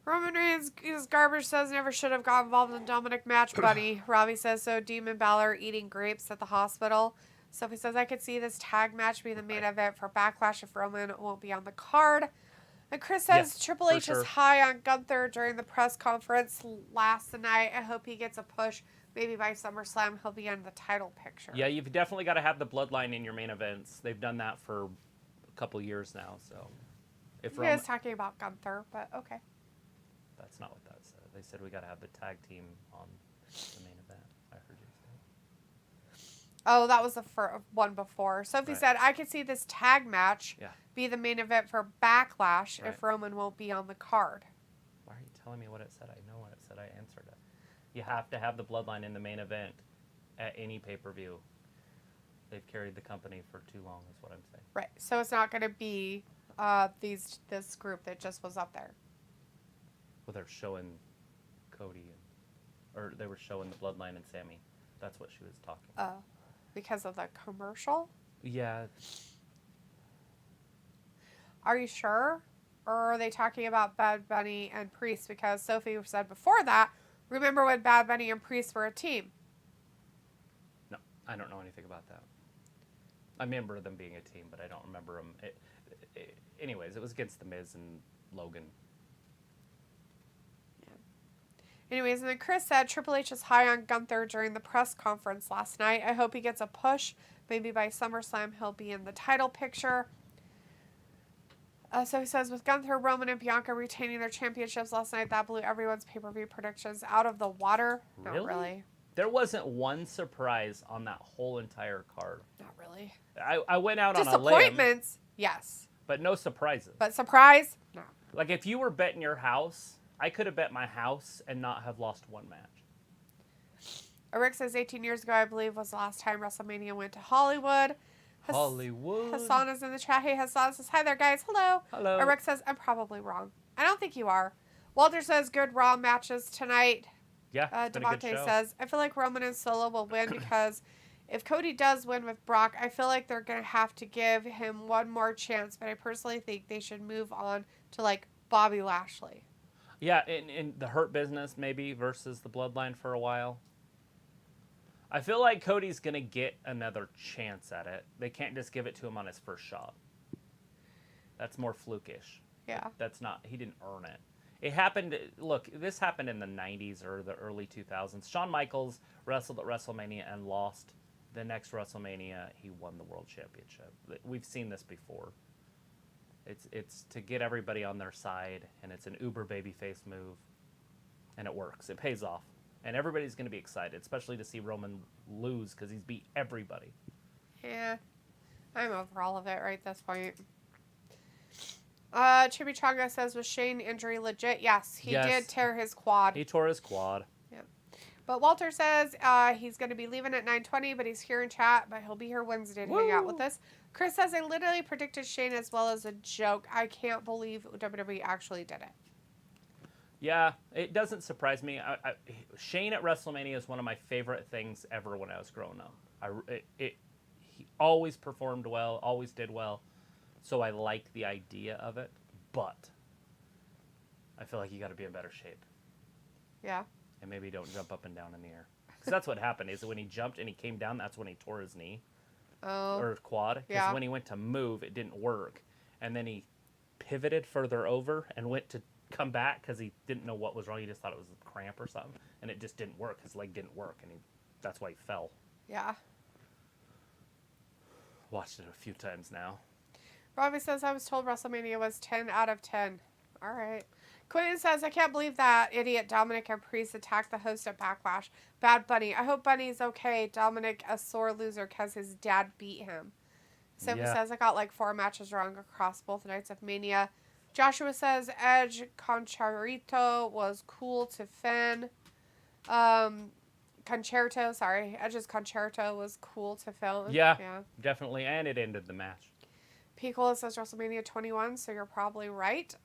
Roman Reigns, garbage says never should have got involved in the Dominic match, buddy. Robbie says so. Demon Balor eating grapes at the hospital. Sophie says I could see this tag match be the main event for Backlash if Roman won't be on the card. And Chris says Triple H is high on Gunther during the press conference last night. I hope he gets a push. Maybe by SummerSlam he'll be in the title picture. Yeah, you've definitely got to have the bloodline in your main events. They've done that for a couple years now. So, if you guys talking about Gunther, but okay. That's not what that said. They said we got to have the tag team on the main event. I heard you say. Oh, that was the one before. Sophie said, I could see this tag match be the main event for Backlash if Roman won't be on the card. Why are you telling me what it said? I know what it said. I answered it. You have to have the bloodline in the main event at any pay-per-view. They've carried the company for too long, is what I'm saying. Right. So it's not going to be this group that just was up there. Well, they're showing Cody, or they were showing the Bloodline and Sammy. That's what she was talking about. Oh, because of the commercial? Yeah. Are you sure? Or are they talking about Bad Bunny and Priest? Because Sophie said before that, remember when Bad Bunny and Priest were a team? No, I don't know anything about that. I remember them being a team, but I don't remember them. Anyways, it was against The Miz and Logan. Yeah. Anyways, and then Chris said Triple H is high on Gunther during the press conference last night. I hope he gets a push. Maybe by SummerSlam he'll be in the title picture. So he says, with Gunther, Roman, and Bianca retaining their championships last night, that blew everyone's pay-per-view predictions out of the water. Really? Not really. There wasn't one surprise on that whole entire card. Not really. I went out on a limb. Disappointments, yes. But no surprises. But surprise? No. Like, if you were betting your house, I could have bet my house and not have lost one match. Rick says 18 years ago, I believe, was the last time WrestleMania went to Hollywood. Hollywood. Hassan is in the chat. Hey, Hassan says, hi there, guys. Hello. Hello. Rick says, I'm probably wrong. I don't think you are. Walter says, good Raw matches tonight. Yeah, it's been a good Devontae show. says, I feel like Roman and Solo will win because if Cody does win with Brock, I feel like they're going to have to give him one more chance. But I personally think they should move on to, like, Bobby Lashley. Yeah, in the Hurt Business, maybe, versus the Bloodline for a while. I feel like Cody's going to get another chance at it. They can't just give it to him on his first shot. That's more flukish. Yeah. That's not, he didn't earn it. It happened, look, this happened in the 90s or the early 2000s. Shawn Michaels wrestled at WrestleMania and lost. The next WrestleMania, he won the World Championship. We've seen this before. It's to get everybody on their side, and it's an uber babyface move, and it works. It pays off. And everybody's going to be excited, especially to see Roman lose because he's beat everybody. Yeah. I'm over all of it right at this point. Chimichanga says, was Shane injury legit? Yes, he did tear his quad. He tore his quad. Yeah. But Walter says he's going to be leaving at 9:20, but he's here in chat, but he'll be here Wednesday to hang out with us. Chris says, I literally predicted Shane as well as a joke. I can't believe WWE actually did it. Yeah, it doesn't surprise me. Shane at WrestleMania is one of my favorite things ever when I was growing up. He always performed well, always did well, so I like the idea of it, but I feel like you got to be in better shape. Yeah. And maybe don't jump up and down in the air. Because that's what happened, is when he jumped and he came down, that's when he tore his knee. Oh. Or quad. Because when he went to move, it didn't work. And then he pivoted further over and went to come back because he didn't know what was wrong. He just thought it was a cramp or something. And it just didn't work. His leg didn't work. And that's why he fell. Yeah. Watched it a few times now. Robbie says, I was told WrestleMania was 10 out of 10. All right. Quentin says, I can't believe that idiot Dominic and Priest attacked the host at Backlash. Bad Bunny. I hope Bunny's okay. Dominic, a sore loser because his dad beat him. Sophie says, I got like 4 matches wrong across both nights of Mania. Joshua says, Edge Concerto was cool to Finn. Edge's Concerto was cool to film. Yeah, definitely. And it ended the match. Picola says WrestleMania 21, so you're probably right.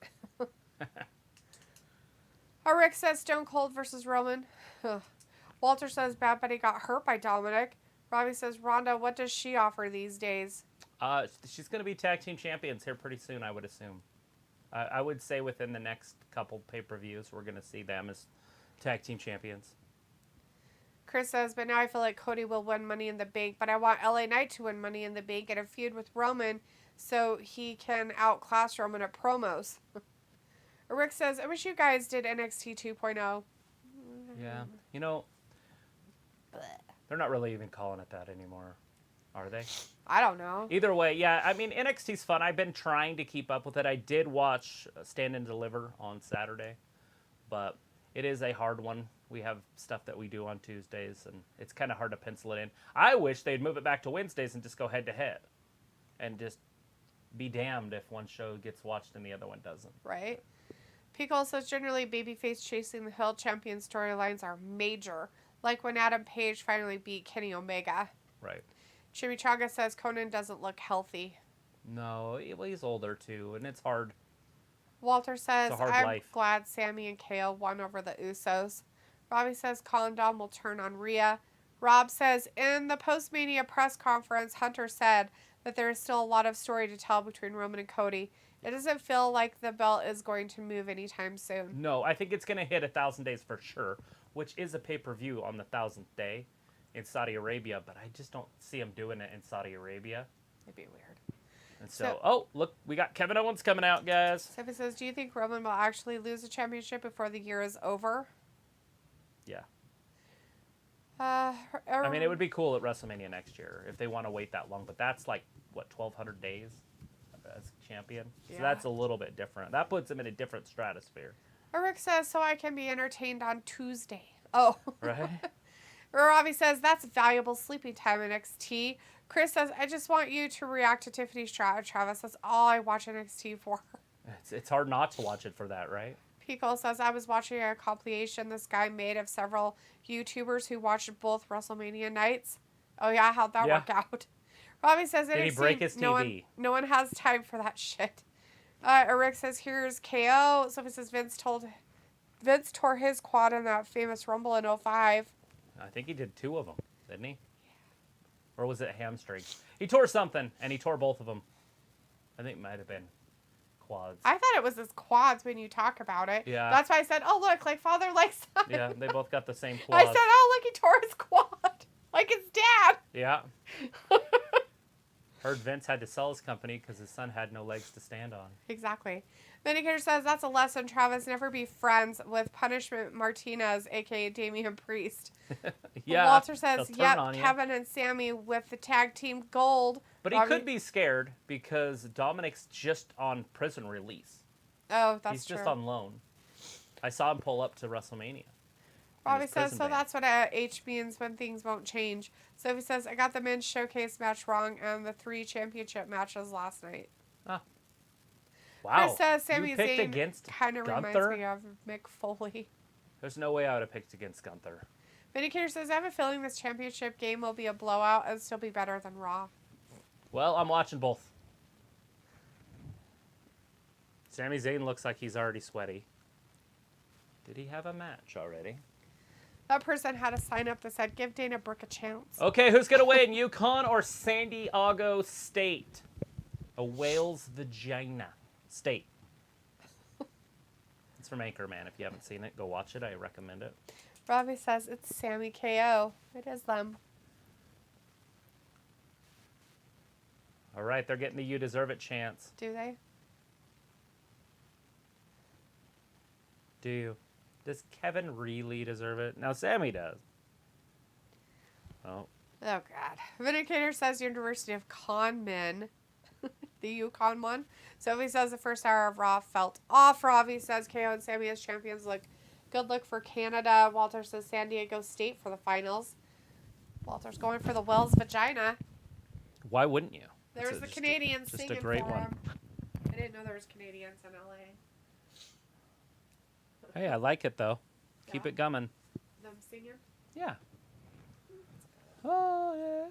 Rick says Stone Cold versus Roman. Walter says Bad Bunny got hurt by Dominic. Robbie says, Ronda, what does she offer these days? She's going to be tag team champions here pretty soon, I would assume. I would say within the next couple pay-per-views, we're going to see them as tag team champions. Chris says, but now I feel like Cody will win Money in the Bank, but I want LA Knight to win Money in the Bank and a feud with Roman so he can outclass Roman at promos. Rick says, I wish you guys did NXT 2.0. Yeah. You know, they're not really even calling it that anymore, are they? I don't know. Either way, yeah. I mean, NXT's fun. I've been trying to keep up with it. I did watch Stand and Deliver on Saturday, but it is a hard one. We have stuff that we do on Tuesdays, and it's kind of hard to pencil it in. I wish they'd move it back to Wednesdays and just go head-to-head and just be damned if one show gets watched and the other one doesn't. Right. Pickle says, generally, babyface chasing the hill champion storylines are major, like when Adam Page finally beat Kenny Omega. Right. Chimichanga says Conan doesn't look healthy. No, he's older too, and it's hard. Walter says, I'm life. glad Sammy and KO won over the Usos. Robbie says Colin Dom will turn on Rhea. Rob says, in the post-Mania press conference, Hunter said that there is still a lot of story to tell between Roman and Cody. It doesn't feel like the belt is going to move anytime soon. No, I think it's going to hit 1,000 days for sure, which is a pay-per-view on the 1,000th day in Saudi Arabia, but I just don't see him doing it in Saudi Arabia. It'd be weird. And so, oh, look, we got Kevin Owens coming out, guys. Sophie says, do you think Roman will actually lose the championship before the year is over? Yeah. I mean, it would be cool at WrestleMania next year if they want to wait that long, but that's like, what, 1,200 days as champion? So that's a little bit different. That puts him in a different stratosphere. Rick says, so I can be entertained on Tuesday. Oh. Right? Robbie says, that's valuable sleeping time in NXT. Chris says, I just want you to react to Tiffany Stratton, Travis. That's all I watch NXT for. It's hard not to watch it for that, right? Pico says, I was watching a compilation this guy made of several YouTubers who watched both WrestleMania nights. Oh, yeah? How'd that work out? Robbie says, Did he break his TV? No one has time for that shit. Rick says, here's KO. Sophie says, Vince tore his quad in that famous Rumble in 05. I think he did 2 of them, didn't he? Or was it hamstring? He tore something, and he tore both of them. I think it might have been quads. I thought it was his quads when you talk about it. Yeah. That's why I said, oh, look, like father, like son. Yeah, they both got the same quads. I said, oh, look, he tore his quad. Like his dad. Yeah. Heard Vince had to sell his company because his son had no legs to stand on. Exactly. Vindicator says, that's a lesson, Travis. Never be friends with Punishment Martinez, a.k.a. Damian Priest. Yeah. Walter says, yep, Kevin and Sammy with the tag team gold. But he could be scared because Dominic's just on prison release. Oh, that's He's true. just on loan. I saw him pull up to WrestleMania. Robbie says, so that's what H means when things won't change. Sophie says, I got the men's showcase match wrong and the 3 championship matches last night. Ah. Wow. Chris says, Sami Zayn kind of Gunther? reminds me of Mick Foley. There's no way I would have picked against Gunther. Vindicator says, I have a feeling this championship game will be a blowout and still be better than Raw. Well, I'm watching both. Sami Zayn looks like he's already sweaty. Did he have a match already? That person had a sign up that said, give Dana Brooke a chance. Okay, who's going to win, Yukon or San Diego State? A whale's vagina state. It's from Anchorman. If you haven't seen it, go watch it. I recommend it. Robbie says, it's Sammy KO. It is them. All right, they're getting the You Deserve It chance. Do they? Do you? Does Kevin really deserve it? Now, Sammy does. Oh. Oh, God. Vindicator says University of Con Men. The Yukon one. Sophie says the first hour of Raw felt off. Robbie says KO and Sammy as champions look good look for Canada. Walter says San Diego State for the finals. Walter's going for the Wells vagina. Why wouldn't you? There was the Canadians just singing a great for one. him. I didn't know there was Canadians in LA. Hey, I like it, though. Keep it coming. Them singing? Yeah. Oh, yeah.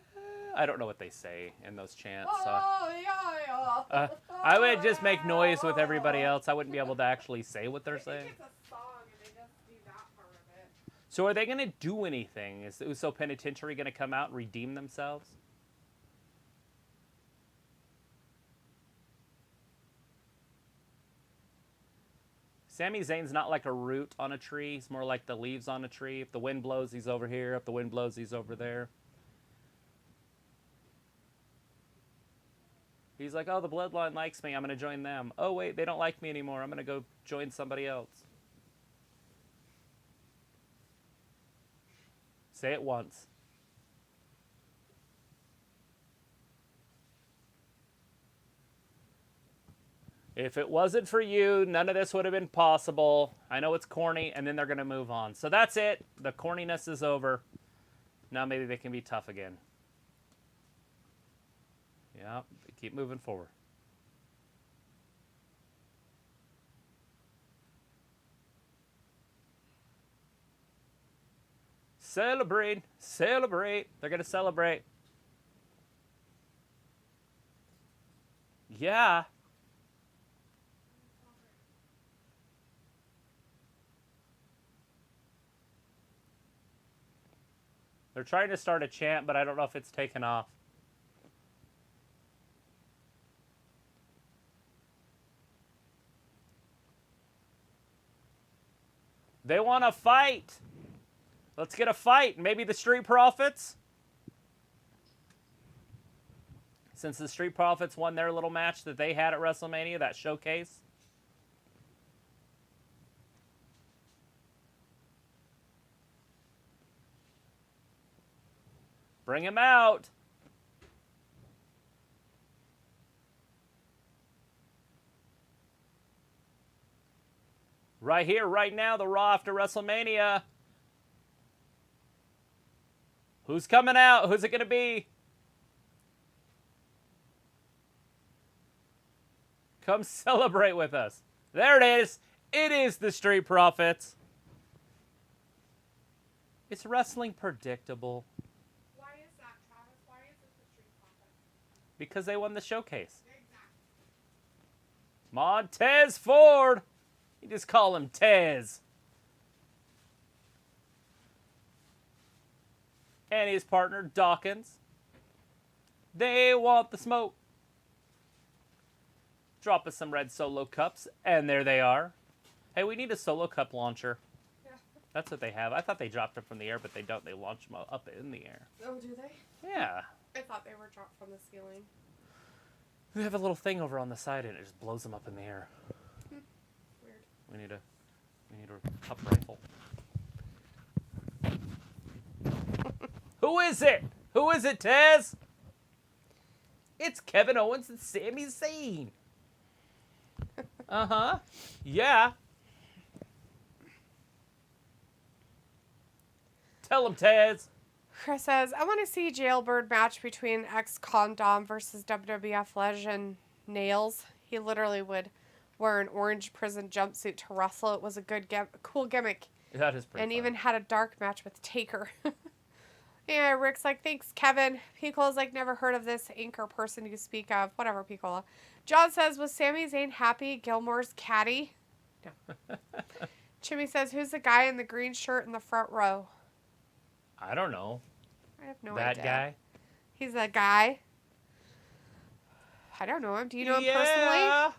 I don't know what they say in those chants. Oh, yeah. I would just make noise with everybody else. I wouldn't be able to actually say what they're saying. It's a song and they just do that part of it. So are they going to do anything? Is the Uso Penitentiary going to come out and redeem themselves? Sami Zayn's not like a root on a tree. He's more like the leaves on a tree. If the wind blows, he's over here. If the wind blows, he's over there. He's like, oh, the bloodline likes me. I'm going to join them. Oh, wait, they don't like me anymore. I'm going to go join somebody else. Say it once. If it wasn't for you, none of this would have been possible. I know it's corny, and then they're going to move on. So that's it. The corniness is over. Now maybe they can be tough again. Yeah, keep moving forward. Celebrate, celebrate. They're going to celebrate. Yeah. They're trying to start a chant, but I don't know if it's taken off. They want to fight. Let's get a fight. Maybe the Street Profits. Since the Street Profits won their little match that they had at WrestleMania, that showcase. Bring him out. Right here, right now, the Raw after WrestleMania. Who's coming out? Who's it going to be? Come celebrate with us. There it is. It is the Street Profits. Is wrestling predictable? Why is that, Travis? Why is it the Street Profits? Because they won the showcase. Exactly. Montez Ford. You just call him Tez. And his partner, Dawkins. They want the smoke. Drop us some red Solo cups, and there they are. Hey, we need a Solo cup launcher. Yeah. That's what they have. I thought they dropped them from the air, but they don't. They launch them up in the air. Oh, do they? Yeah. I thought they were dropped from the ceiling. They have a little thing over on the side, and it just blows them up in the air. Weird. We need a cup rifle. Who is it? Who is it, Tez? It's Kevin Owens and Sami Zayn. Uh-huh. Yeah. Tell him, Tez. Chris says, I want to see Jailbird match between ex-Condom versus WWF legend Nails. He literally would wear an orange prison jumpsuit to wrestle. It was a good, cool gimmick. That is pretty And fun. even had a dark match with Taker. Yeah, Rick's like, thanks, Kevin. Piccolo's like, never heard of this anchor person you speak of. Whatever, Piccolo. John says, was Sami Zayn happy? Gilmore's caddy? No. Jimmy says, who's the guy in the green shirt in the front row? I don't know. I have no that idea. guy? He's a guy? I don't know him. Do you know him personally?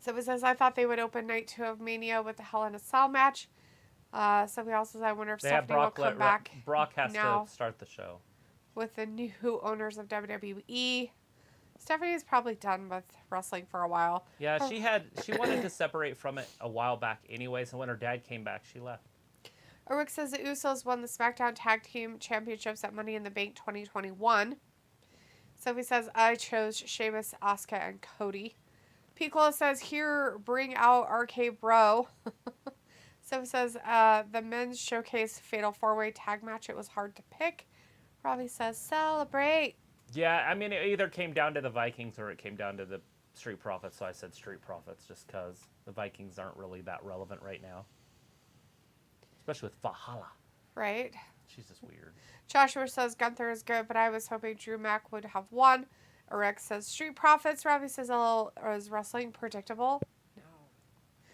So he says, I thought they would open Night 2 of Mania with the Hell in a Cell match. So we also said, I wonder if Stephanie will come back. Brock has now to start the show. with the new owners of WWE. Stephanie's probably done with wrestling for a while. Yeah, she wanted to separate from it a while back anyways, and when her dad came back, she left. Rick says the Usos won the SmackDown Tag Team Championships at Money in the Bank 2021. Sophie says, I chose Sheamus, Asuka, and Cody. Piccolo says, here, bring out RK Bro. Sophie says, the men's showcase fatal 4-way tag match, it was hard to pick. Robbie says, celebrate. Yeah, I mean, it either came down to the Vikings or it came down to the Street Profits, so I said Street Profits just because the Vikings aren't really that relevant right now. Especially with Valhalla. Right. She's just weird. Joshua says, Gunther is good, but I was hoping Drew Mack would have won. Eric says, Street Profits. Robbie says, is wrestling predictable? No.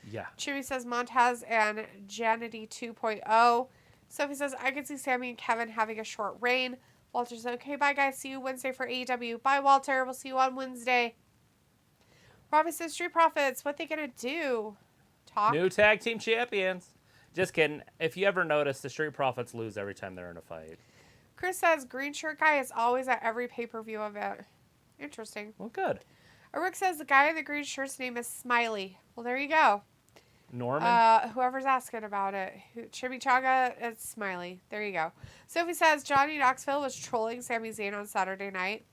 Yeah. Chewy says, Montez and Janity 2.0. Sophie says, I could see Sammy and Kevin having a short reign. Walter says, okay, bye guys. See you Wednesday for AEW. Bye, Walter. We'll see you on Wednesday. Robbie says, Street Profits. What they gonna do? Talk? New tag team champions. Just kidding. If you ever notice, the Street Profits lose every time they're in a fight. Chris says, green shirt guy is always at every pay-per-view event. Interesting. Well, good. Rick says, the guy in the green shirt's name is Smiley. Well, there you go. Norman? Whoever's asking about it. Chimichanga, it's Smiley. There you go. Sophie says, Johnny Knoxville was trolling Sami Zayn on Saturday night.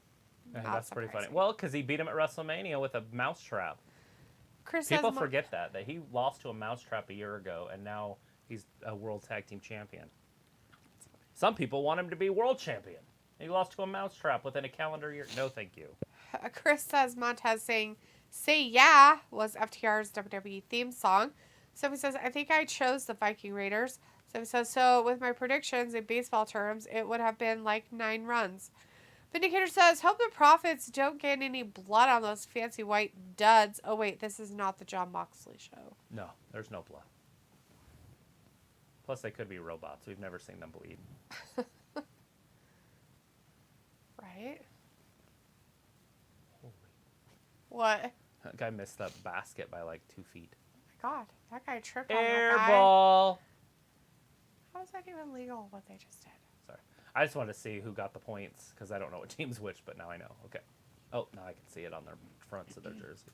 That's pretty funny. Well, because he beat him at WrestleMania with a mousetrap. Chris People says, forget that he lost to a mousetrap a year ago, and now he's a world tag team champion. Some people want him to be world champion. He lost to a mousetrap within a calendar year. No, thank you. Chris says Montez saying, Say Yeah was FTR's WWE theme song. Sophie says, I think I chose the Viking Raiders. Sophie says, so with my predictions in baseball terms, it would have been like 9 runs. Vindicator says, hope the Profits don't get any blood on those fancy white duds. Oh, wait, this is not the Jon Moxley show. No, there's no blood. Plus, they could be robots. We've never seen them bleed. Right? Holy. What? That guy missed that basket by like 2 feet. Oh, my God. That guy tripped on that guy. Airball! How is that even legal, what they just did? Sorry. I just wanted to see who got the points, because I don't know what team's which, but now I know. Okay. Oh, now I can see it on their fronts of their jerseys.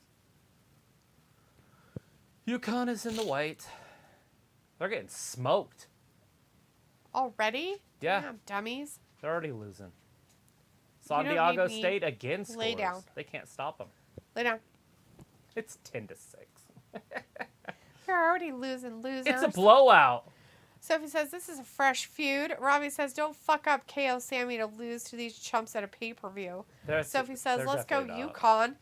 UConn is in the white. They're getting smoked. Already? Yeah. Damn, dummies. They're already losing. don't Santiago need me. State again scores. Lay down. They can't stop them. Lay down. It's 10-6. You're already losing, losers. It's a blowout. Sophie says, this is a fresh feud. Robbie says, don't fuck up KO Sammy to lose to these chumps at a pay-per-view. Sophie says, let's go UConn.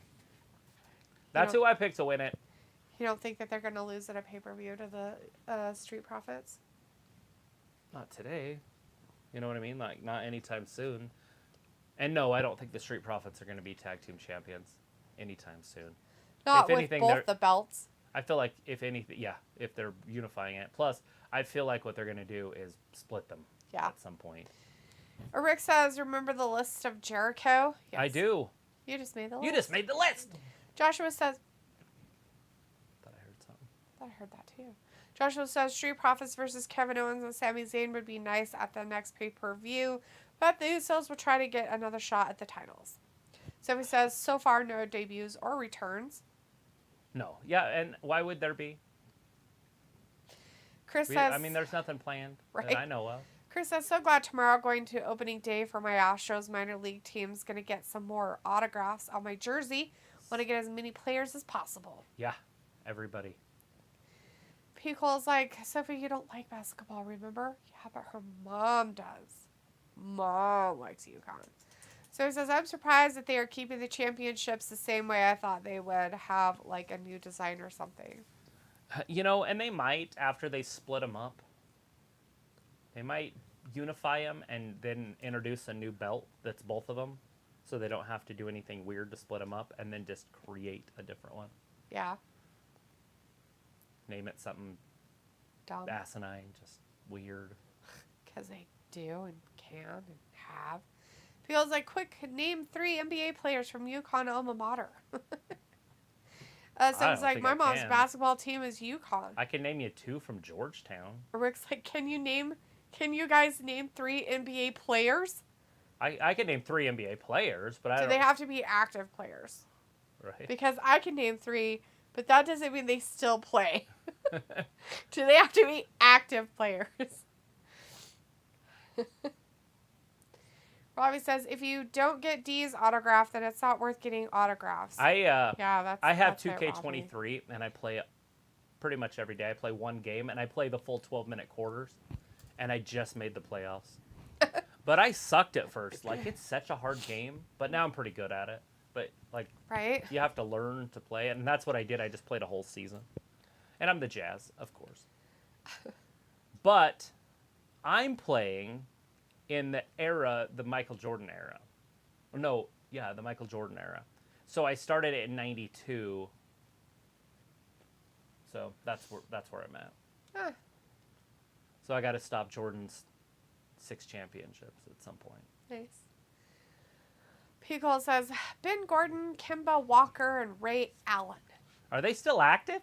That's who I picked to win it. You don't think that they're going to lose at a pay-per-view to the Street Profits? Not today. You know what I mean? Like, not anytime soon. And no, I don't think the Street Profits are going to be tag team champions anytime soon. Not if with anything, both the belts. I feel like if anything, yeah, if they're unifying it. Plus, I feel like what they're going to do is split them at some point. Rick says, remember the list of Jericho? Yes. I do. You just made the list. You just made the list. Joshua says, Thought I heard something. I heard that too. Joshua says, Street Profits versus Kevin Owens and Sami Zayn would be nice at the next pay-per-view, but the Usos will try to get another shot at the titles. Sophie says, so far, no debuts or returns. No. Yeah, and why would there be? Chris says... I mean, there's nothing planned right? that I know of. Chris says, so glad tomorrow going to opening day for my Astros minor league team's going to get some more autographs on my jersey. Want to get as many players as possible. Yeah, everybody. P. Cole's like, Sophie, you don't like basketball, remember? Yeah, but her mom does. Mom likes UConn. So he says, I'm surprised that they are keeping the championships the same way I thought they would have, like, a new design or something. You know, and they might, after they split them up, they might unify them and then introduce a new belt that's both of them, so they don't have to do anything weird to split them up, and then just create a different one. Yeah. Name it something dumb, asinine, just weird. Because they do and can and have. Feels like, quick, name 3 NBA players from UConn alma mater. Sounds like my mom's basketball team is UConn. I can name you 2 from Georgetown. Rick's like, can you guys name 3 NBA players? I can name 3 NBA players, but Do they have to be active players? Right. Because I can name 3, but that doesn't mean they still play. Do they have to be active players? Robbie says, if you don't get D's autograph, then it's not worth getting autographs. I have that's 2K23, and I play it pretty much every day. I play one game, and I play the full 12-minute quarters, and I just made the playoffs. But I sucked at first. Like, it's such a hard game, but now I'm pretty good at it. But, like, right? You have to learn to play it, and that's what I did. I just played a whole season. And I'm the Jazz, of course. But I'm playing in the Michael Jordan era. The Michael Jordan era. So I started it in 92. So that's where I'm at. Huh. So I got to stop Jordan's 6 championships at some point. Nice. P. Cole says, Ben Gordon, Kemba Walker, and Ray Allen. Are they still active?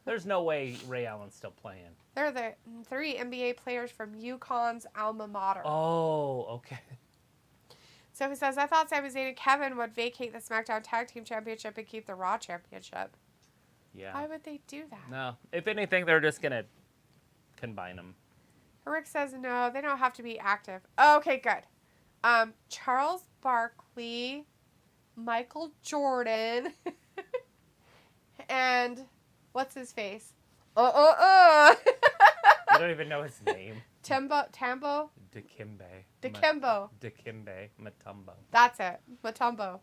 There's no way Ray Allen's still playing. They're the 3 NBA players from UConn's alma mater. Oh, okay. So he says, I thought Sami Zayn and Kevin would vacate the SmackDown Tag Team Championship and keep the Raw Championship. Yeah. Why would they do that? No. If anything, they're just going to combine them. Rick says, no, they don't have to be active. Oh, okay, good. Charles Barkley, Michael Jordan, and what's his face? You don't even know his name. Tambo? Dikembe. Dikembe Mutombo. That's it. Mutombo.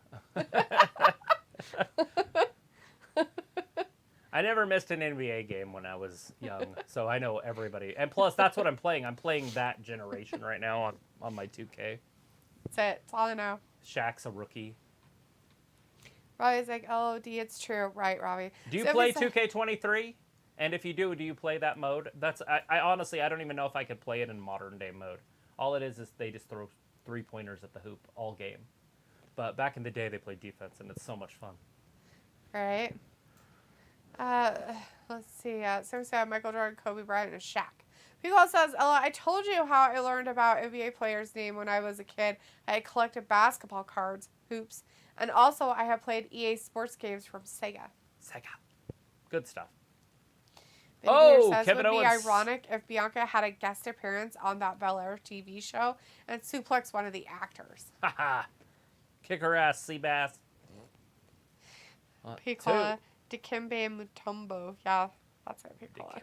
I never missed an NBA game when I was young, so I know everybody. And plus, that's what I'm playing. I'm playing that generation right now on my 2K. That's it. That's all I know. Shaq's a rookie. Robbie's like, LOD, it's true. Right, Robbie. Do you play 2K23? And if you do you play that mode? I honestly, I don't even know if I could play it in modern day mode. All it is they just throw 3-pointers at the hoop all game. But back in the day, they played defense, and it's so much fun. All right. Let's see. So sad, Michael Jordan, Kobe Bryant, and Shaq. People says, Ella, I told you how I learned about NBA players' name when I was a kid. I had collected basketball cards, hoops, and also I have played EA sports games from Sega. Good stuff. Says, Kevin Owens. It would be ironic if Bianca had a guest appearance on that Bel-Air TV show and suplex one of the actors. Haha. Kick her ass, Seabass. Piccola, Dikembe Mutombo. Yeah, that's what Piccola.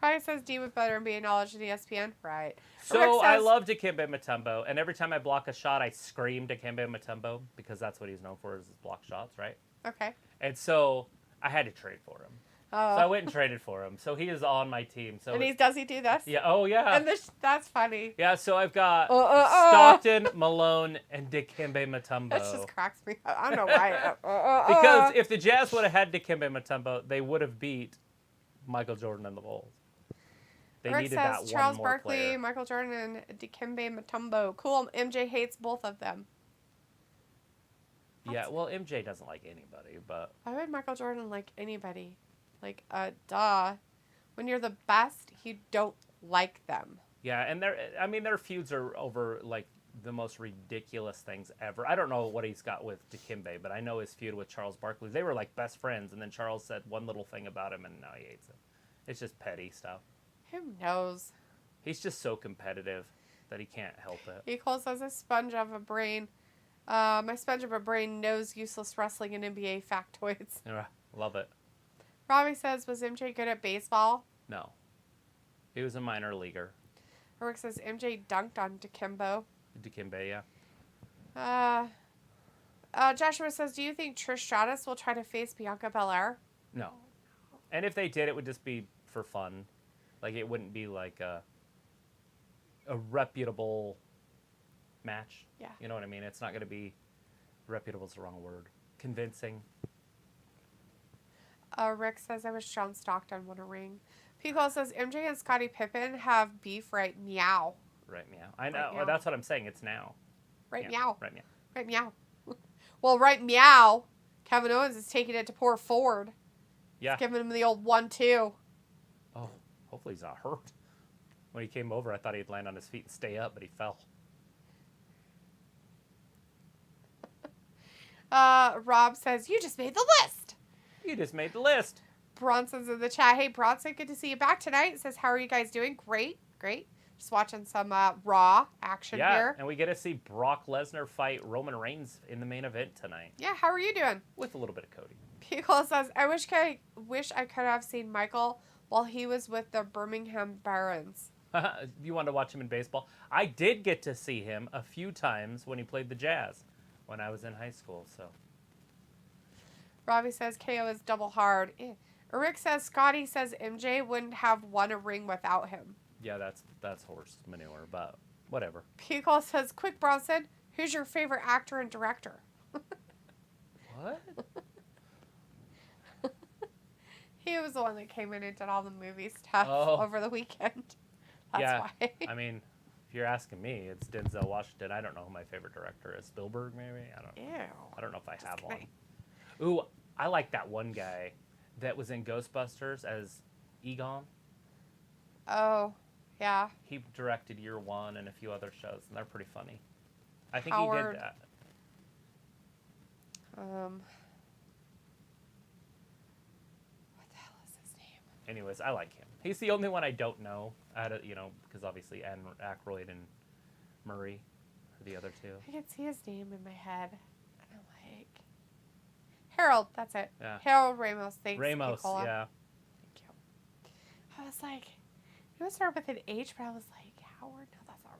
Ryan says D with better NBA knowledge than ESPN. Right. So I love Dikembe Mutombo, and every time I block a shot, I scream Dikembe Mutombo because that's what he's known for is his block shots, right? Okay. And so I had to trade for him. Oh. So I went and traded for him. So he is on my team. So and does he do this? Yeah. Oh, yeah. And that's funny. Yeah. So I've got Stockton, Malone, and Dikembe Mutombo. That just cracks me up. I don't know why. Because if the Jazz would have had Dikembe Mutombo, they would have beat Michael Jordan and the Bulls. They Rick needed says that Charles one more Barkley, player. Michael Jordan, and Dikembe Mutombo. Cool. MJ hates both of them. Yeah. Well, MJ doesn't like anybody, but Why would Michael Jordan like anybody? Like, duh. When you're the best, you don't like them. yeah, and their feuds are over like the most ridiculous things ever. I don't know what he's got with Dikembe, but I know his feud with Charles Barkley. They were like best friends, and then Charles said one little thing about him, and now he hates him. It's just petty stuff. Who knows? He's just so competitive that he can't help it. He calls us a sponge of a brain. My sponge of a brain knows useless wrestling and NBA factoids. Yeah, love it. Robbie says, was MJ good at baseball? No. He was a minor leaguer. Rick says, MJ dunked on Dikembe. Dikembe, yeah. Joshua says, do you think Trish Stratus will try to face Bianca Belair? No. And if they did, it would just be for fun. Like, it wouldn't be like a reputable match. Yeah. You know what I mean? It's not going to be, reputable is the wrong word. Convincing. Rick says, I wish John Stockton won a ring. Pico says, MJ and Scottie Pippen have beef, right? Meow. Right, meow. I know. Right, meow. That's what I'm saying. It's now. Right, yeah. meow. Right, meow. Right, meow. Well, right, meow. Kevin Owens is taking it to poor Ford. Yeah. He's giving him the old 1-2. Oh, hopefully he's not hurt. When he came over, I thought he'd land on his feet and stay up, but he fell. Rob says, you just made the list. You just made the list. Bronson's in the chat. Hey, Bronson, good to see you back tonight. Says, how are you guys doing? Great, great. Just watching some Raw action here. Yeah, and we get to see Brock Lesnar fight Roman Reigns in the main event tonight. Yeah, how are you doing? With a little bit of Cody. Pico says, I wish I could have seen Michael while he was with the Birmingham Barons. You wanted to watch him in baseball? I did get to see him a few times when he played the Jazz when I was in high school, so... Robbie says KO is double hard. Rick says Scotty says MJ wouldn't have won a ring without him. Yeah, that's horse manure, but whatever. Pico says, quick Bronson, who's your favorite actor and director? What? He was the one that came in and did all the movie stuff over the weekend. That's why. I mean, if you're asking me, it's Denzel Washington. I don't know who my favorite director is. Spielberg, maybe? I don't know. Ew. I don't know if I have kidding. one. Ooh, I like that one guy that was in Ghostbusters as Egon. Oh, yeah. He directed Year One and a few other shows, and they're pretty funny. I think Howard. he did that. What the hell is his name? Anyways, I like him. He's the only one I don't know, because obviously Anne Aykroyd and Murray are the other two. I can see his name in my head. And I'm like... Harold, that's it. Yeah. Harold Ramos. Thanks, Ramos, Nicola. yeah. Thank you. I was like, it was started with an H, but I was like, Howard? No, that's not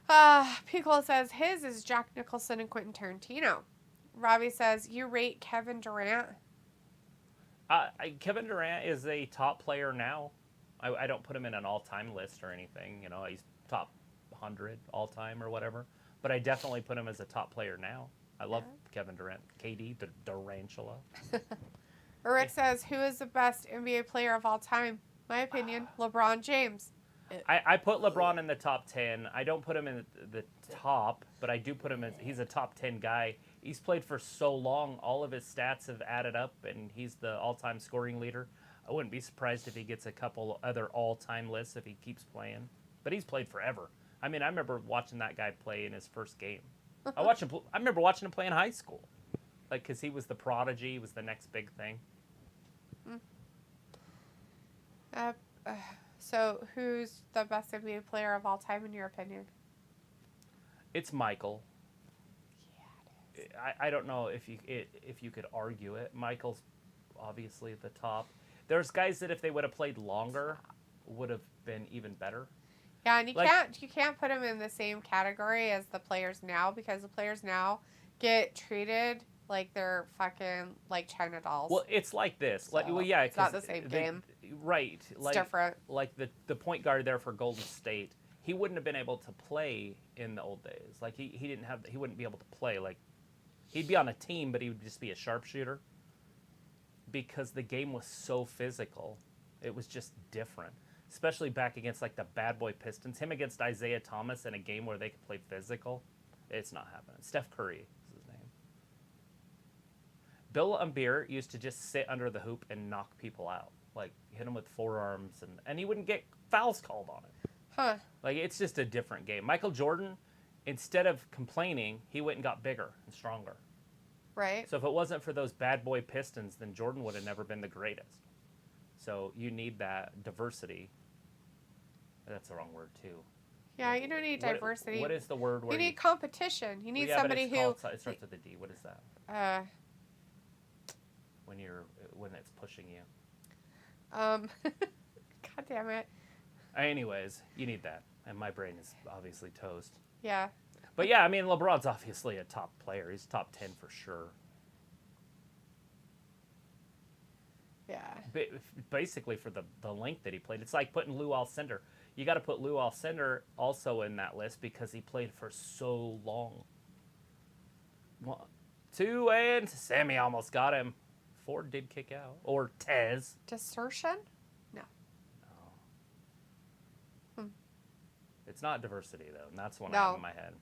right. Piccolo says his is Jack Nicholson and Quentin Tarantino. Robbie says, you rate Kevin Durant? Kevin Durant is a top player now. I don't put him in an all-time list or anything. He's top 100 all time or whatever. But I definitely put him as a top player now. I love Kevin Durant. KD, the Durantula. Rick says, who is the best NBA player of all time? My opinion, LeBron James. I put LeBron in the top 10. I don't put him in the top, but I do put him as, he's a top 10 guy. He's played for so long. All of his stats have added up, and he's the all-time scoring leader. I wouldn't be surprised if he gets a couple other all-time lists if he keeps playing. But he's played forever. I mean, I remember watching that guy play in his first game. I remember watching him play in high school. Like, because he was the prodigy. He was the next big thing. So, who's the best NBA player of all time in your opinion? It's Michael. Yeah, it is. I don't know if you could argue it. Michael's obviously at the top. There's guys that if they would have played longer, would have been even better. Yeah, and you can't put him in the same category as the players now, because the players now get treated like they're fucking like China dolls. Well, it's like this. So, Like, well, yeah, it's not the same game. Right. It's different. Like the point guard there for Golden State, he wouldn't have been able to play in the old days. Like he wouldn't be able to play. Like he'd be on a team, but he would just be a sharpshooter because the game was so physical. It was just different, especially back against like the bad boy Pistons. Him against Isaiah Thomas in a game where they could play physical, it's not happening. Steph Curry is his name. Bill Laimbeer used to just sit under the hoop and knock people out. Like, hit him with forearms, and he wouldn't get fouls called on it. Huh. Like, it's just a different game. Michael Jordan, instead of complaining, he went and got bigger and stronger. Right. So if it wasn't for those bad boy Pistons, then Jordan would have never been the greatest. So you need that diversity. That's the wrong word, too. Yeah, you don't need diversity. What is the word? You need competition. You need somebody who... it starts with a D. What is that? When it's pushing you. God damn it. Anyways, you need that. And my brain is obviously toast. Yeah. But yeah, I mean, LeBron's obviously a top player. He's top 10 for sure. Yeah. Basically for the length that he played. It's like putting Lou Alcindor. You got to put Lou Alcindor also in that list because he played for so long. 1, 2, and Sammy almost got him. Ford did kick out. Or Tez. Desertion? No. It's not diversity, though, and that's one I have in my head.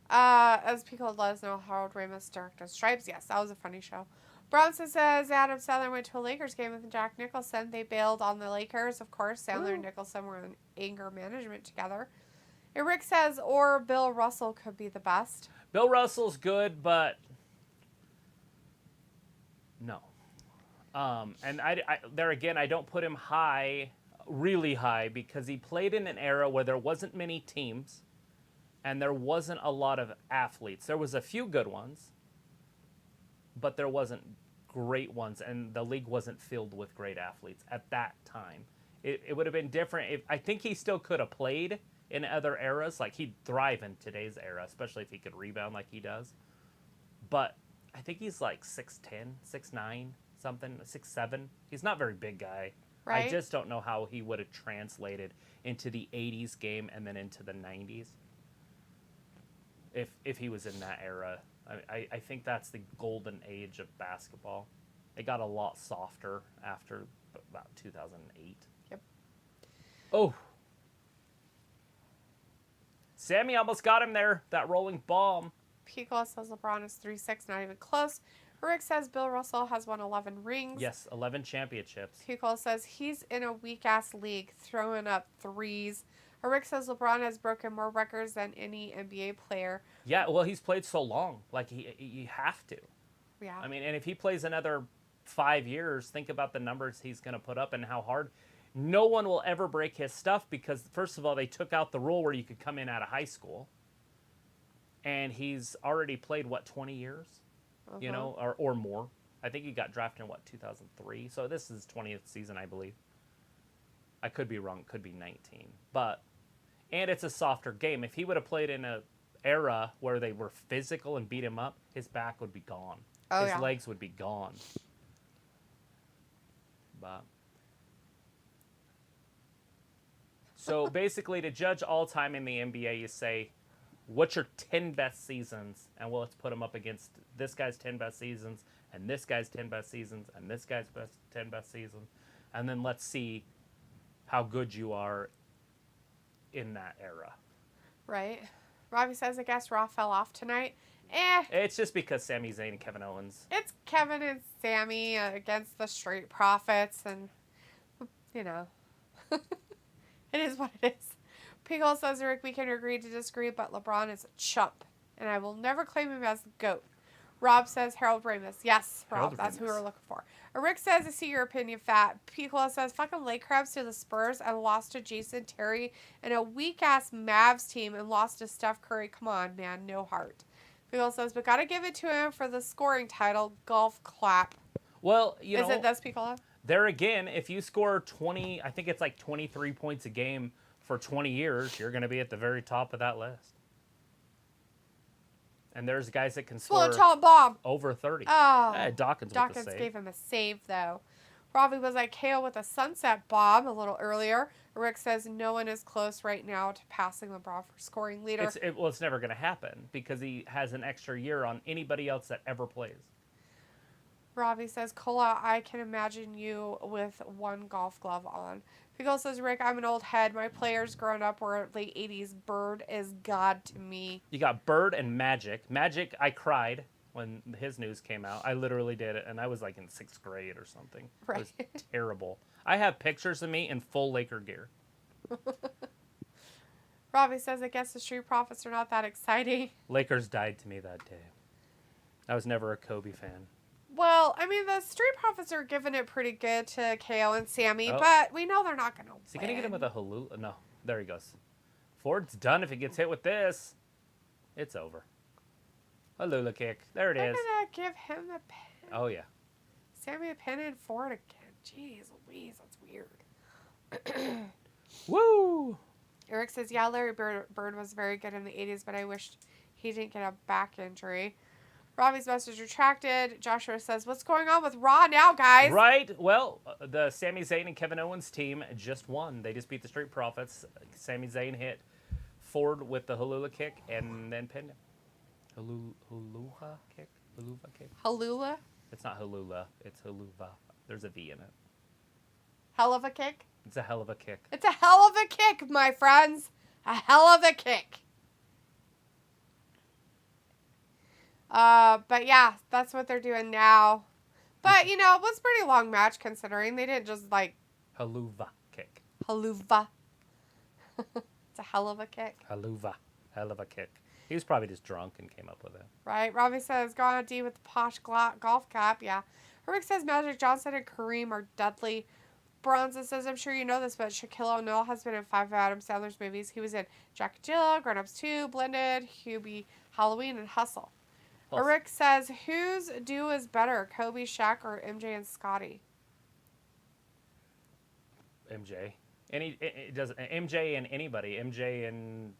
As people let us know, Harold Ramis directed Stripes. Yes, that was a funny show. Bronson says Adam Sandler went to a Lakers game with Jack Nicholson. They bailed on the Lakers. Of course, Sandler and Nicholson were in anger management together. And Rick says, or Bill Russell could be the best. Bill Russell's good, but no. And there again, I don't put him high, really high, because he played in an era where there wasn't many teams and there wasn't a lot of athletes. There was a few good ones, but there wasn't great ones, and the league wasn't filled with great athletes at that time. It would have been different. I think he still could have played in other eras. Like, he'd thrive in today's era, especially if he could rebound like he does. But I think he's like 6'10", 6'9", something, 6'7". He's not a very big guy. Right. I just don't know how he would have translated into the 80s game and then into the 90s if he was in that era. I think that's the golden age of basketball. It got a lot softer after about 2008. Yep. Oh. Sammy almost got him there, that rolling bomb. Pico says LeBron is 3'6", not even close. Rick says Bill Russell has won 11 rings. Yes, 11 championships. Pico says he's in a weak-ass league, throwing up threes. Rick says LeBron has broken more records than any NBA player. Yeah, well, he's played so long. Like, you have to. Yeah. I mean, and if he plays another 5 years, think about the numbers he's going to put up and how hard. No one will ever break his stuff because, first of all, they took out the rule where you could come in out of high school. And he's already played, 20 years? Uh-huh. You know, or more. I think he got drafted in, 2003? So this is his 20th season, I believe. I could be wrong. It could be 19. And it's a softer game. If he would have played in an era where they were physical and beat him up, his back would be gone. His legs would be gone. But So basically, to judge all time in the NBA, you say, what's your 10 best seasons? And well, let's put them up against this guy's 10 best seasons, and this guy's 10 best seasons, and this guy's 10 best seasons. And then let's see how good you are in that era. Right. Robbie says, I guess Raw fell off tonight. It's just because Sami Zayn and Kevin Owens. It's Kevin and Sami against the Street Profits, and, you know, it is what it is. Pickle says, Rick, we can agree to disagree, but LeBron is a chump, and I will never claim him as the GOAT. Rob says, Harold Ramis. Yes, Rob, that's who we're looking for. Rick says, I see your opinion, Fat. Piccolo says, fucking leg crabs to the Spurs and lost to Jason Terry and a weak-ass Mavs team and lost to Steph Curry. Come on, man, no heart. Piccolo says, but gotta give it to him for the scoring title. Golf clap. Well, you know. Is it this, Piccolo? There again, if you score 20, I think it's like 23 points a game for 20 years, you're going to be at the very top of that list. And there's guys that can score bomb. over 30. Oh, Dawkins with the save. Gave him a save, though. Robbie was like KO with a sunset bomb a little earlier. Rick says no one is close right now to passing LeBron for scoring leader. It's never going to happen because he has an extra year on anybody else that ever plays. Robbie says, Cola, I can imagine you with one golf glove on. Pickle says, Rick, I'm an old head. My players growing up were late 80s. Bird is God to me. You got Bird and Magic. Magic, I cried when his news came out. I literally did it, and I was like in 6th grade or something. Right. It was terrible. I have pictures of me in full Laker gear. Robbie says, I guess the Street Profits are not that exciting. Lakers died to me that day. I was never a Kobe fan. Well, I mean, the Street Profits are giving it pretty good to KO and Sami, but we know they're not going to win. Is he going to get him with a hallelujah? No. There he goes. Ford's done if he gets hit with this. It's over. Hallelujah kick. There it is. They're going to give him the pin. Oh, yeah. Sami a pin and Ford again. Jeez Louise, that's weird. Woo! Eric says, yeah, Larry Bird was very good in the 80s, but I wished he didn't get a back injury. Robbie's message retracted. Joshua says, what's going on with Raw now, guys? Right. Well, the Sami Zayn and Kevin Owens team just won. They just beat the Street Profits. Sami Zayn hit Ford with the Hallelujah kick and then pinned him. Hallelujah kick? Hallelujah kick? Hallelujah? It's not Hallelujah. It's Hallelujah. There's a V in it. Hell of a kick? It's a hell of a kick. It's a hell of a kick, my friends. A hell of a kick. But yeah, that's what they're doing now. But, you know, it was a pretty long match considering they didn't just like... Haluva kick. Haluva. It's a hell of a kick. Haluva. Hell of a kick. He was probably just drunk and came up with it. Right. Robbie says, go on a D with the posh golf cap. Yeah. Rick says Magic Johnson and Kareem are deadly. Bronze says, I'm sure you know this, but Shaquille O'Neal has been in 5 of Adam Sandler's movies. He was in Jack and Jill, Grown Ups 2, Blended, Hubie, Halloween, and Hustle. Rick says, whose duo is better, Kobe, Shaq, or MJ and Scotty? MJ. It doesn't. MJ and anybody. MJ and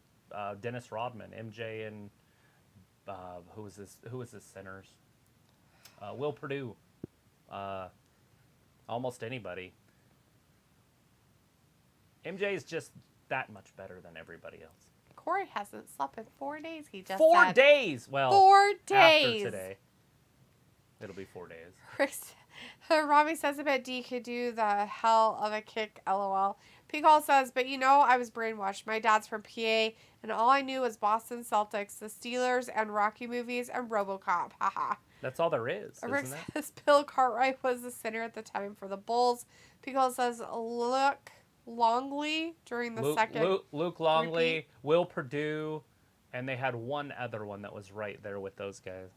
Dennis Rodman. MJ and who was this centers? Will Perdue. Almost anybody. MJ is just that much better than everybody else. Corey hasn't slept in 4 days. He just 4 said. days. Well, 4 days. After today, it'll be 4 days. Robbie says about D could do the hell of a kick. LOL. P-Call says, but you know, I was brainwashed. My dad's from PA, and all I knew was Boston Celtics, the Steelers, and Rocky movies, and RoboCop. Haha. That's all there is. Rick Isn't it? says Bill Cartwright was the center at the time for the Bulls. P-Call says, look. Longley during the second. Luke Longley, repeat. Will Perdue, and they had one other one that was right there with those guys.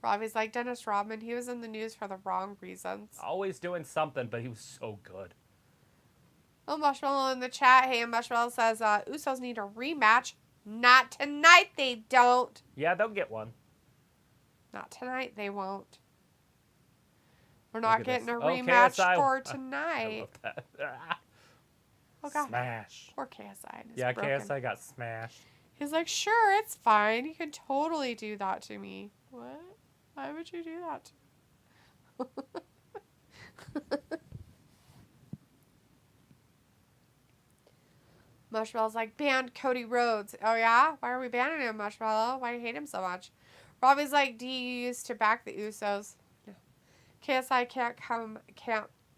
Robbie's like Dennis Rodman. He was in the news for the wrong reasons. Always doing something, but he was so good. Oh, Marshmallow in the chat. Hey, Marshmallow says Usos need a rematch. Not tonight, they don't. Yeah, they'll get one. Not tonight, they won't. We're not getting a rematch KSI. for tonight. I love that. Oh, God. Smash. Poor KSI. Yeah, broken. KSI got smashed. He's like, sure, it's fine. You can totally do that to me. What? Why would you do that to me? Marshmallow's like, banned Cody Rhodes. Oh, yeah? Why are we banning him, Marshmallow? Why do you hate him so much? Robbie's like, do you used to back the Usos? No. KSI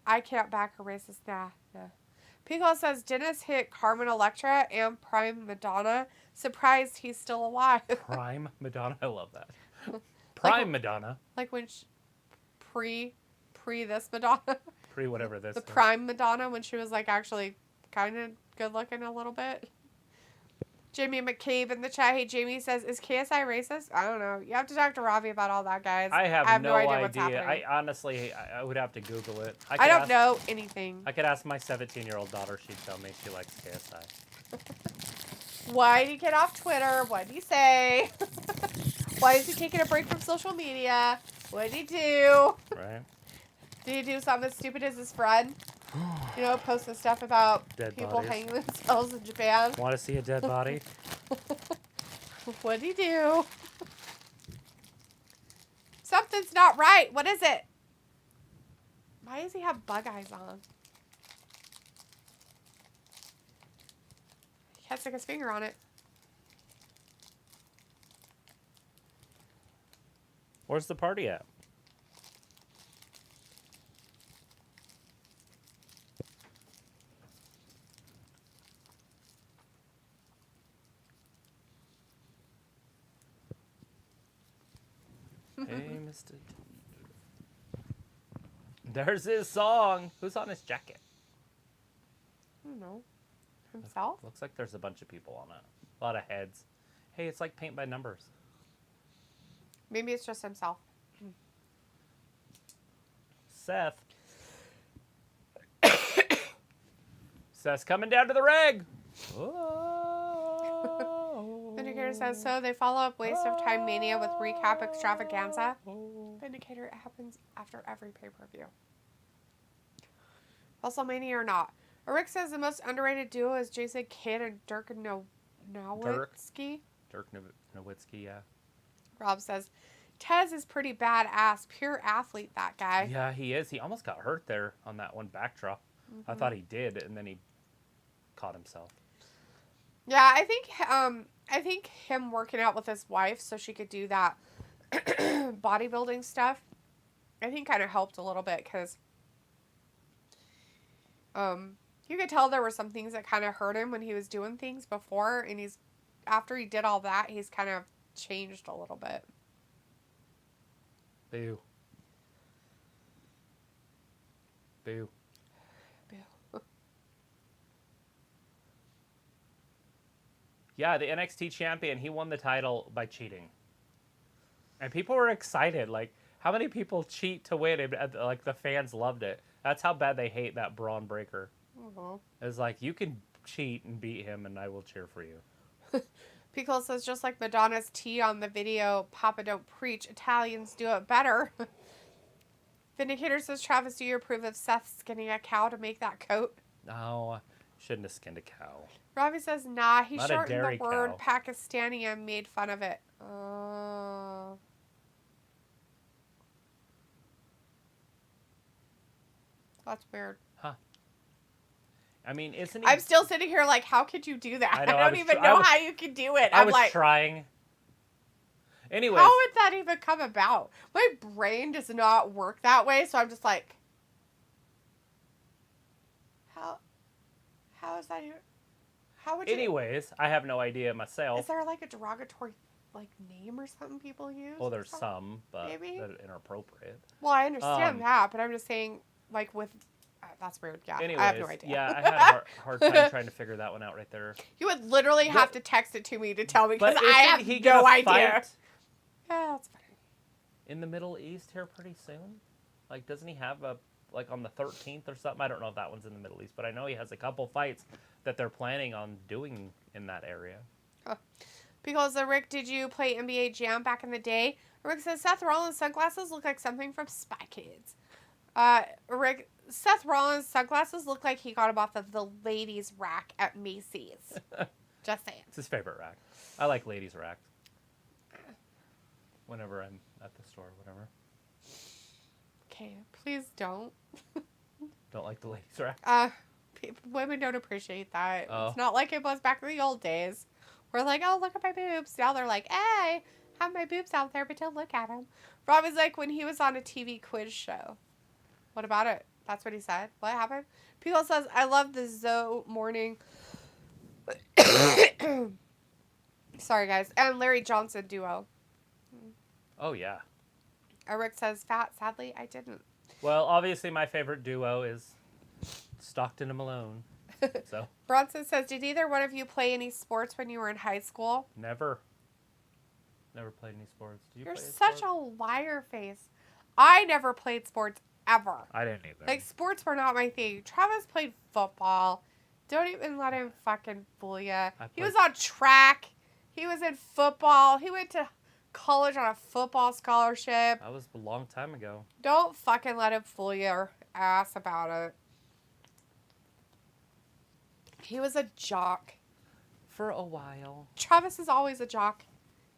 I can't back a racist. Nah. Pico says, Dennis hit Carmen Electra and Prime Madonna. Surprised he's still alive. Prime Madonna? I love that. Prime Madonna. Like when pre this Madonna. Pre whatever this The is. Prime Madonna when she was like actually kind of good looking a little bit. Jamie McCabe in the chat. Hey, Jamie says, is KSI racist? I don't know. You have to talk to Ravi about all that, guys. I have no idea what's happening. I honestly, I would have to Google it. I don't know anything. I could ask my 17-year-old daughter. She'd tell me she likes KSI. Why did he get off Twitter? What did he say? Why is he taking a break from social media? What did he do? Right. Did he do something as stupid as his friend? You know, posting stuff about dead people bodies. hanging themselves in Japan. Want to see a dead body? What did he do? Something's not right. What is it? Why does he have bug eyes on? He can't stick his finger on it. Where's the party at? Hey, Mr. T. There's his song. Who's on his jacket? I don't know. Himself? Looks like there's a bunch of people on it. A lot of heads. Hey, it's like paint by numbers. Maybe it's just himself. Seth. Seth's coming down to the reg. Vindicator says so. They follow up Waste of Time Mania with recap extravaganza. Vindicator, it happens after every pay-per-view. WrestleMania or not. Rick says the most underrated duo is Jason Kidd and Dirk Nowitzki. Dirk Nowitzki, yeah. Rob says, Tez is pretty badass. Pure athlete, that guy. Yeah, he is. He almost got hurt there on that one backdrop. Mm-hmm. I thought he did, and then he caught himself. Yeah, I think him working out with his wife so she could do that bodybuilding stuff, I think kind of helped a little bit because you could tell there were some things that kind of hurt him when he was doing things before, and after he did all that, he's kind of changed a little bit. Boo. Boo. Boo. Yeah, the NXT champion, he won the title by cheating. And people were excited. Like, how many people cheat to win? And, like, the fans loved it. That's how bad they hate that Braun Breaker. Mm-hmm. It's like, you can cheat and beat him, and I will cheer for you. Pickle says, just like Madonna's tea on the video, Papa Don't Preach, Italians do it better. Vindicator says, Travis, do you approve of Seth skinning a cow to make that coat? No, shouldn't have skinned a cow. Robbie says, nah, he Not shortened the word cow. Pakistani and made fun of it. That's weird. Huh. I mean, isn't he... I'm still sitting here like, how could you do that? I know, I don't even know how you could do it. I was like, trying. Anyways. How would that even come about? My brain does not work that way, so I'm just like, how is that even... How would you... Anyways, I have no idea myself. Is there like a derogatory like name or something people use? Well, there's some, but maybe that are inappropriate. Well, I understand that, but I'm just saying, like with... that's weird. Yeah, anyways, I have no idea. Yeah, I had a hard time trying to figure that one out right there. You would literally have to text it to me to tell me because But I have he no idea. Fight yeah, that's funny. in the Middle East here pretty soon? Like, doesn't he have a... like on the 13th or something? I don't know if that one's in the Middle East, but I know he has a couple fights that they're planning on doing in that area. Huh. Because Rick, did you play NBA Jam back in the day? Rick says Seth Rollins' sunglasses look like something from Spy Kids. Rick, Seth Rollins' sunglasses look like he got them off of the ladies' rack at Macy's. Just saying. It's his favorite rack. I like ladies' racks. Whenever I'm at the store, whatever. Okay, please don't. Don't like the ladies' rack? Women don't appreciate that. Oh. It's not like it was back in the old days. We're like, oh, look at my boobs. Now they're like, hey, have my boobs out there, but don't look at them. Robbie's like, when he was on a TV quiz show. What about it? That's what he said. What happened? People says, I love the Zoe morning. Sorry, guys. And Larry Johnson duo. Oh, yeah. Rick says, fat. Sadly, I didn't. Well, obviously my favorite duo is Stockton and Malone. So Bronson says, did either one of you play any sports when you were in high school? Never played any sports. Did you You're play such sports? a liar face. I never played sports ever. I didn't either. Like, sports were not my thing. Travis played football. Don't even let him fucking fool you. He was on track. He was in football. He went to college on a football scholarship. That was a long time ago. Don't fucking let him fool your ass about it. He was a jock. For a while. Travis is always a jock.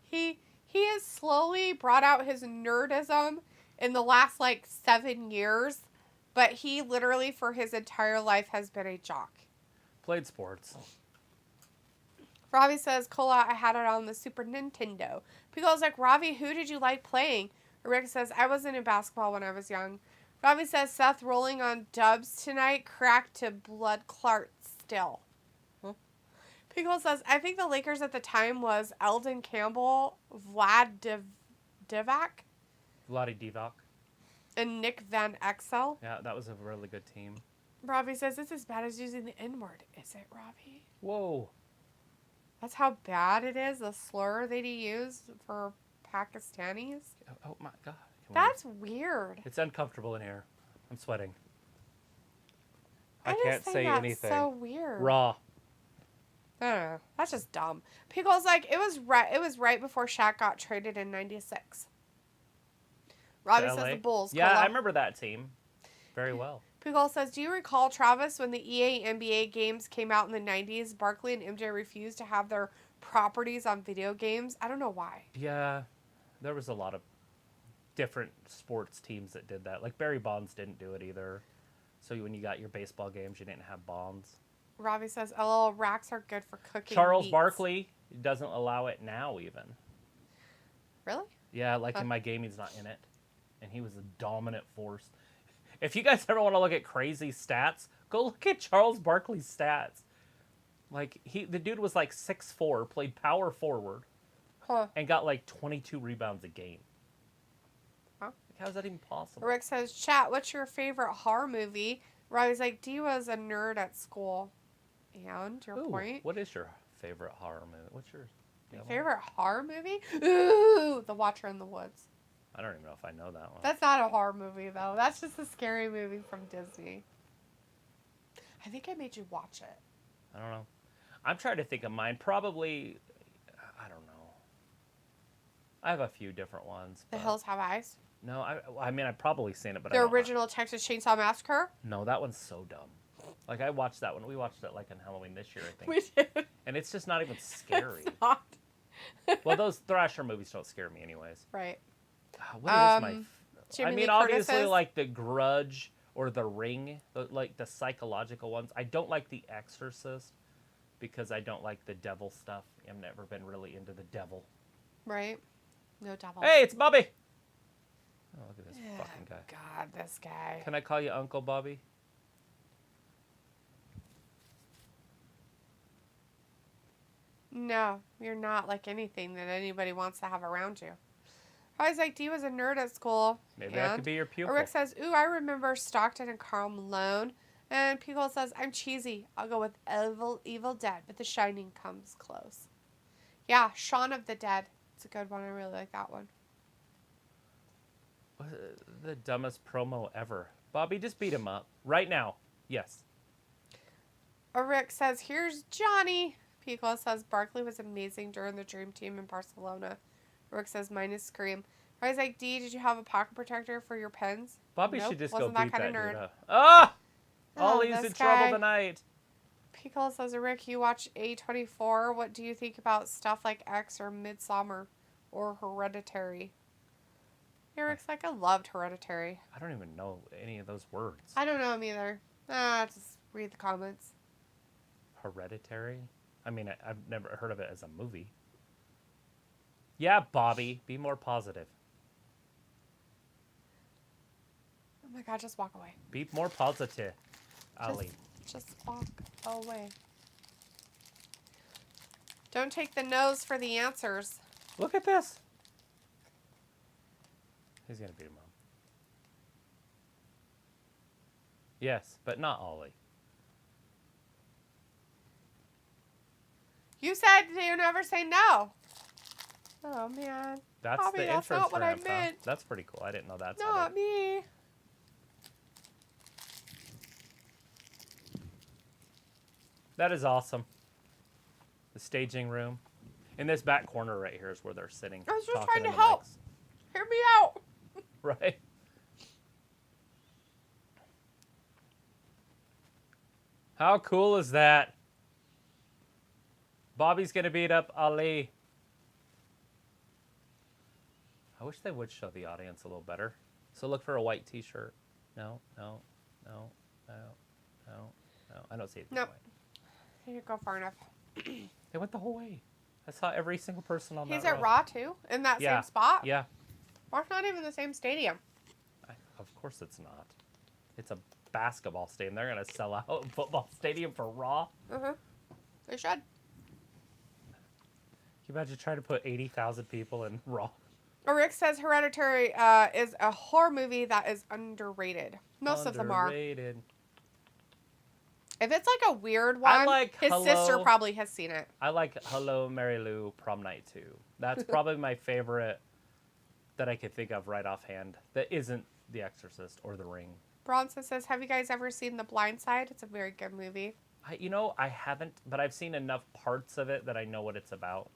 He has slowly brought out his nerdism in the last, 7 years. But he literally, for his entire life, has been a jock. Played sports. Ravi says, Cola, I had it on the Super Nintendo. Pico's like, Ravi, who did you like playing? Rick says, I wasn't in basketball when I was young. Ravi says, Seth rolling on dubs tonight, cracked to blood clot still. Pico says, I think the Lakers at the time was Eldon Campbell, Vlad Divac, and Nick Van Exel. Yeah, that was a really good team. Ravi says, it's as bad as using the N-word, is it, Ravi? Whoa. That's how bad it is, the slur that he used for Pakistanis? Oh my God. That's weird. It's uncomfortable in here. I'm sweating. I can't say anything. So weird. Raw. I don't know. That's just dumb. Pico's like, it was right before Shaq got traded in '96. Robbie says the Bulls. Yeah, Cola. I remember that team very well. Pickle says, do you recall, Travis, when the EA NBA games came out in the 90s, Barkley and MJ refused to have their properties on video games? I don't know why. Yeah, there was a lot of different sports teams that did that. Like Barry Bonds didn't do it either. So when you got your baseball games, you didn't have Bonds. Robbie says, LOL, racks are good for cooking Charles meats. Barkley doesn't allow it now even. Really? Yeah, in my game, he's not in it. And he was a dominant force. If you guys ever want to look at crazy stats, go look at Charles Barkley's stats. The dude was 6'4", played power forward, and got 22 rebounds a game. Huh? How is that even possible? Rick says, chat, what's your favorite horror movie? Robbie's like, D was a nerd at school. And your point? What is your favorite horror movie? What's yours? Favorite horror movie? Ooh, The Watcher in the Woods. I don't even know if I know that one. That's not a horror movie, though. That's just a scary movie from Disney. I think I made you watch it. I don't know. I'm trying to think of mine. Probably, I don't know. I have a few different ones. The Hills Have Eyes? No, I've probably seen it, but the original Texas Chainsaw Massacre? No, that one's so dumb. I watched that one. We watched it on Halloween this year, I think. We did. And it's just not even scary. It's not. Well, those Thrasher movies don't scare me anyways. Right. What is my... Jimmy Lee obviously, Curtis's? The Grudge or The Ring, the psychological ones. I don't like The Exorcist because I don't like the devil stuff. I've never been really into the devil. Right. No devil. Hey, it's Bobby! Oh, look at this fucking guy. God, this guy. Can I call you Uncle Bobby? No, you're not like anything that anybody wants to have around you. I was like, D was a nerd at school. Maybe I could be your pupil. Rick says, ooh, I remember Stockton and Karl Malone. And Pickle says, I'm cheesy. I'll go with Evil Dead, but The Shining comes close. Yeah, Shaun of the Dead. It's a good one. I really like that one. The dumbest promo ever. Bobby, just beat him up. Right now. Yes. Rick says, here's Johnny. Pickle says, Barkley was amazing during the Dream Team in Barcelona. Rick says, mine is Scream. I was like, D, did you have a pocket protector for your pens? Bobby Nope, should just wasn't go beat that kind of dude nerd. up. Ah! Oh, Ollie's this in trouble guy. tonight. Pickle says, Rick, you watch A24. What do you think about stuff like X or Midsommar or Hereditary? Rick's like, I loved Hereditary. I don't even know any of those words. I don't know him either. It's just Read the comments. Hereditary? I mean, I've never heard of it as a movie. Yeah, Bobby, be more positive. Oh my God, just walk away. Be more positive, Ali. Just walk away. Don't take the no's for the answers. Look at this. He's going to beat him up. Yes, but not Ollie. You said you never say no. Oh, man. That's Bobby, the that's entrance not what I ramp, huh? meant. That's pretty cool. I didn't know that's Not me. That is awesome. The staging room. In this back corner right here is where they're sitting. I was just talking trying to in the help. mics. Hear me out. Right. How cool is that? Bobby's going to beat up Ali. I wish they would show the audience a little better. So look for a white t-shirt. No. I don't see it. Nope. You didn't go far enough. They went the whole way. I saw every single person on that He's at row. Raw, too? In that same spot? Yeah. Raw's not even the same stadium. Of course it's not. It's a basketball stadium. They're going to sell out a football stadium for Raw. They should. Can you imagine trying to put 80,000 people in Raw? Rick says Hereditary is a horror movie that is underrated. Most of them are. Underrated. If it's like a weird one, his sister probably has seen it. I like Hello, Mary Lou, Prom Night 2. That's probably my favorite that I could think of right offhand that isn't The Exorcist or The Ring. Bronson says, have you guys ever seen The Blind Side? It's a very good movie. I haven't, but I've seen enough parts of it that I know what it's about.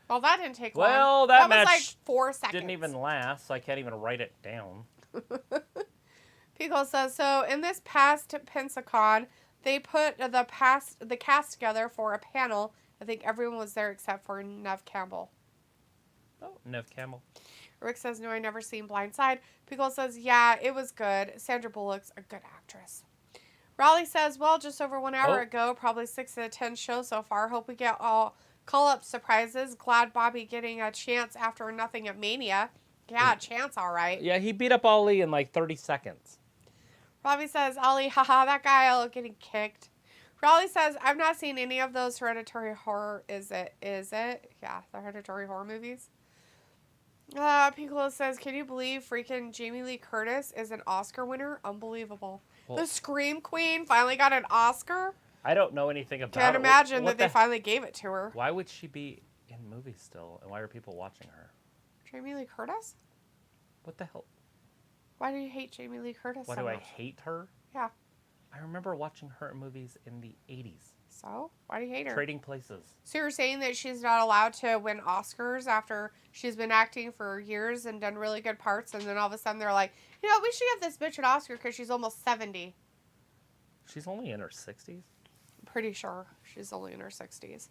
Well, that didn't take long. Well, that match was like 4 seconds. Didn't even last, so I can't even write it down. Pico says, so in this past Pensacon, they put the cast together for a panel. I think everyone was there except for Nev Campbell. Oh, Nev Campbell. Rick says, no, I never seen Blindside. Pickle says, yeah, it was good. Sandra Bullock's a good actress. Raleigh says, well, just over 1 hour ago, probably 6 out of 10 shows so far. Hope we get all call-up surprises. Glad Bobby getting a chance after nothing at Mania. Yeah, chance, all right. Yeah, he beat up Ali in like 30 seconds. Robbie says, Ali, haha, that guy getting kicked. Raleigh says, I've not seen any of those hereditary horror. Is it? Yeah, the hereditary horror movies. Piccolo says, can you believe freaking Jamie Lee Curtis is an Oscar winner? Unbelievable. Well, the Scream Queen finally got an Oscar? I don't know anything about it. Can't imagine that they finally gave it to her. Why would she be in movies still? And why are people watching her? Jamie Lee Curtis? What the hell? Why do you hate Jamie Lee Curtis so much? Why do I hate her? Yeah. I remember watching her in movies in the 80s. So? Why do you hate her? Trading Places. So you're saying that she's not allowed to win Oscars after she's been acting for years and done really good parts, and then all of a sudden they're like, you know, we should give this bitch an Oscar because she's almost 70. She's only in her 60s? I'm pretty sure she's only in her 60s.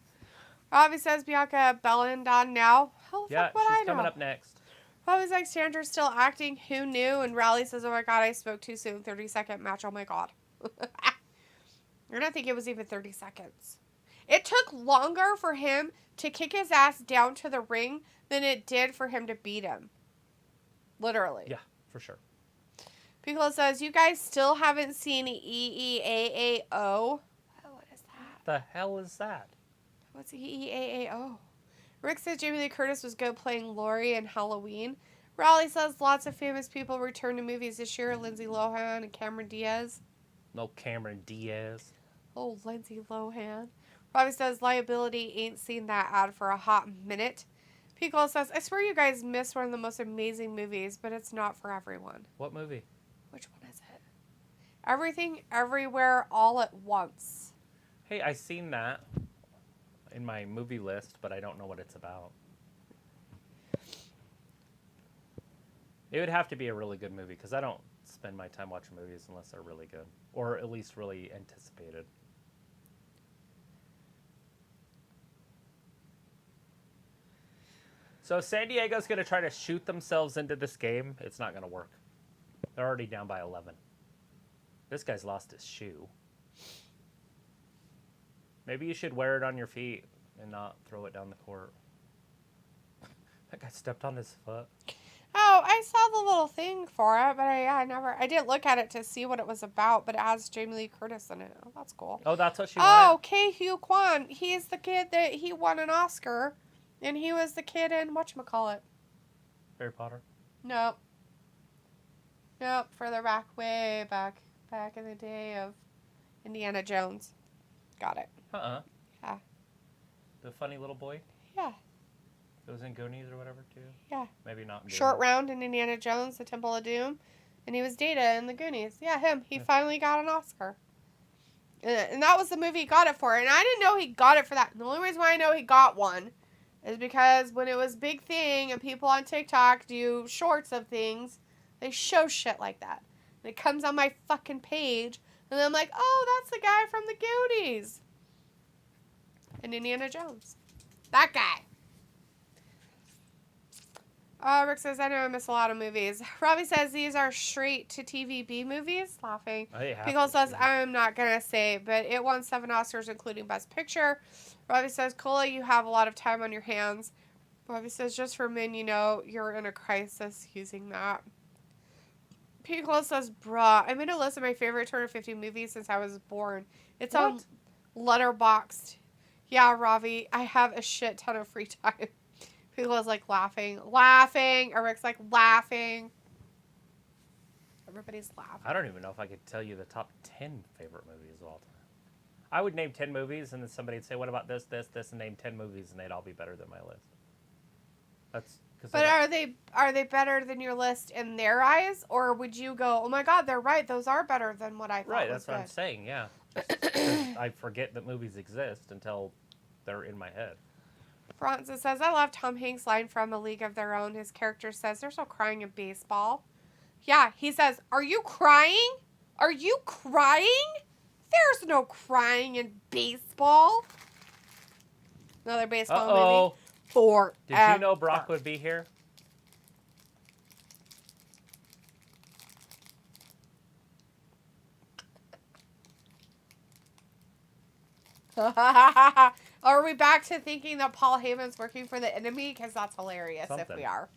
Robbie says Bianca Belair on now. How the fuck would I know? She's coming up next. Robbie's like, Sandra's still acting. Who knew? And Raleigh says, oh my god, I spoke too soon. 30-second match. Oh my god. I don't think it was even 30 seconds. It took longer for him to kick his ass down to the ring than it did for him to beat him. Literally. Yeah, for sure. Piccolo says, you guys still haven't seen EEAAO? Oh, what is that? The hell is that? What's EEAAO? Rick says Jamie Lee Curtis was good playing Laurie in Halloween. Raleigh says lots of famous people return to movies this year. Lindsay Lohan and Cameron Diaz. No Cameron Diaz. Oh, Lindsay Lohan. Robbie says liability ain't seen that ad for a hot minute. Piccolo says, I swear you guys missed one of the most amazing movies, but it's not for everyone. What movie? Which one is it? Everything, Everywhere, All at Once. Hey, I seen that in my movie list, but I don't know what it's about. It would have to be a really good movie, because I don't spend my time watching movies unless they're really good, or at least really anticipated. So San Diego's going to try to shoot themselves into this game. It's not going to work. They're already down by 11. This guy's lost his shoe. Maybe you should wear it on your feet and not throw it down the court. That guy stepped on his foot. Oh, I saw the little thing for it, but I didn't look at it to see what it was about, but it has Jamie Lee Curtis in it. Oh, that's cool. Oh, that's what she wanted? Oh, Ke-Huy Quan. He's the kid that he won an Oscar, and he was the kid in whatchamacallit. Harry Potter? Nope. Further back, way back in the day of Indiana Jones. Got it. Uh-uh. Yeah. The funny little boy? Yeah. It was in Goonies or whatever, too? Yeah. Maybe not in Goonies. Short Round in Indiana Jones, The Temple of Doom. And he was Data in the Goonies. Yeah, him. He finally got an Oscar. And that was the movie he got it for. And I didn't know he got it for that. And the only reason why I know he got one is because when it was a big thing and people on TikTok do shorts of things, they show shit like that. And it comes on my fucking page. And I'm like, oh, that's the guy from the Goonies. And Indiana Jones. That guy. Rick says, I know I miss a lot of movies. Robbie says, these are straight to TV B movies. Laughing. Pickle says, I'm not going to say, but it won 7 Oscars, including Best Picture. Robbie says, Cola, you have a lot of time on your hands. Robbie says, just for men, you know, you're in a crisis using that. Pickle says, bruh, I made a list of my favorite 250 movies since I was born. It's on Letterboxd. Yeah, Robbie, I have a shit ton of free time. People is like laughing. Eric's like laughing. Everybody's laughing. I don't even know if I could tell you the top 10 favorite movies of all time. I would name 10 movies, and then somebody would say, what about this, and name 10 movies, and they'd all be better than my list. But are they better than your list in their eyes? Or would you go, oh my God, they're right. Those are better than what I thought Right, was that's what I'm saying, yeah. I forget that movies exist until they're in my head. Francis says, I love Tom Hanks' line from A League of Their Own. His character says, there's no crying in baseball. Yeah, he says, are you crying? Are you crying? There's no crying in baseball. Another baseball movie. Forever. Did you know Brock would be here? Are we back to thinking that Paul Heyman's working for the enemy? Because that's hilarious if we are.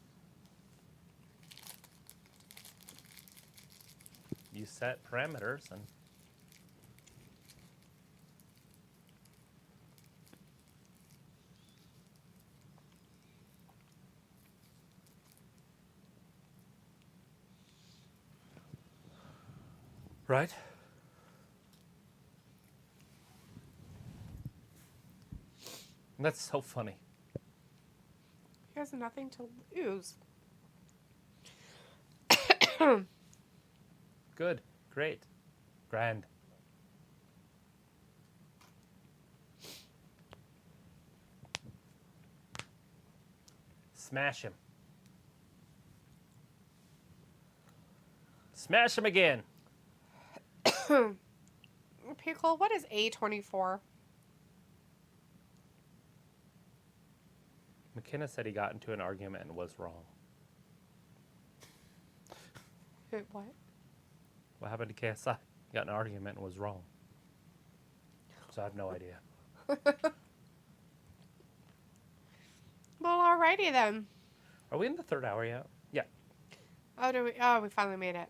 You set parameters and... Right? That's so funny. He has nothing to lose. Good. Great. Grand. Smash him. Smash him again. Pickle, what is A24? McKenna said he got into an argument and was wrong. What? What happened to KSI? He got in an argument and was wrong. So I have no idea. Well, alrighty then. Are we in the 3rd hour yet? Yeah. Oh, we finally made it.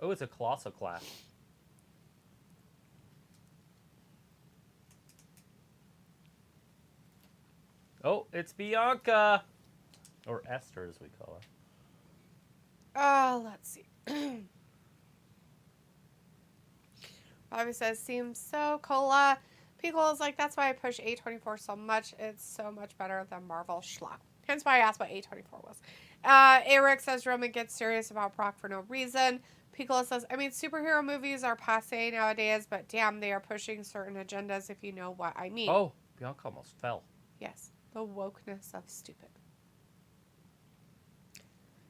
Oh, it's a colossal clash. Oh, it's Bianca. Or Esther, as we call her. Let's see. Bobby says, seems so cola. Pickle is like, that's why I push A24 so much. It's so much better than Marvel schlock. Hence why I asked what A24 was. Eric says, Roman gets serious about Brock for no reason. Pickle says, I mean, superhero movies are passe nowadays, but damn, they are pushing certain agendas, if you know what I mean. Oh, Bianca almost fell. Yes, the wokeness of stupid.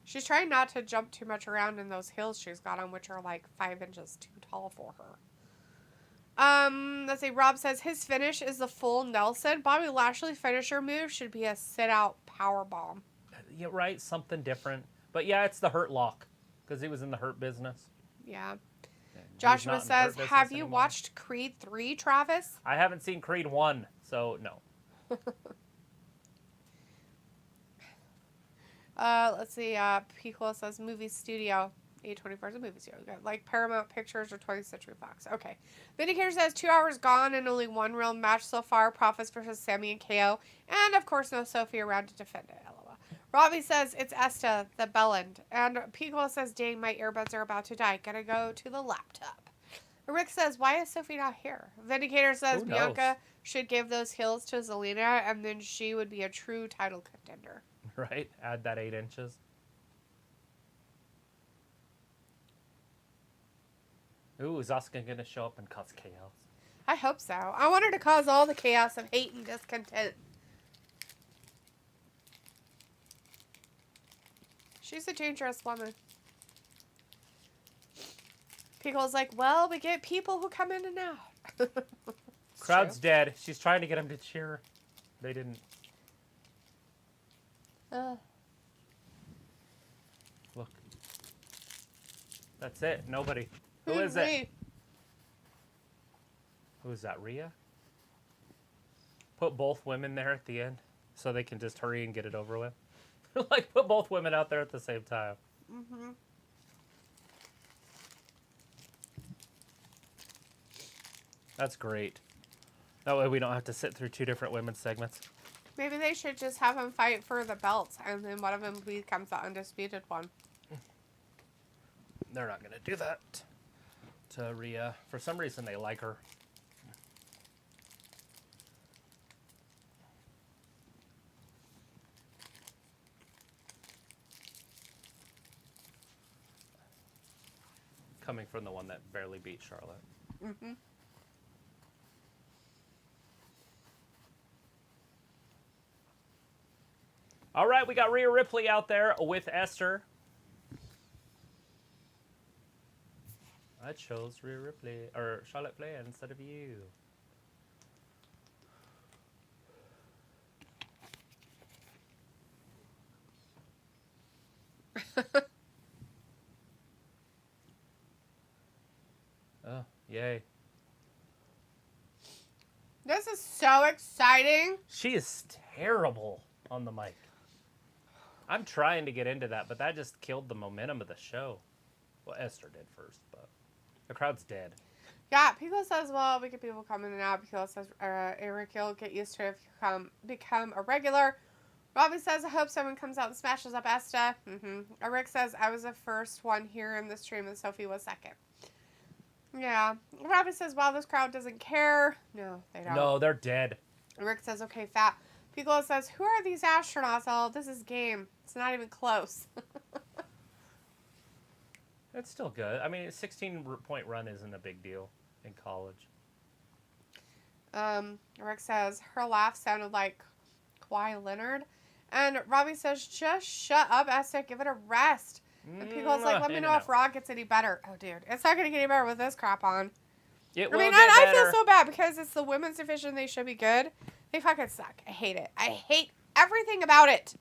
She's trying not to jump too much around in those heels she's got on, which are like 5 inches too tall for her. Let's see, Rob says, his finish is the full Nelson. Bobby Lashley's finisher move should be a sit-out powerbomb. Yeah, right, something different. But yeah, it's the Hurt Lock. Because he was in the Hurt Business. Yeah. And Joshua says, have you watched Creed 3, Travis? I haven't seen Creed 1, so no. Let's see. Pico says movie studio. A24 is a movie studio. Like Paramount Pictures or 20th Century Fox. Okay. Vindicator says 2 hours gone and only one real match so far. Profits versus Sammy and KO. And of course, no Sophie around to defend it. LOL. Robbie says it's Esta, the Belland. And Pico says, dang, my earbuds are about to die. Gotta go to the laptop. Rick says, why is Sophie not here? Vindicator says Bianca should give those heels to Zelina and then she would be a true title contender. Right? Add that 8 inches. Ooh, is Asuka going to show up and cause chaos? I hope so. I want her to cause all the chaos of hate and discontent. She's a dangerous woman. Pickle's like, well, we get people who come in and out. Crowd's dead. She's trying to get him to cheer. They didn't. Look. That's it. Nobody. Who is it? Who is that? Rhea? Put both women there at the end so they can just hurry and get it over with. Like, put both women out there at the same time. Mm-hmm. That's great. That way we don't have to sit through 2 different women's segments. Maybe they should just have them fight for the belts, and then one of them becomes the undisputed one. They're not going to do that to Rhea. For some reason, they like her. Coming from the one that barely beat Charlotte. Mm-hmm. All right, we got Rhea Ripley out there with Esther. I chose Rhea Ripley, or Charlotte Flair instead of you. Oh, yay. This is so exciting. She is terrible on the mic. I'm trying to get into that, but that just killed the momentum of the show. Well, Esther did first, but the crowd's dead. Yeah, Pico says, well, we get people coming in and out. Pico says, Eric, you'll get used to it if you become a regular. Robbie says, I hope someone comes out and smashes up Esta. Eric says, I was the first one here in the stream and Sophie was second. Yeah. Robbie says, well, this crowd doesn't care. No, they don't. No, they're dead. Rick says, okay, fat. Piccolo says, who are these astronauts? Oh, this is game. It's not even close. It's still good. I mean, a 16-point run isn't a big deal in college. Rick says, her laugh sounded like Kawhi Leonard. And Robbie says, just shut up, Esther. Give it a rest. And Piccolo's like, let me know if Raw gets any better. Oh, dude. It's not going to get any better with this crap on. I feel so bad because it's the women's division. They should be good. They fucking suck. I hate it. I hate everything about it.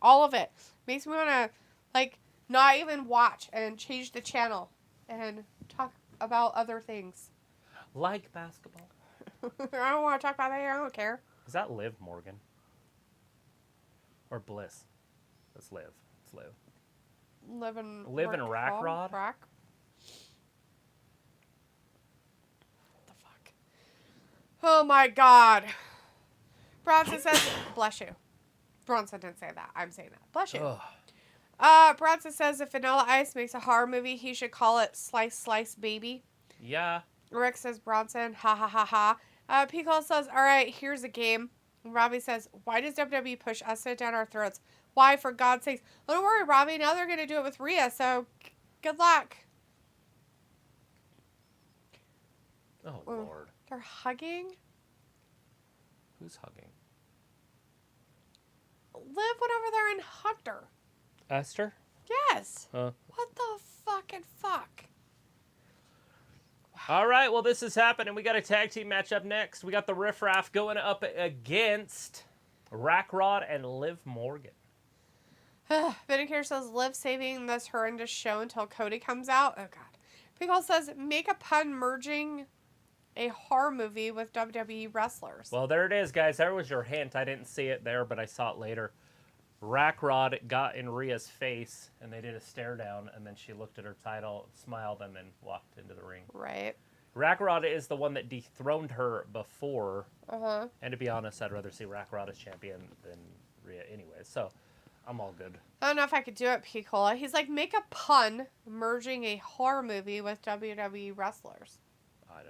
All of it. Makes me want to, like, not even watch and change the channel and talk about other things. Like basketball. I don't want to talk about that here. I don't care. Is that Liv Morgan? Or Bliss? That's Liv. It's Liv. Live in Rack Rod? Rack? What the fuck? Oh my god. Bronson says, bless you. Bronson didn't say that. I'm saying that. Bless you. Bronson says if Vanilla Ice makes a horror movie, he should call it Slice Slice Baby. Yeah. Rick says Bronson, ha ha ha ha. Pico says, alright, here's a game. And Robbie says, why does WWE push us down our throats? Why, for God's sakes? Oh, don't worry, Robbie. Now they're going to do it with Rhea, so good luck. Oh, Lord. They're hugging? Who's hugging? Liv went over there and hugged her. Esther? Yes. Huh? What the fucking fuck? All right, well, this is happening. We got a tag team match up next. We got the Riff Raff going up against Rack Rod and Liv Morgan. Vinegar says, live saving this horrendous show until Cody comes out. Oh, God. Pickle says, make a pun merging a horror movie with WWE wrestlers. Well, there it is, guys. There was your hint. I didn't see it there, but I saw it later. Rackrod got in Rhea's face, and they did a stare down, and then she looked at her title, smiled, and then walked into the ring. Right. Rackrod is the one that dethroned her before. Uh-huh. And to be honest, I'd rather see Rackrod as champion than Rhea anyway, so I'm all good. I don't know if I could do it, Picola. He's like, make a pun merging a horror movie with WWE wrestlers. I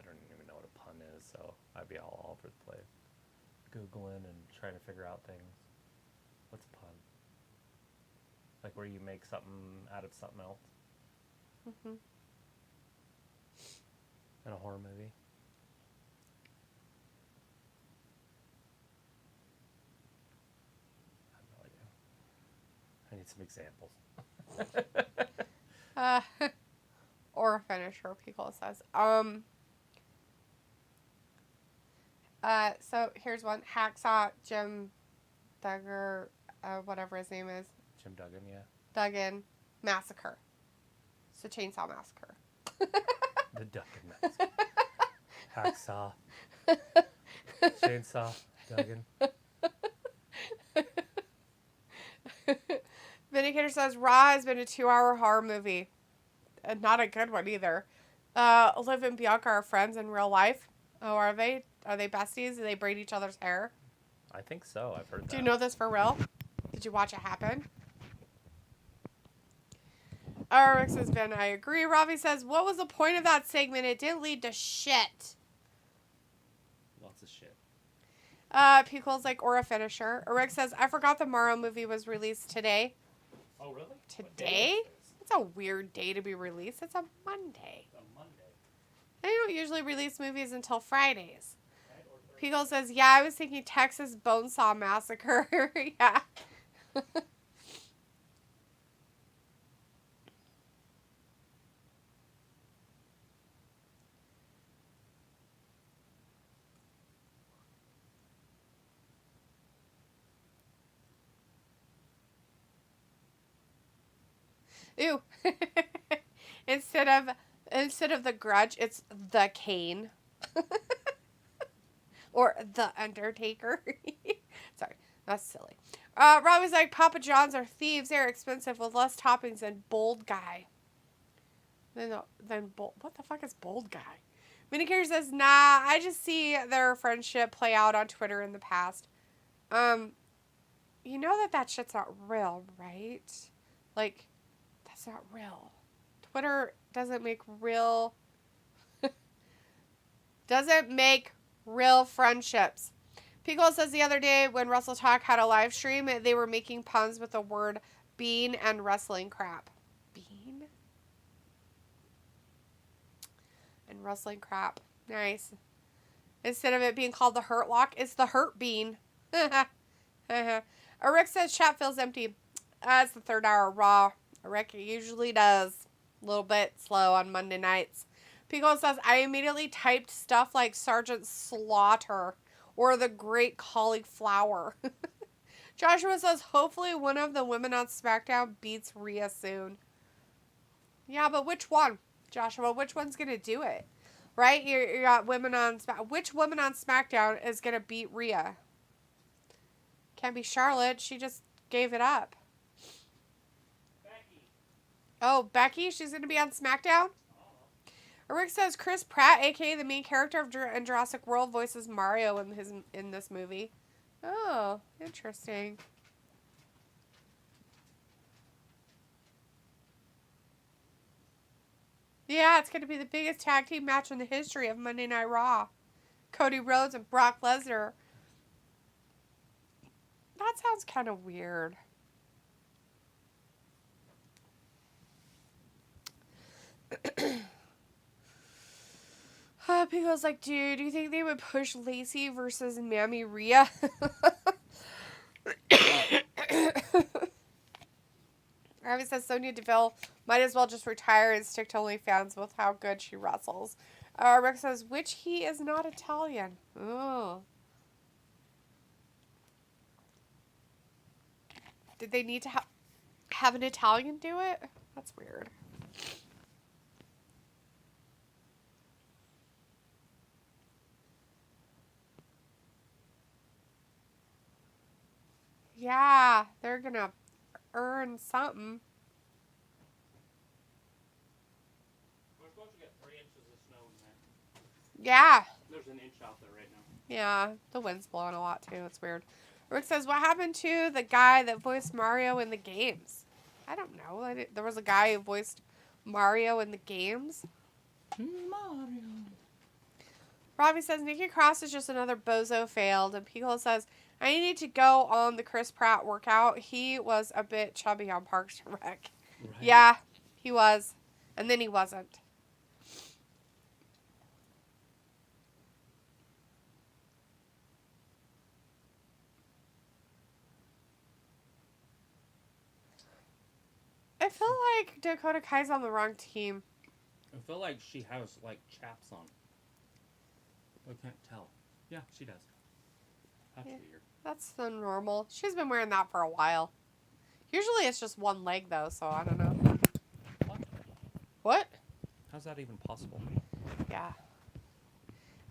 don't even know what a pun is, so I'd be all over the place. Googling and trying to figure out things. What's a pun? Like where you make something out of something else? Mm-hmm. In a horror movie? I have no idea. I need some examples. Or a finisher, Picola says. So here's one. Hacksaw Jim Duggar, whatever his name is. Jim Duggan, yeah. Duggan Massacre. It's a chainsaw massacre. The Duggan Massacre. Hacksaw. Chainsaw. Duggan. Vindicator says, Raw has been a 2-hour horror movie. And not a good one either. Liv and Bianca are friends in real life. Oh, are they? Are they besties? Do they braid each other's hair? I think so. I've heard that. Do you know this for real? Did you watch it happen? Rick says, Ben, I agree. Ravi says, what was the point of that segment? It didn't lead to shit. Lots of shit. Picole's like, or a finisher. Rick says, I forgot the Morrow movie was released today. Oh, really? Today? It's a weird day to be released. It's a Monday. It's a Monday. They don't usually release movies until Fridays. Pickle says, yeah, I was thinking Texas Bonesaw Massacre. Yeah. Ew. Instead of the Grudge, it's the Kane. Or the Undertaker. Sorry, that's silly. Robbie's like, Papa John's are thieves. They're expensive with less toppings than Bold Guy. Then Bold. What the fuck is Bold Guy? Minicure says, nah, I just see their friendship play out on Twitter in the past. You know that shit's not real, right? Like, that's not real. Twitter doesn't make real friendships. Pickle says the other day when Wrestle Talk had a live stream, they were making puns with the word bean and wrestling crap. Bean? And wrestling crap. Nice. Instead of it being called the Hurt Lock, it's the Hurt Bean. Rick says chat feels empty. It's the 3rd hour Raw. Rick usually does. A little bit slow on Monday nights. Pico says, I immediately typed stuff like Sergeant Slaughter or the Great Cauliflower. Joshua says, hopefully one of the women on SmackDown beats Rhea soon. Yeah, but which one? Joshua, which one's going to do it? Right? You got women on SmackDown. Which woman on SmackDown is going to beat Rhea? Can't be Charlotte. She just gave it up. Becky. Oh, Becky? She's going to be on SmackDown? Rick says Chris Pratt, a.k.a. the main character of Jurassic World, voices Mario in this movie. Oh, interesting. Yeah, it's going to be the biggest tag team match in the history of Monday Night Raw. Cody Rhodes and Brock Lesnar. That sounds kind of weird. Pico's like, dude, do you think they would push Lacey versus Mammy Rhea? Ravi says Sonya Deville might as well just retire and stick to OnlyFans with how good she wrestles. Rick says, which he is not Italian. Oh. Did they need to have an Italian do it? That's weird. Yeah, they're gonna earn something. We're supposed to get 3 inches of snow in there. Yeah. There's an inch out there right now. Yeah, the wind's blowing a lot too. It's weird. Rick says, what happened to the guy that voiced Mario in the games? I don't know. There was a guy who voiced Mario in the games. Mario. Robbie says, Nikki Cross is just another bozo failed. And Piccolo says, I need to go on the Chris Pratt workout. He was a bit chubby on Parks and Rec. Right. Yeah, he was. And then he wasn't. I feel like Dakota Kai's on the wrong team. I feel like she has, like, chaps on. I can't tell. Yeah, she does. That's weird. That's so normal. She's been wearing that for a while. Usually it's just one leg, though, so I don't know. What? How's that even possible? Yeah.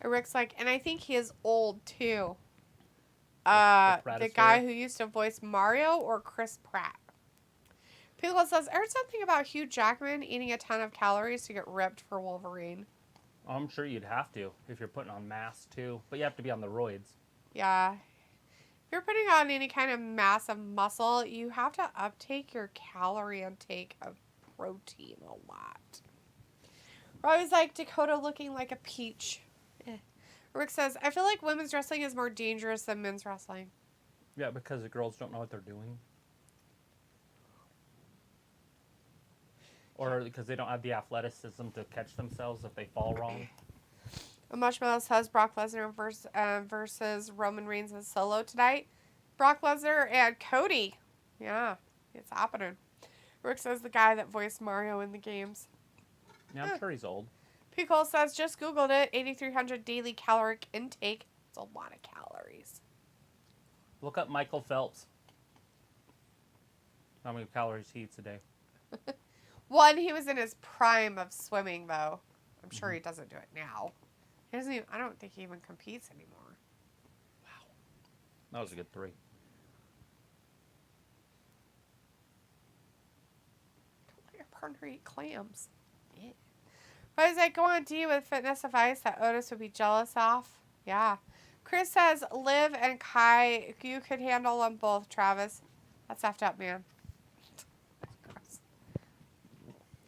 And Rick's like, and I think he is old, too. The guy who used to voice Mario or Chris Pratt? Piccolo says, I heard something about Hugh Jackman eating a ton of calories to get ripped for Wolverine. I'm sure you'd have to if you're putting on mass, too. But you have to be on the roids. Yeah. If you're putting on any kind of massive muscle, you have to uptake your calorie intake of protein a lot. Robbie's like, Dakota looking like a peach. Rick says, I feel like women's wrestling is more dangerous than men's wrestling. Yeah, because the girls don't know what they're doing. Or because they don't have the athleticism to catch themselves if they fall wrong. Marshmallow says Brock Lesnar versus Roman Reigns in solo tonight. Brock Lesnar and Cody. Yeah, it's happening. Rick says the guy that voiced Mario in the games. Yeah, I'm sure he's old. Piccolo says, just Googled it. 8,300 daily caloric intake. It's a lot of calories. Look up Michael Phelps. How many calories he eats a day. One, he was in his prime of swimming, though. I'm sure he doesn't do it now. He doesn't even, I don't think he even competes anymore. Wow. That was a good 3. Don't let your partner eat clams. Yeah. But as I go on to you with fitness advice that Otis would be jealous of. Yeah. Chris says, Liv and Kai, you could handle them both, Travis. That's effed up, man.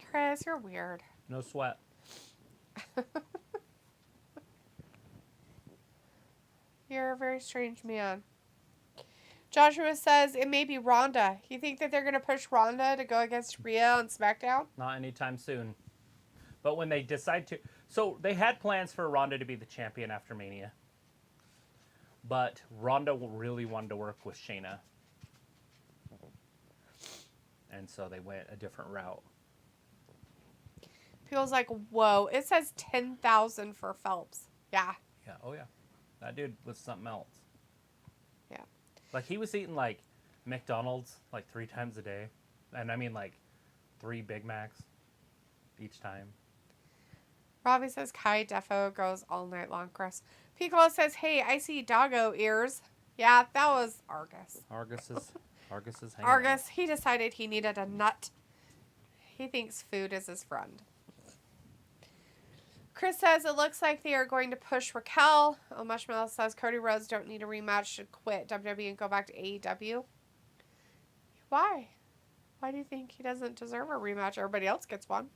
Chris, you're weird. No sweat. You're a very strange man. Joshua says it may be Ronda. You think that they're going to push Ronda to go against Rhea on SmackDown? Not anytime soon. But when they decide to... So they had plans for Ronda to be the champion after Mania. But Ronda really wanted to work with Shayna. And so they went a different route. People's like, whoa, it says 10,000 for Phelps. Yeah. Yeah, oh yeah. That dude was something else. Yeah. Like, he was eating, like, McDonald's, like, 3 times a day. And I mean, like, 3 Big Macs each time. Robbie says Kai Defo goes all night long, Chris. Piccolo says, hey, I see doggo ears. Yeah, that was Argus. Argus is hanging Argus, out. he decided he needed a nut. He thinks food is his friend. Chris says it looks like they are going to push Raquel. Marshmallow says Cody Rhodes don't need a rematch, should quit WWE and go back to AEW. Why? Why do you think he doesn't deserve a rematch? Everybody else gets one.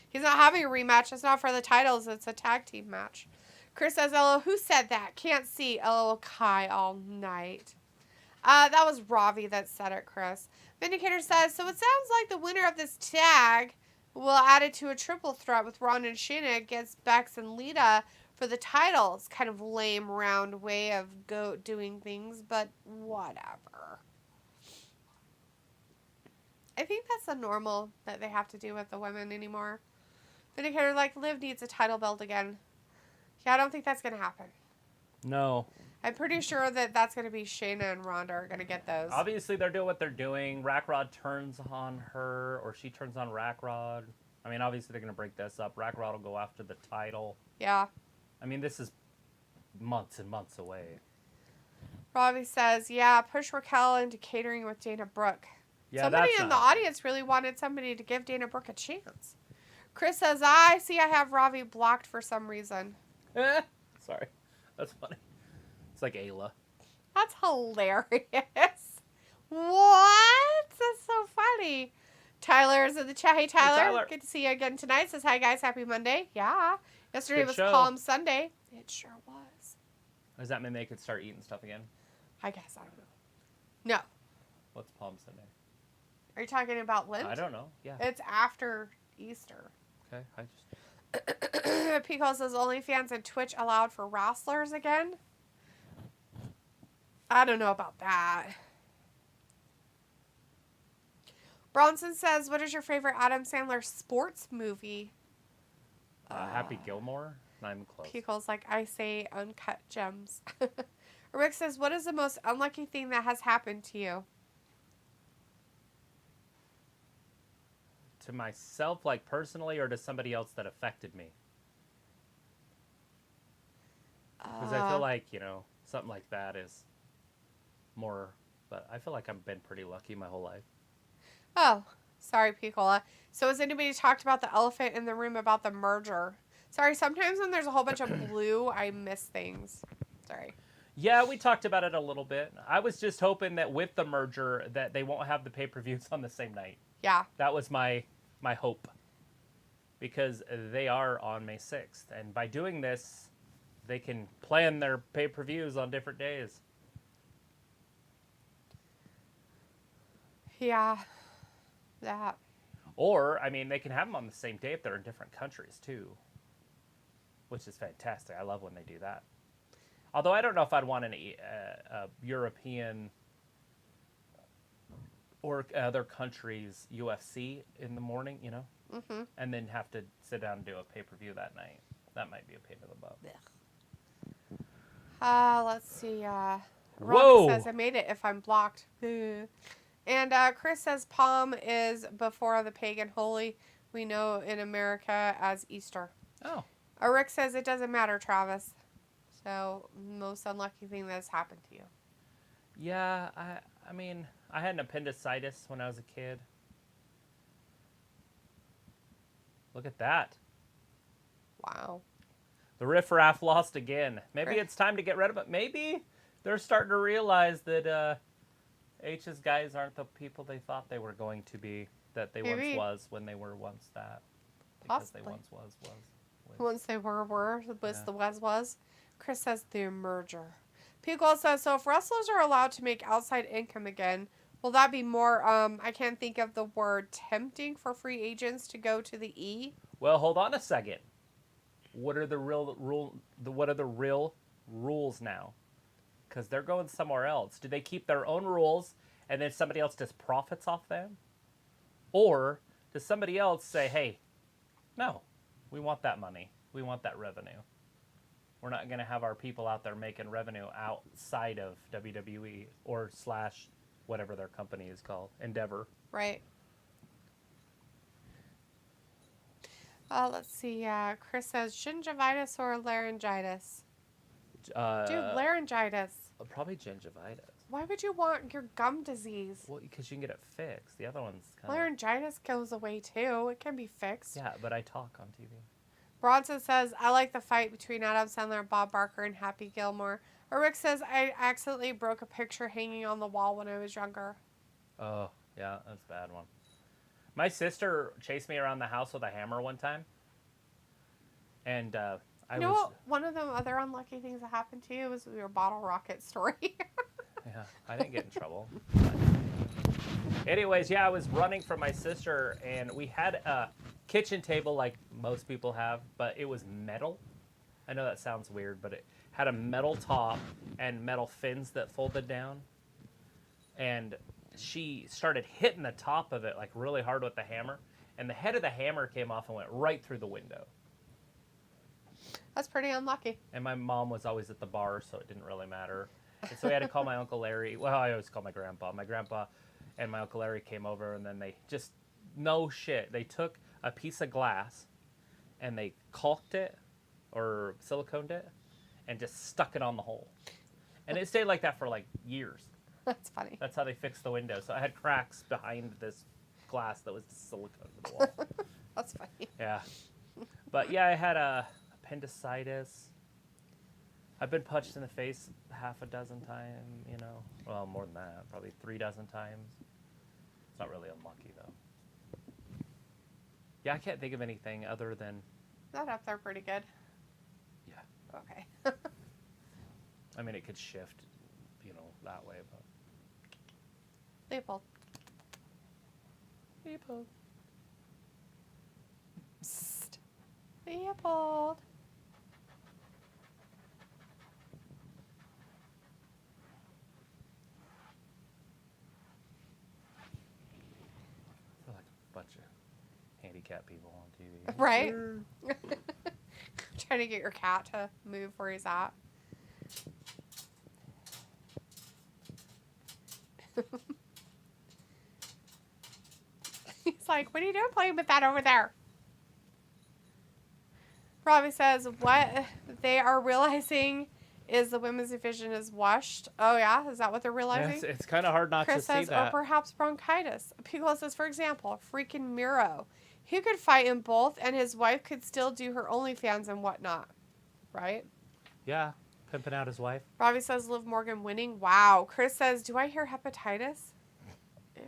He's not having a rematch. It's not for the titles. It's a tag team match. Chris says, LO, who said that? Can't see. LO, Kai all night. That was Ravi that said it, Chris. Vindicator says, so it sounds like the winner of this tag will add it to a triple threat with Ronda and Shayna against Bex and Lita for the titles. Kind of lame, round way of doing things, but whatever. I think that's the normal that they have to do with the women anymore. Vindicator, like, Liv needs a title belt again. Yeah, I don't think that's going to happen. No. I'm pretty sure that that's going to be Shayna and Ronda are going to get those. Obviously, they're doing what they're doing. Rackrod turns on her, or she turns on Rackrod. I mean, obviously, they're going to break this up. Rackrod will go after the title. Yeah. I mean, this is months and months away. Robbie says, yeah, push Raquel into catering with Dana Brooke. Yeah, somebody in the audience really wanted somebody to give Dana Brooke a chance. Chris says, I see I have Ravi blocked for some reason. Sorry. That's funny. It's like Ayla. That's hilarious. What? That's so funny. Tyler's in the chat. Hey, Tyler. Hey, Tyler. Good to see you again tonight. Says, hi, guys. Happy Monday. Yeah. Yesterday Good was show. Palm Sunday. It sure was. Does that mean they could start eating stuff again? I guess. I don't know. No. What's Palm Sunday? Are you talking about Lent? I don't know. Yeah. It's after Easter. Okay. Pico says OnlyFans and Twitch allowed for wrestlers again. I don't know about that. Bronson says, what is your favorite Adam Sandler sports movie? Happy Gilmore? Not even close. Pico's like, I say Uncut Gems. Rick says, what is the most unlucky thing that has happened to you? To myself, like personally, or to somebody else that affected me? Because I feel like, something like that is more, but I feel like I've been pretty lucky my whole life. Oh, sorry, Piccola. So has anybody talked about the elephant in the room about the merger? Sorry, sometimes when there's a whole bunch of blue, I miss things. Sorry. Yeah, we talked about it a little bit. I was just hoping that with the merger that they won't have the pay-per-views on the same night. Yeah. That was my hope. Because they are on May 6th. And by doing this, they can plan their pay-per-views on different days. Yeah. That. Or, I mean, they can have them on the same day if they're in different countries, too. Which is fantastic. I love when they do that. Although I don't know if I'd want a European or other countries' UFC in the morning, Mm-hmm. and then have to sit down and do a pay-per-view that night. That might be a pain in the butt. Let's see. Whoa! Robin says, I made it if I'm blocked. And Chris says Palm is before the pagan holy we know in America as Easter. Oh. Rick says it doesn't matter, Travis. So, most unlucky thing that has happened to you. Yeah, I mean, I had an appendicitis when I was a kid. Look at that. Wow. The riffraff lost again. Maybe it's time to get rid of it. Maybe they're starting to realize that H's guys aren't the people they thought they were going to be, that they once was when they were once that. Because Possibly. they once was. Once they were, the was. Chris says the merger. Pico says, so if wrestlers are allowed to make outside income again, will that be more, I can't think of the word, tempting for free agents to go to the E? Well, hold on a second. What are the real rules now? Because they're going somewhere else. Do they keep their own rules and then somebody else just profits off them? Or does somebody else say, hey, no, we want that money. We want that revenue. We're not going to have our people out there making revenue outside of WWE or / whatever their company is called, Endeavor. Right. Let's see. Chris says gingivitis or laryngitis? Dude, laryngitis. Probably gingivitis. Why would you want your gum disease? Well, because you can get it fixed. The other one's kind of... Laryngitis goes away, too. It can be fixed. Yeah, but I talk on TV. Bronson says, I like the fight between Adam Sandler and Bob Barker and Happy Gilmore. Or Rick says, I accidentally broke a picture hanging on the wall when I was younger. Oh, yeah, that's a bad one. My sister chased me around the house with a hammer one time. And what? One of the other unlucky things that happened to you was your bottle rocket story. Yeah, I didn't get in trouble. Anyways, yeah, I was running from my sister, and we had a kitchen table like most people have, but it was metal. I know that sounds weird, but it had a metal top and metal fins that folded down. And she started hitting the top of it like really hard with the hammer, and the head of the hammer came off and went right through the window. That's pretty unlucky. And my mom was always at the bar, so it didn't really matter. And so we had to call my Uncle Larry. Well, I always call my grandpa. My grandpa and my Uncle Larry came over, and then they just, no shit. They took a piece of glass, and they caulked it, or siliconed it, and just stuck it on the hole. And it stayed like that for, like, years. That's funny. That's how they fixed the window. So I had cracks behind this glass that was silicone to the wall. That's funny. Yeah. But, yeah, I had appendicitis. I've been punched in the face half a dozen times, you know. Well, more than that. Probably 3 dozen times. It's not really unlucky, though. Yeah, I can't think of anything other than... That up there pretty good. Yeah. Okay. I mean, it could shift, you know, that way, but... Leopold. Leopold. Psst. Leopold. I feel like a bunch of handicapped people on TV. Right? Trying to get your cat to move where he's at. He's like, what are you doing playing with that over there? Robbie says, what they are realizing is the women's division is washed. Oh, yeah? Is that what they're realizing? Yeah, it's kind of hard not Chris to see says, that. or perhaps bronchitis. Piccolo says, for example, freaking Miro. He could fight in both, and his wife could still do her OnlyFans and whatnot. Right? Yeah, pimping out his wife. Robbie says, Liv Morgan winning. Wow. Chris says, do I hear hepatitis? Ew.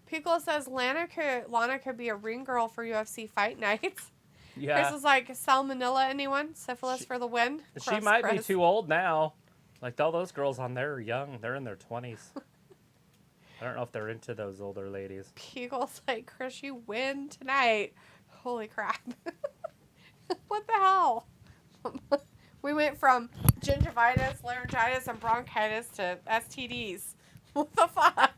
Piccolo says, Lana could be a ring girl for UFC fight nights. Yeah. Chris is like, salmonella, anyone? Syphilis for the win? She might be too old now. Like, all those girls on there are young. They're in their 20s. I don't know if they're into those older ladies. Piggle's like, Chris, you win tonight. Holy crap. What the hell? We went from gingivitis, laryngitis, and bronchitis to STDs. What the fuck?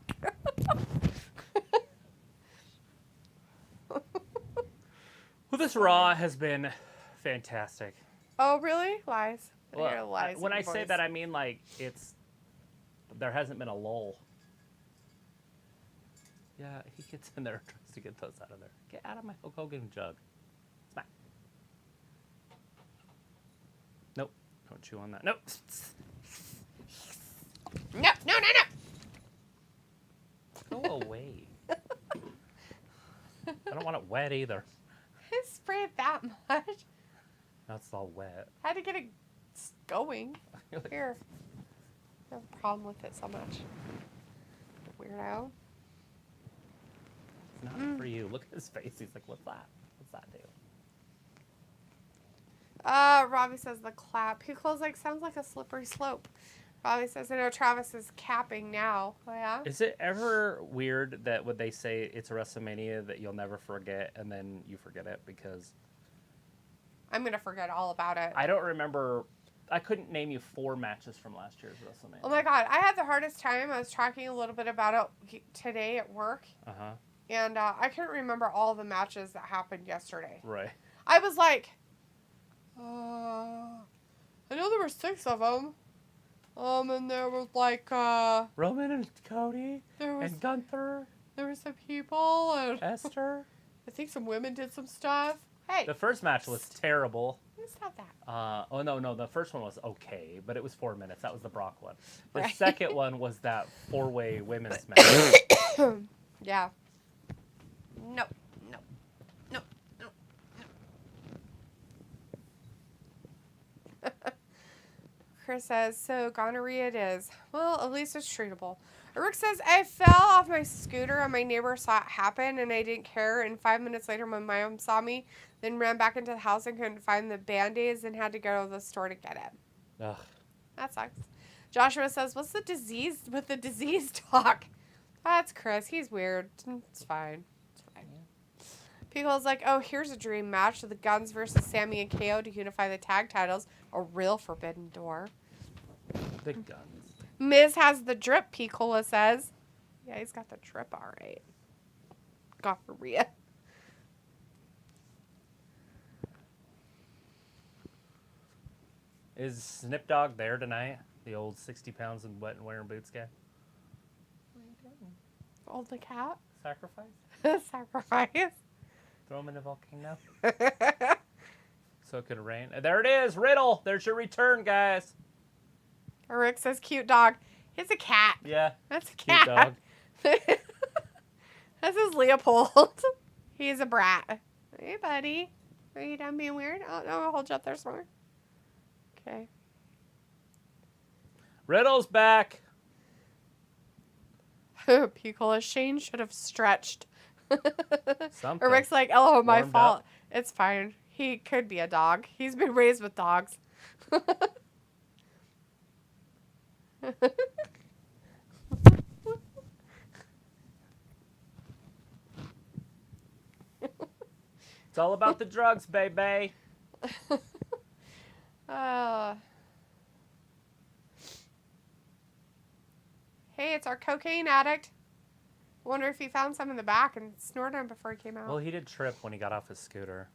Well, this Raw has been fantastic. Oh, really? Lies. Well, Lies when I say voice. that, I mean, like, there hasn't been a lull. Yeah, he gets in there and tries to get those out of there. Get out of my Hulk Hogan jug. Smack. Nope. Don't chew on that. Nope. No. Go away. I don't want it wet either. I sprayed that much. Now it's all wet. Had to get it going. Here. I have a problem with it so much. Weirdo. It's not for you. Look at his face. He's like, what's that? What's that do? Robbie says the clap. Piccolo's like, sounds like a slippery slope. Robbie says, I know Travis is capping now. Oh, yeah? Is it ever weird that when they say it's a WrestleMania that you'll never forget and then you forget it because... I'm going to forget all about it. I don't remember... I couldn't name you 4 matches from last year's WrestleMania. Oh, my God. I had the hardest time. I was talking a little bit about it today at work. Uh-huh. And I couldn't remember all the matches that happened yesterday. Right. I was like, I know there were 6 of them. And there was like, Roman and Cody and Gunther. There were some people and Esther. I think some women did some stuff. Hey. The first match was terrible. It's not that. Oh, no. The first one was okay, but it was 4 minutes. That was the Brock one. The Right. second one was that 4-way women's match. Yeah. No. Chris says, so gonorrhea it is. Well, at least it's treatable. Rick says, I fell off my scooter and my neighbor saw it happen and I didn't care. And 5 minutes later, my mom saw me, then ran back into the house and couldn't find the Band-Aids and had to go to the store to get it. Ugh. That sucks. Joshua says, what's the disease with the disease talk? That's Chris. He's weird. It's fine. Pickle's like, oh, here's a dream match. The Guns versus Sammy and KO to unify the tag titles. A real forbidden door. The Guns. Miz has the drip, Picola says. Yeah, he's got the drip, all right. Gonorrhea. Is Snip Dogg there tonight? The old 60 pounds and wet and wearing boots guy? What are you doing? Old the cat? Sacrifice? Sacrifice. Throw him in a volcano? So it could rain. There it is, Riddle. There's your return, guys. Rick says cute dog. It's a cat. Yeah. That's a cat. Cute dog. This is Leopold. He's a brat. Hey, buddy. Are you done being weird? Oh, no, I'll hold you up there somewhere. Okay. Riddle's back. Picola Shane should have stretched. Something. Or Rick's like, oh, my Warmed fault. up. It's fine. He could be a dog. He's been raised with dogs. It's all about the drugs, baby. Hey, it's our cocaine addict. Wonder if he found some in the back and snorted them before he came out. Well, he did trip when he got off his scooter.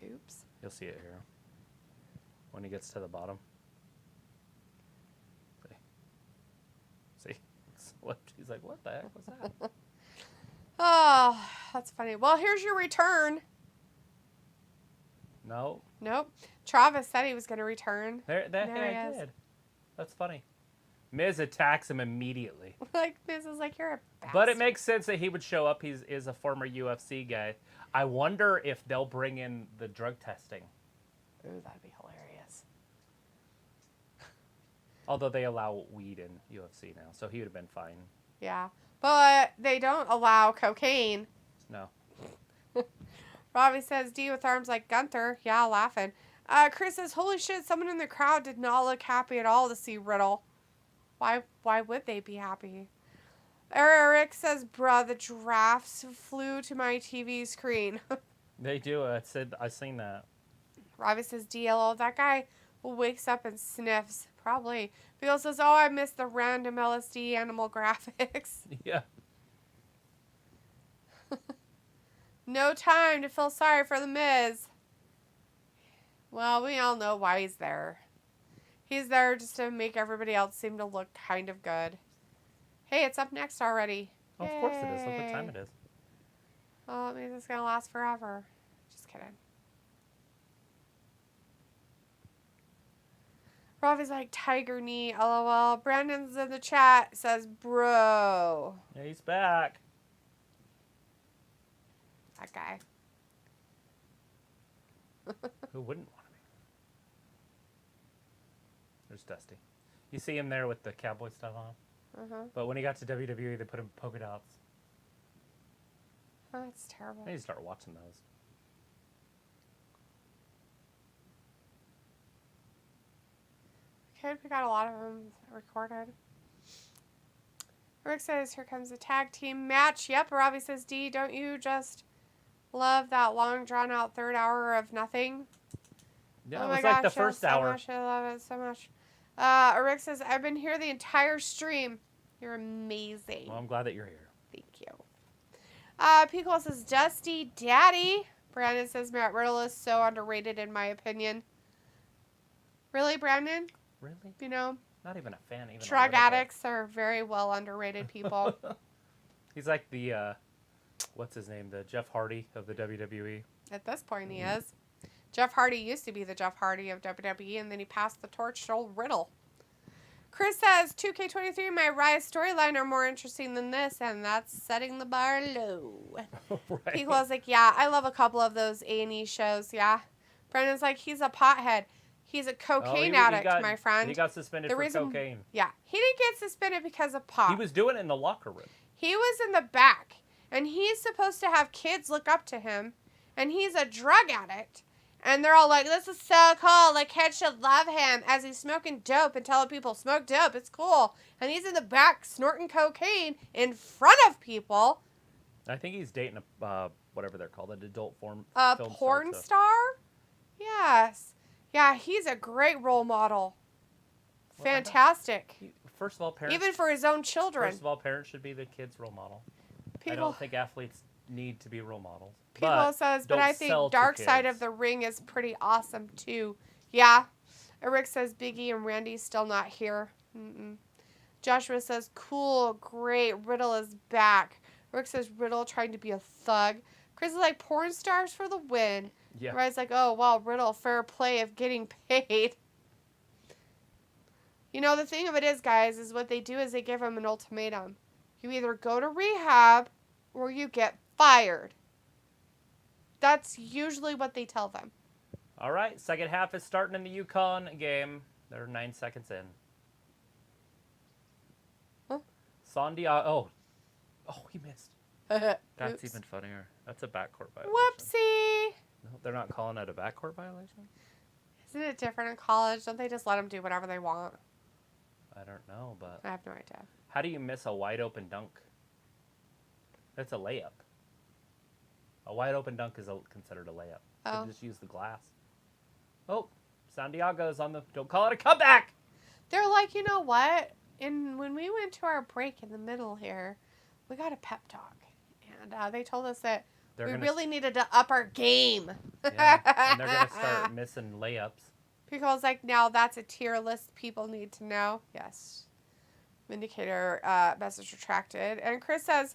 Oops. You'll see it here. When he gets to the bottom. See? Slipped. He's like, what the heck was that? Oh, that's funny. Well, here's your return. No. Nope. Travis said he was going to return. There I did. That's funny. Miz attacks him immediately. Like, Miz is like, you're a bastard. But it makes sense that he would show up. He is a former UFC guy. I wonder if they'll bring in the drug testing. Ooh, that'd be hilarious. Although they allow weed in UFC now, so he would have been fine. Yeah. But they don't allow cocaine. No. Robbie says, D with arms like Gunther. Yeah, laughing. Chris says, holy shit, someone in the crowd did not look happy at all to see Riddle. Why would they be happy? Eric says, bruh, the giraffes flew to my TV screen. They do. I seen that. Robbie says, DLO, that guy wakes up and sniffs. Probably. Bill says, oh, I missed the random LSD animal graphics. Yeah. No time to feel sorry for the Miz. Well, we all know why he's there. He's there just to make everybody else seem to look kind of good. Hey, it's up next already. Oh, of course it is. Look what time it is. Oh, it means it's going to last forever. Just kidding. Robbie's like, tiger knee, LOL. Brandon's in the chat, says, bro. Yeah, he's back. That guy. Who wouldn't want to be? There's Dusty. You see him there with the cowboy stuff on. Uh-huh. But when he got to WWE, they put him polka dots. Oh, that's terrible. I need to start watching those. Okay, we got a lot of them recorded. Rick says, here comes the tag team match. Yep, Robbie says, D, don't you just love that long, drawn-out third hour of nothing? Yeah, oh it my was gosh, like the first hour. So much. I love it so much. Rick says, I've been here the entire stream. You're amazing. Well, I'm glad that you're here. Thank you. Pico says, Dusty Daddy. Brandon says, Matt Riddle is so underrated in my opinion. Really, Brandon? Really? You know? Not even a fan. Even Drug addicts are very well underrated people. He's like the, what's his name? The Jeff Hardy of the WWE. At this point, he is. Jeff Hardy used to be the Jeff Hardy of WWE, and then he passed the torch to old Riddle. Chris says, 2K23, my Rise storyline are more interesting than this, and that's setting the bar low. Right. Pico's like, yeah, I love a couple of those A&E shows, yeah. Brendan's like, he's a pothead. He's a cocaine addict, my friend. He got suspended for cocaine. Yeah, he didn't get suspended because of pot. He was doing it in the locker room. He was in the back, and he's supposed to have kids look up to him, and he's a drug addict. And they're all like, this is so cool. Like, kids should love him as he's smoking dope and telling people, smoke dope. It's cool. And he's in the back snorting cocaine in front of people. I think he's dating a, whatever they're called, an adult film porn star? Yes. Yeah, he's a great role model. Well, fantastic. First of all, parents. Even for his own children. First of all, parents should be the kids' role model. I don't think athletes need to be role models. People says, but I think Dark Side of the Ring is pretty awesome too. Yeah. Eric says Big E and Randy's still not here. Joshua says, cool, great, Riddle is back. Rick says Riddle trying to be a thug. Chris is like, porn stars for the win. Yeah. Ryan's like, oh, well, Riddle, fair play of getting paid. You know, the thing of it is, guys, is what they do is they give him an ultimatum. You either go to rehab or you get fired. That's usually what they tell them. All right, second half is starting in the Yukon game. They're 9 seconds in. Huh? Sandiago. Oh, he missed. That's Oops. even funnier. That's a backcourt violation. Whoopsie. No, they're not calling it a backcourt violation? Isn't it different in college? Don't they just let them do whatever they want? I don't know, but... I have no idea. How do you miss a wide-open dunk? That's a layup. A wide-open dunk is considered a layup. Oh. So just use the glass. Oh, Sandiago's on the... Don't call it a comeback! They're like, you know what? When we went to our break in the middle here, we got a pep talk. And they told us that we really needed to up our game. Yeah, and they're going to start missing layups. Because, like, now that's a tier list people need to know. Yes. Vindicator message retracted. And Chris says,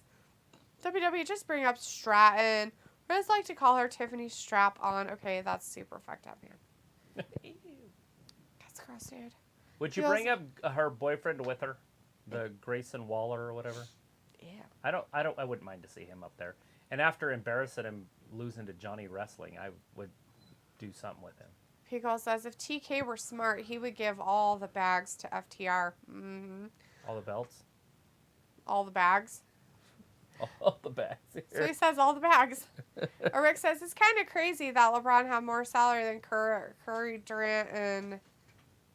WWE, just bring up Stratton. I just like to call her Tiffany Strap on. Okay, that's super fucked up, man. That's gross, dude. Would you bring up her boyfriend with her? The Grayson Waller or whatever? Yeah. I wouldn't mind to see him up there. And after embarrassing him losing to Johnny Wrestling, I would do something with him. Pico says, if TK were smart, he would give all the bags to FTR. Mm-hmm. All the belts? All the bags. All the bags. So he says all the bags. Rick says, it's kind of crazy that LeBron had more salary than Curry, Durant, and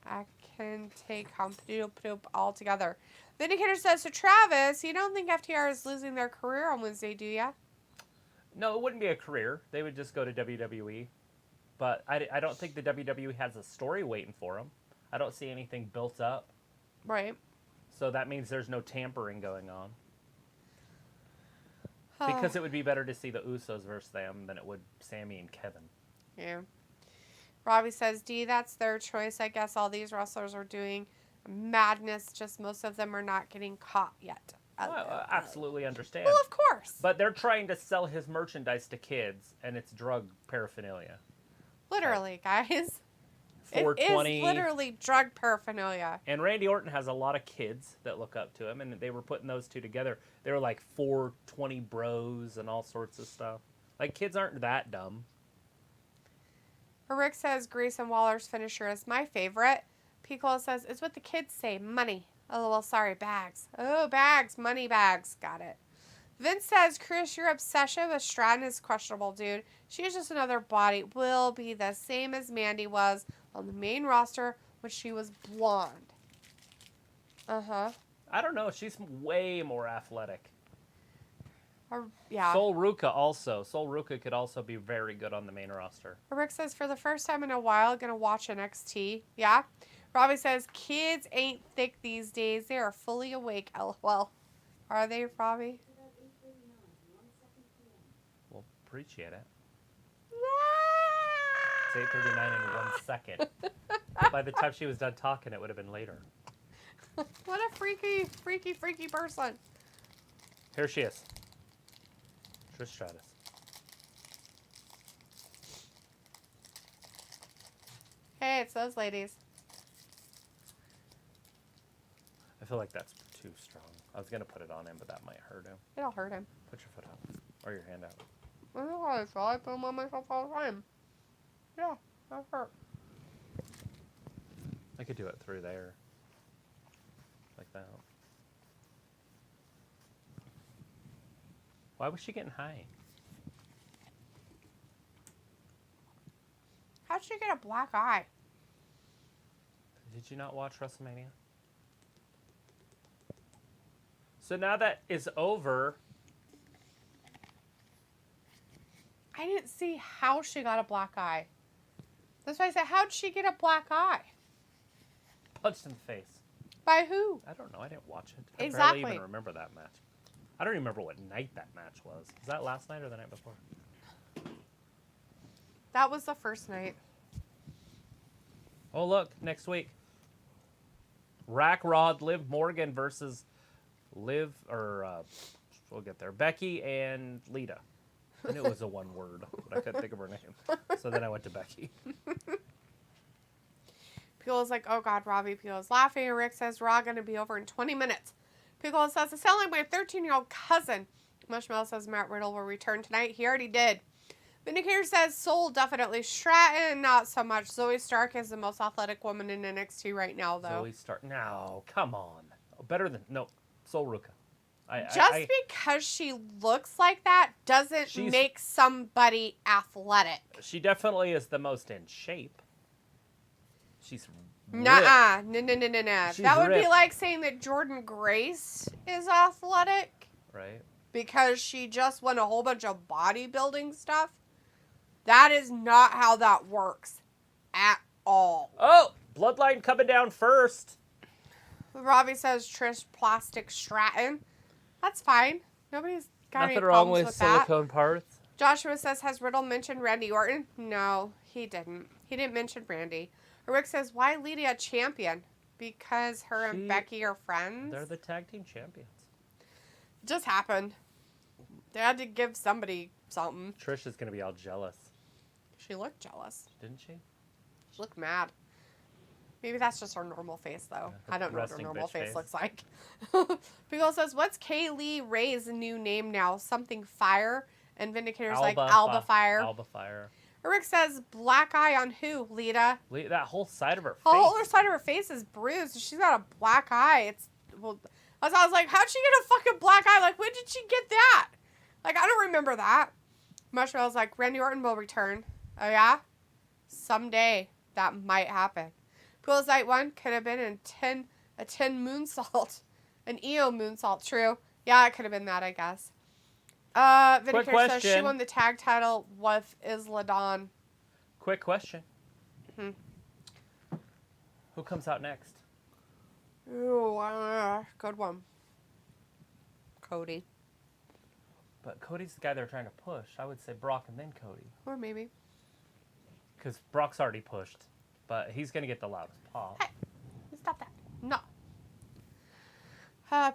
I can take Doop all together. Vindicator says, so Travis, you don't think FTR is losing their career on Wednesday, do ya? No, it wouldn't be a career. They would just go to WWE. But I don't think the WWE has a story waiting for them. I don't see anything built up. Right. So that means there's no tampering going on. Because it would be better to see the Usos versus them than it would Sammy and Kevin. Yeah. Robbie says, D, that's their choice. I guess all these wrestlers are doing madness. Just most of them are not getting caught yet. Well, absolutely understand. Well, of course. But they're trying to sell his merchandise to kids, and it's drug paraphernalia. Literally, guys. 420. It is literally drug paraphernalia. And Randy Orton has a lot of kids that look up to him, and they were putting those two together. They were like 420 bros and all sorts of stuff. Like, kids aren't that dumb. Rick says Grayson Waller's finisher is my favorite. Piccolo says, it's what the kids say, money. Oh, well, sorry, bags. Oh, bags, money bags. Got it. Vince says, Chris, your obsession with Stratton is questionable, dude. She's just another body. Will be the same as Mandy was on the main roster when she was blonde. Uh-huh. I don't know. She's way more athletic. Yeah. Sol Ruka also. Sol Ruka could also be very good on the main roster. Rick says, for the first time in a while, gonna watch NXT. Yeah. Robbie says, kids ain't thick these days. They are fully awake. LOL. Are they, Robbie? Well, appreciate it. It's 8:39 in 1 second. By the time she was done talking, it would have been later. What a freaky person. Here she is. Trish Stratus. Hey, it's those ladies. I feel like that's too strong. I was going to put it on him, but that might hurt him. It'll hurt him. Put your foot out. Or your hand out. I don't know how I feel. I put them on myself all the time. Yeah, that hurt. I could do it through there. Like that. Why was she getting high? How'd she get a black eye? Did you not watch WrestleMania? So now that is over. I didn't see how she got a black eye. That's why I said, how'd she get a black eye? Punched in the face. By who? I don't know. I didn't watch it. I Exactly. barely even remember that match. I don't even remember what night that match was. Was that last night or the night before? That was the first night. Oh, look, next week. Rack Rod, Liv Morgan versus we'll get there. Becky and Lita. I knew it was a one word, but I couldn't think of her name. So then I went to Becky. People's like, oh God, Robbie. People's laughing. And Rick says, Raw going to be over in 20 minutes. People says, it sounds like my 13-year-old cousin. Marshmallow says Matt Riddle will return tonight. He already did. Vindicator says Soul definitely. Stratton, not so much. Zoe Stark is the most athletic woman in NXT right now, though. Zoe Stark. No, come on. Better than... No, Soul Ruka. Because she looks like that doesn't make somebody athletic. She definitely is the most in shape. She's Nuh-uh. No. That would ripped. be like saying that Jordan Grace is athletic. Right. Because she just won a whole bunch of bodybuilding stuff. That is not how that works at all. Oh, Bloodline coming down first. Robbie says Trish Plastic Stratton. That's fine. Nobody's got Nothing any wrong problems with that. silicone parts. Joshua says, has Riddle mentioned Randy Orton? No, he didn't. He didn't mention Randy. Rick says, why Lydia champion? Because her and Becky are friends? They're the tag team champions. Just happened. They had to give somebody something. Trish is going to be all jealous. She looked jealous. Didn't she? She looked mad. Maybe that's just her normal face, though. Yeah, I don't know what her normal face face looks like. People says, what's Kaylee Ray's new name now? Something Fire? And Vindicator's like Alba Fire. Alba Fire. Rick says, black eye on who, Lita? That whole side of her face. The whole other side of her face is bruised. She's got a black eye. I was like, how'd she get a fucking black eye? Like, when did she get that? Like, I don't remember that. Marshmallow's like, Randy Orton will return. Oh, yeah? Someday that might happen. Pool's Night 1 could have been a 10 moonsault. An EO moonsault, true. Yeah, it could have been that, I guess. Vindicator says she won the tag title with Isla Dawn. Quick question. Who comes out next? Ooh, good one. Cody. But Cody's the guy they're trying to push. I would say Brock and then Cody. Or maybe. Because Brock's already pushed. But he's going to get the loudest pop. Hey, stop that. No.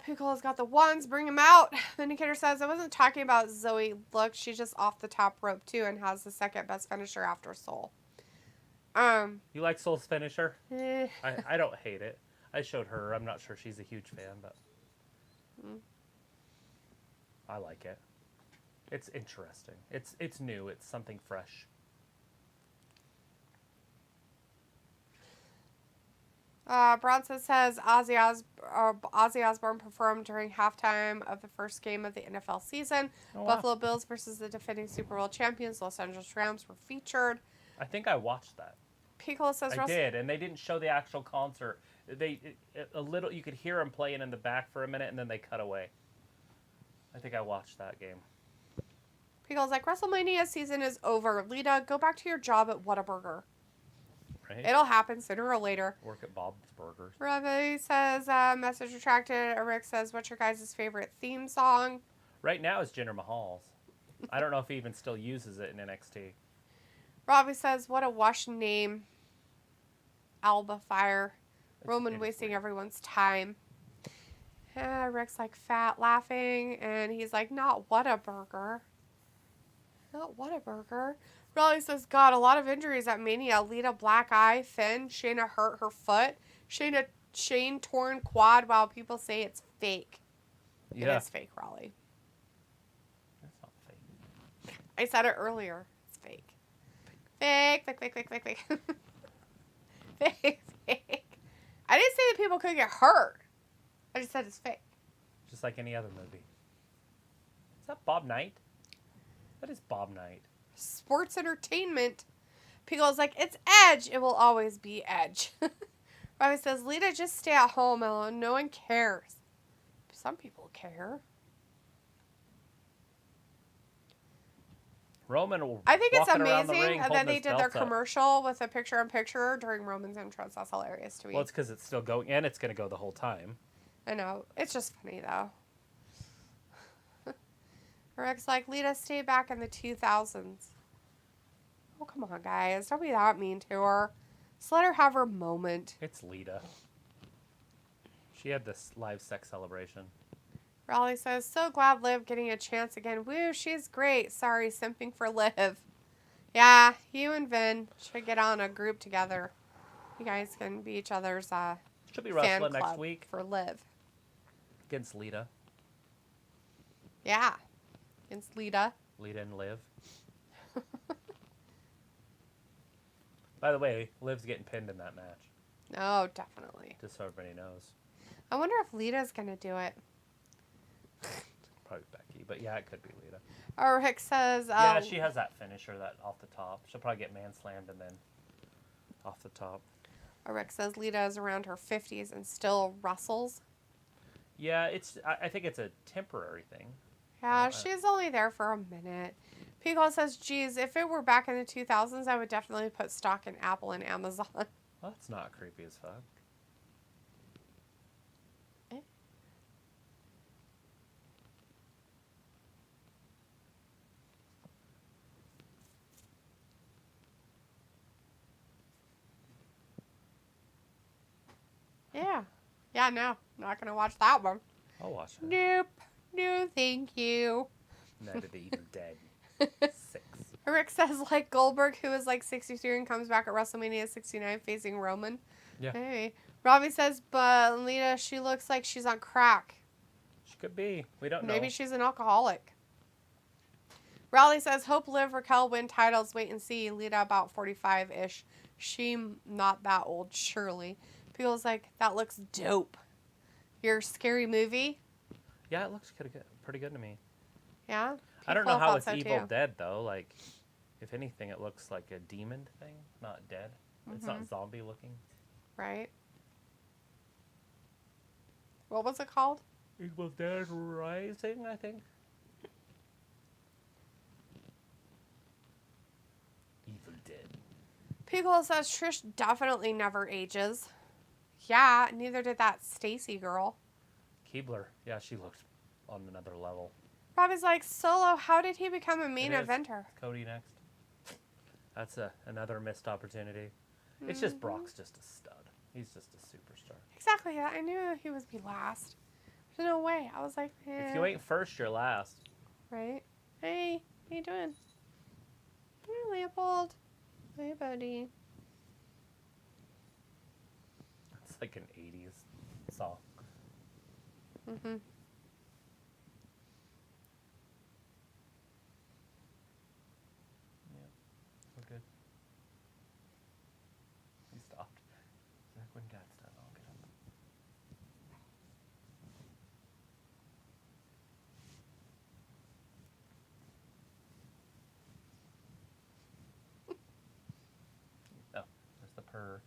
Piccolo's got the ones. Bring him out. Vindicator says, I wasn't talking about Zoe. Look, she's just off the top rope, too, and has the second best finisher after Soul. You like Soul's finisher? Eh. I don't hate it. I showed her. I'm not sure she's a huge fan, but I like it. It's interesting. It's new. It's something fresh. Bronson says Ozzy Osbourne performed during halftime of the first game of the NFL season. Oh, wow. Buffalo Bills versus the defending Super Bowl champions, Los Angeles Rams, were featured. I think I watched that. Piccolo says I did, and they didn't show the actual concert. You could hear them playing in the back for a minute, and then they cut away. I think I watched that game. Piccolo's like, WrestleMania season is over. Lita, go back to your job at Whataburger. Right? It'll happen sooner or later. Work at Bob's Burgers. Robbie says, message retracted. Rick says, what's your guys' favorite theme song? Right now is Jinder Mahal's. I don't know if he even still uses it in NXT. Robbie says, what a wash name. Alba Fire. Roman wasting everyone's time. Rick's like fat laughing, and he's like, not Whataburger. Not Whataburger. Raleigh says, God, a lot of injuries at Mania. Lita, black eye, Finn. Shayna hurt her foot. Shane torn quad. While people say it's fake. Yeah. It is fake, Raleigh. That's not fake. I said it earlier. It's fake. Fake. Fake. I didn't say that people could get hurt. I just said it's fake. Just like any other movie. Is that Bob Knight? That is Bob Knight. Sports entertainment. Piccolo's like, it's Edge. It will always be Edge. Robbie says, Lita, just stay at home, Ella. No one cares. Some people care. I think it's amazing that they did their commercial with a picture-in-picture during Roman's entrance. That's hilarious to me. Well, it's because it's still going, and it's going to go the whole time. I know. It's just funny, though. Rick's like, Lita, stay back in the 2000s. Oh, come on, guys. Don't be that mean to her. Just let her have her moment. It's Lita. She had this live sex celebration. Raleigh says, so glad Liv getting a chance again. Woo, she's great. Sorry, simping for Liv. Yeah, you and Vin should get on a group together. You guys can be each other's should be fan wrestling club next week for Liv. Against Lita. Yeah, against Lita. Lita and Liv. By the way, Liv's getting pinned in that match. Oh, definitely. Just so everybody knows. I wonder if Lita's going to do it. Probably Becky, but yeah, it could be Lita. Or Rick says... yeah, she has that finisher that off the top. She'll probably get man-slammed and then off the top. Or Rick says Lita is around her 50s and still wrestles. Yeah, I think it's a temporary thing. Yeah, she's only there for a minute. Pico says, geez, if it were back in the 2000s, I would definitely put stock in Apple and Amazon. Well, that's not creepy as fuck. Yeah. Yeah, no. Not going to watch that one. I'll watch it. Nope. No, thank you. Night of the Evil Dead. 6. Rick says, like Goldberg, who is like 63 and comes back at WrestleMania 69 facing Roman. Yeah. Maybe. Robbie says, but Lita, she looks like she's on crack. She could be. We don't know. Maybe she's an alcoholic. Raleigh says, hope Liv Raquel win titles. Wait and see. Lita about 45-ish. She not that old, surely. People's like, that looks dope. Your scary movie? Yeah, it looks pretty good to me. Yeah? I don't know how it's so Evil too. Dead, though. Like, if anything, it looks like a demon thing, not dead. It's not zombie looking. Right. What was it called? Evil Dead Rising, I think. Evil Dead. Pickle says Trish definitely never ages. Yeah, neither did that Stacy girl. Keebler. Yeah, she looked on another level. Robbie's like, Solo, how did he become a main eventer? Cody next. That's another missed opportunity. It's just Brock's just a stud. He's just a superstar. Exactly. I knew he would be last. There's no way. I was like, eh. If you ain't first, you're last. Right? Hey, how you doing? Hey, Leopold. Hey, buddy. It's like an 80s song. Mm-hmm. Yeah, we're good. He stopped. He's like, when Dad's done, I'll get up. Oh, there's the purr.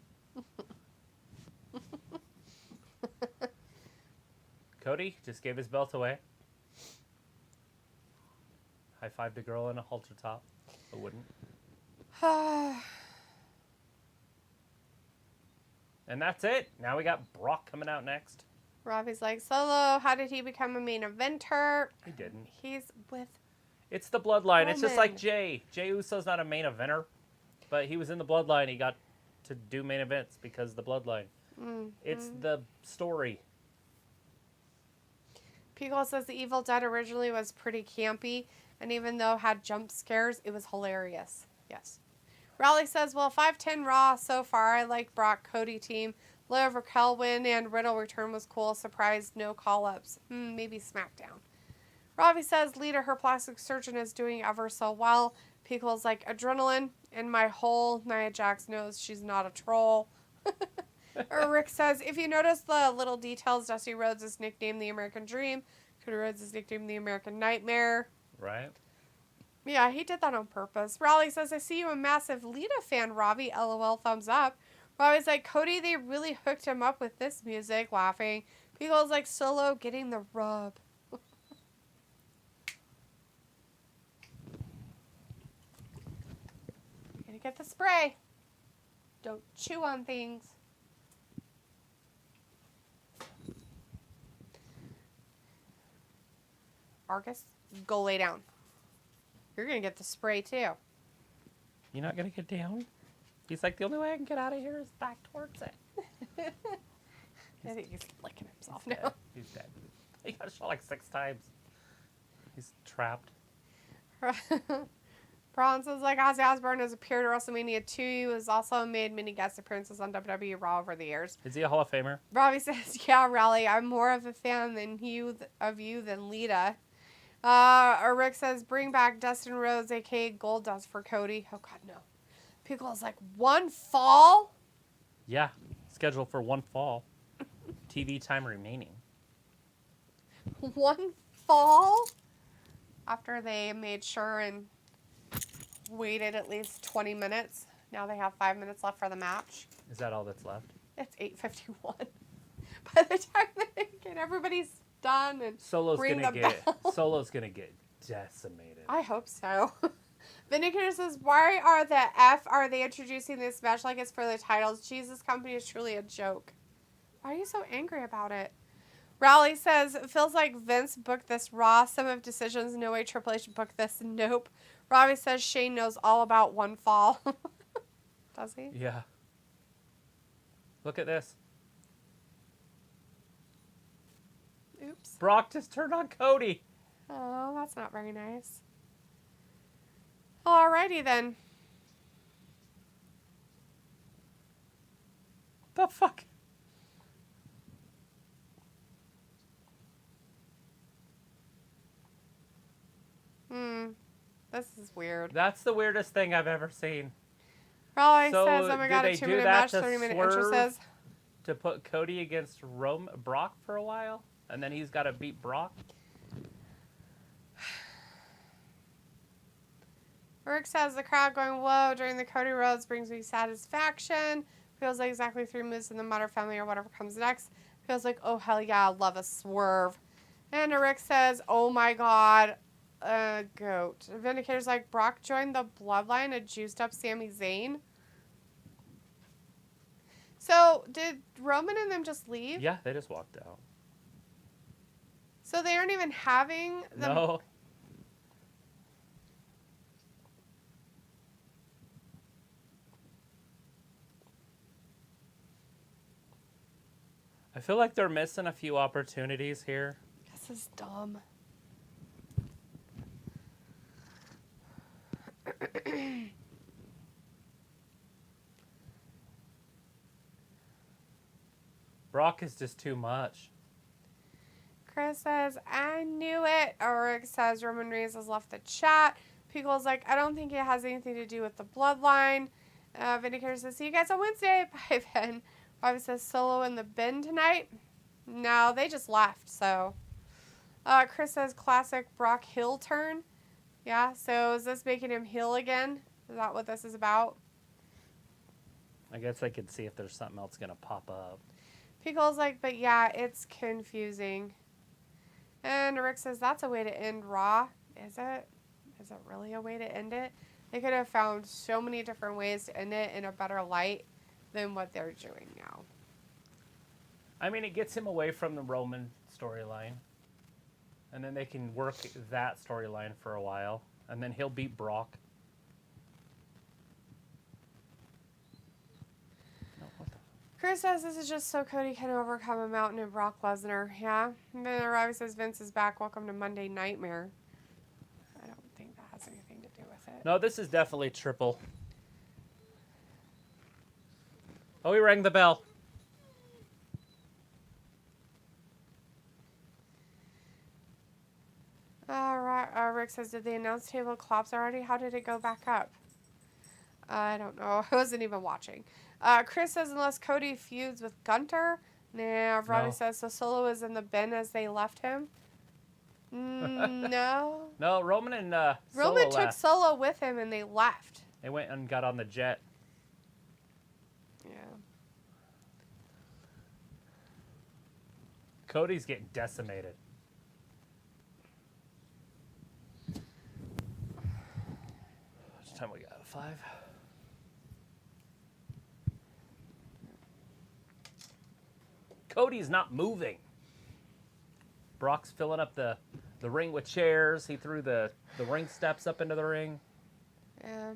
Cody just gave his belt away. High-fived a girl in a halter top. I wouldn't. And that's it. Now we got Brock coming out next. Robbie's like, Solo, how did he become a main eventer? He didn't. He's with... It's the bloodline. Roman. It's just like Jay. Jay Uso's not a main eventer, but he was in the bloodline. He got to do main events because of the bloodline. It's the story. Pico says the Evil Dead originally was pretty campy, and even though it had jump scares, it was hilarious. Yes. Raleigh says, well, 5-10 Raw so far. I like Brock Cody team. Liv Raquel win and Riddle return was cool. Surprised no call-ups. Maybe SmackDown. Robbie says, Lita, her plastic surgeon, is doing ever so well. Pico's like, adrenaline in my hole. Nia Jax knows she's not a troll. Or Rick says, if you notice the little details, Dusty Rhodes is nicknamed the American Dream. Cody Rhodes is nicknamed the American Nightmare. Right? Yeah, he did that on purpose. Raleigh says, I see you a massive Lita fan, Robbie. LOL, thumbs up. Robbie's like, Cody, they really hooked him up with this music, laughing. People's like, Solo getting the rub. You're gonna get the spray. Don't chew on things. Argus, go lay down. You're going to get the spray, too. You're not going to get down? He's like, the only way I can get out of here is back towards it. I think he's licking himself He's now. dead. He's dead. He got shot like 6 times. He's trapped. Braun says, like, Ozzy Osbourne has appeared at WrestleMania 2. He has also made many guest appearances on WWE Raw over the years. Is he a Hall of Famer? Robbie says, yeah, Raleigh, I'm more of a fan than you than Lita. Rick says, bring back Dustin Rhodes, a.k.a. Goldust for Cody. Oh, God, no. Pickle is like, one fall? Yeah. Scheduled for 1 fall. TV time remaining. 1 fall? After they made sure and waited at least 20 minutes. Now they have 5 minutes left for the match. Is that all that's left? It's 8:51. By the time they get everybody's done and Solo's gonna get decimated. I hope so. Vindicator says, why are they introducing this match like it's for the titles? Jesus, company is truly a joke. Why are you so angry about it? Raleigh says, it feels like Vince booked this Raw. Some of decisions, no way Triple H booked this. Nope. Robbie says Shane knows all about 1 fall. Does he? Yeah. Look at this. Oops. Brock just turned on Cody. Oh, that's not very nice. Alrighty then. The fuck? This is weird. That's the weirdest thing I've ever seen. Raleigh So, says, oh my did god, a they do 2-minute that match, to 30-minute swerve? intro says. To put Cody against Brock for a while? And then he's got to beat Brock? Rick says, the crowd going low during the Cody Rhodes brings me satisfaction. Feels like exactly 3 moves in the Mutter family or whatever comes next. Feels like, oh hell yeah, I love a swerve. And Rick says, oh my god, goat. Vindicator's like, Brock joined the bloodline, a juiced up Sami Zayn. So, did Roman and them just leave? Yeah, they just walked out. So they aren't even having them? No. I feel like they're missing a few opportunities here. This is dumb. Brock is just too much. Chris says, I knew it. Rick says, Roman Reigns has left the chat. Pickle's like, I don't think it has anything to do with the bloodline. Vindicator says, see you guys on Wednesday. Bye, Ben. Bobby says, Solo in the bin tonight. No, they just left, so. Chris says, classic Brock heel turn. Yeah, so is this making him heel again? Is that what this is about? I guess I could see if there's something else going to pop up. Pickle's like, but yeah, it's confusing. And Rick says, that's a way to end Raw. Is it? Is it really a way to end it? They could have found so many different ways to end it in a better light than what they're doing now. I mean, it gets him away from the Roman storyline. And then they can work that storyline for a while. And then he'll beat Brock. No, what the... Chris says this is just so Cody can overcome a mountain of Brock Lesnar. Yeah. And then Robbie says Vince is back. Welcome to Monday Nightmare. I don't think that has anything to do with it. No, this is definitely triple. Oh, he rang the bell. Rick says, did the announce table collapse already? How did it go back up? I don't know. I wasn't even watching. Chris says, unless Cody feuds with Gunter. Nah, Robbie says, so Solo is in the bin as they left him. No. No, Roman and Roman Solo took Solo with him and they left. They went and got on the jet. Yeah. Cody's getting decimated. How much time we got? 5? Cody's not moving. Brock's filling up the ring with chairs. He threw the ring steps up into the ring. Yeah.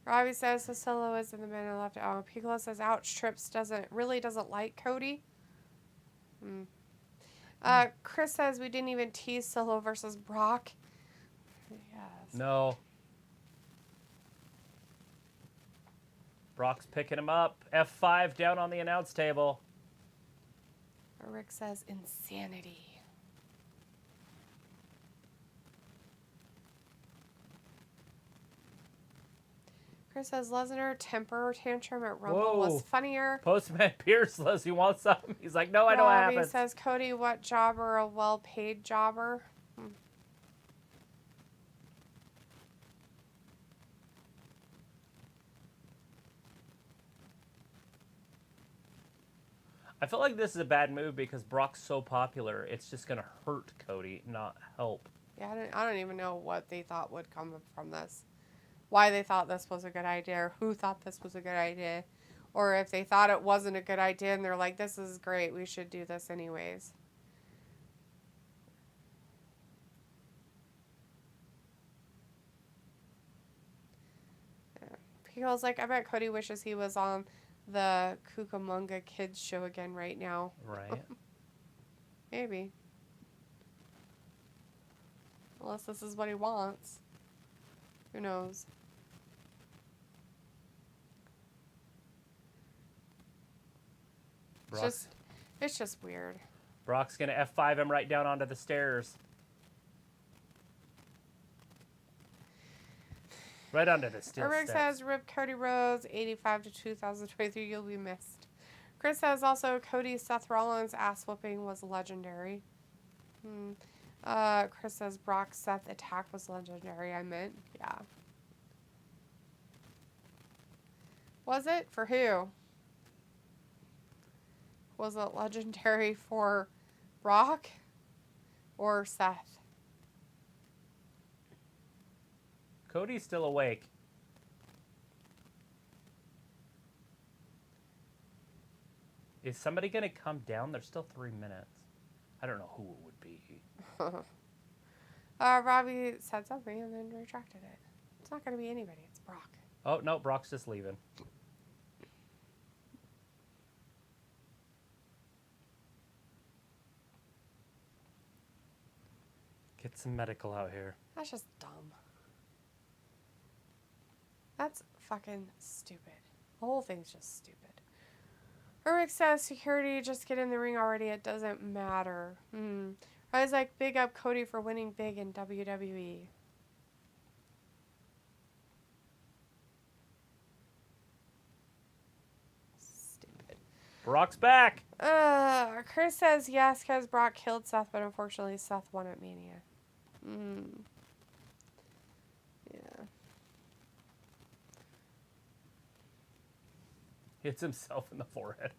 Robbie says the solo is in the minute left. Oh, Piccolo says, ouch, Trips really doesn't like Cody. Chris says we didn't even tease Solo versus Brock. Yes. No. Brock's picking him up. F5 down on the announce table. Rick says insanity. Chris says Lesnar temper tantrum at Rumble was funnier. Postman Pierce says he wants something. He's like, no, I know what happened. Robbie says, Cody, what jobber? A well-paid jobber? I feel like this is a bad move because Brock's so popular. It's just going to hurt Cody, not help. Yeah, I don't even know what they thought would come from this. Why they thought this was a good idea, or who thought this was a good idea, or if they thought it wasn't a good idea and they're like, this is great, we should do this anyways. People's like, I bet Cody wishes he was on the Cucamonga Kids show again right now. Right. Maybe. Unless this is what he wants. Who knows? It's just weird. Brock's going to F5 him right down onto the stairs. Right onto the stairs. Rick says, rip Cody Rhodes, 85 to 2023, you'll be missed. Chris says also, Cody Seth Rollins ass whooping was legendary. Chris says, Brock Seth attack was legendary, I meant. Yeah. Was it? For who? Was it legendary for Brock or Seth? Cody's still awake. Is somebody going to come down? There's still 3 minutes. I don't know who it would be. Robbie said something and then retracted it. It's not going to be anybody. It's Brock. Oh, no, Brock's just leaving. Get some medical out here. That's just dumb. That's fucking stupid. The whole thing's just stupid. Rick says, security, just get in the ring already. It doesn't matter. I was like, big up Cody for winning big in WWE. Stupid. Brock's back. Chris says yes because Brock killed Seth, but unfortunately Seth won at Mania. Yeah. Hits himself in the forehead.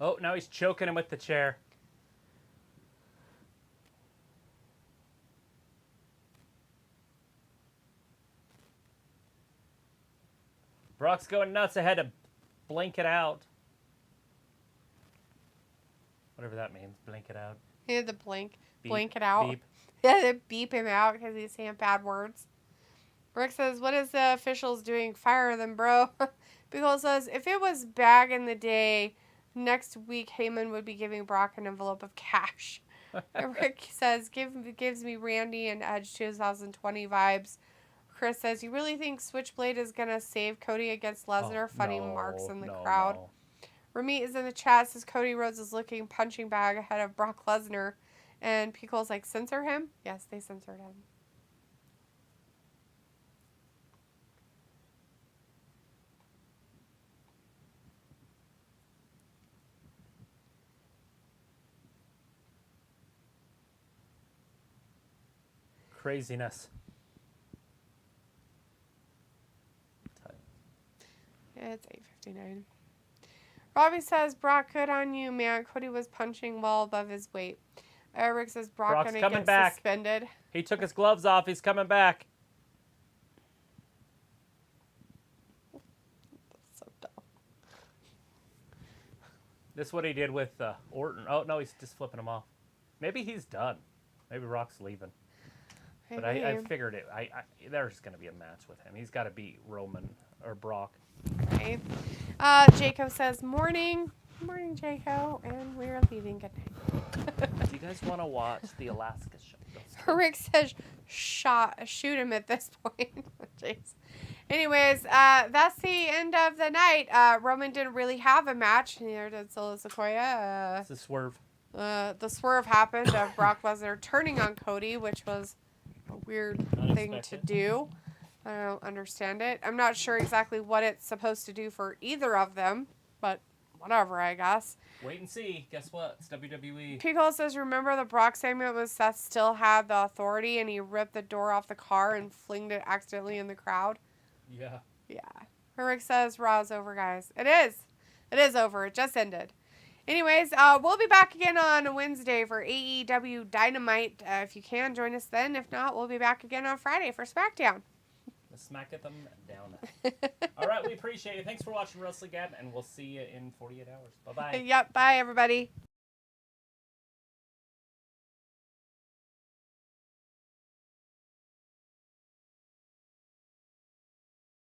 Oh, now he's choking him with the chair. Brock's going nuts. I had to blink it out. Whatever that means. Blink it out. He had to blink Beep, it out. Beep. He had to beep him out because he's saying bad words. Rick says, what is the officials doing? Fire them, bro. Beagle says, if it was back in the day, next week Heyman would be giving Brock an envelope of cash. Rick says, gives me Randy and Edge 2020 vibes. Chris says, you really think Switchblade is going to save Cody against Lesnar? Funny marks in the crowd. No. Ramit is in the chat, says Cody Rhodes is looking punching bag ahead of Brock Lesnar. And Picole's like, censor him? Yes, they censored him. Craziness. Yeah, it's 8:59. Robbie says, Brock, good on you, man. Cody was punching well above his weight. Eric says, Brock's gonna get back. Suspended. He took his gloves off. He's coming back. That's so dumb. This is what he did with Orton. Oh, no, he's just flipping him off. Maybe he's done. Maybe Brock's leaving. But I figured it. There's going to be a match with him. He's got to beat Roman or Brock. Right. Jacob says, morning. Morning, Jacob. And we're leaving. Good night. Do you guys want to watch the Alaska show? Rick says, shoot him at this point. Jeez. Anyways, that's the end of the night. Roman didn't really have a match. Neither did Solo Sikoa. It's a swerve. The swerve happened of Brock Lesnar turning on Cody, which was a weird thing to do. I don't understand it. I'm not sure exactly what it's supposed to do for either of them, but whatever, I guess. Wait and see. Guess what? It's WWE. Pico says, remember the Brock segment was Seth still had the authority and he ripped the door off the car and flinged it accidentally in the crowd? Yeah. Yeah. Rick says, Raw's over, guys. It is. It is over. It just ended. Anyways, we'll be back again on Wednesday for AEW Dynamite. If you can, join us then. If not, we'll be back again on Friday for SmackDown. Smack at them down. All right, we appreciate it. Thanks for watching WrestleGab, and we'll see you in 48 hours. Bye-bye. Yep, bye, everybody.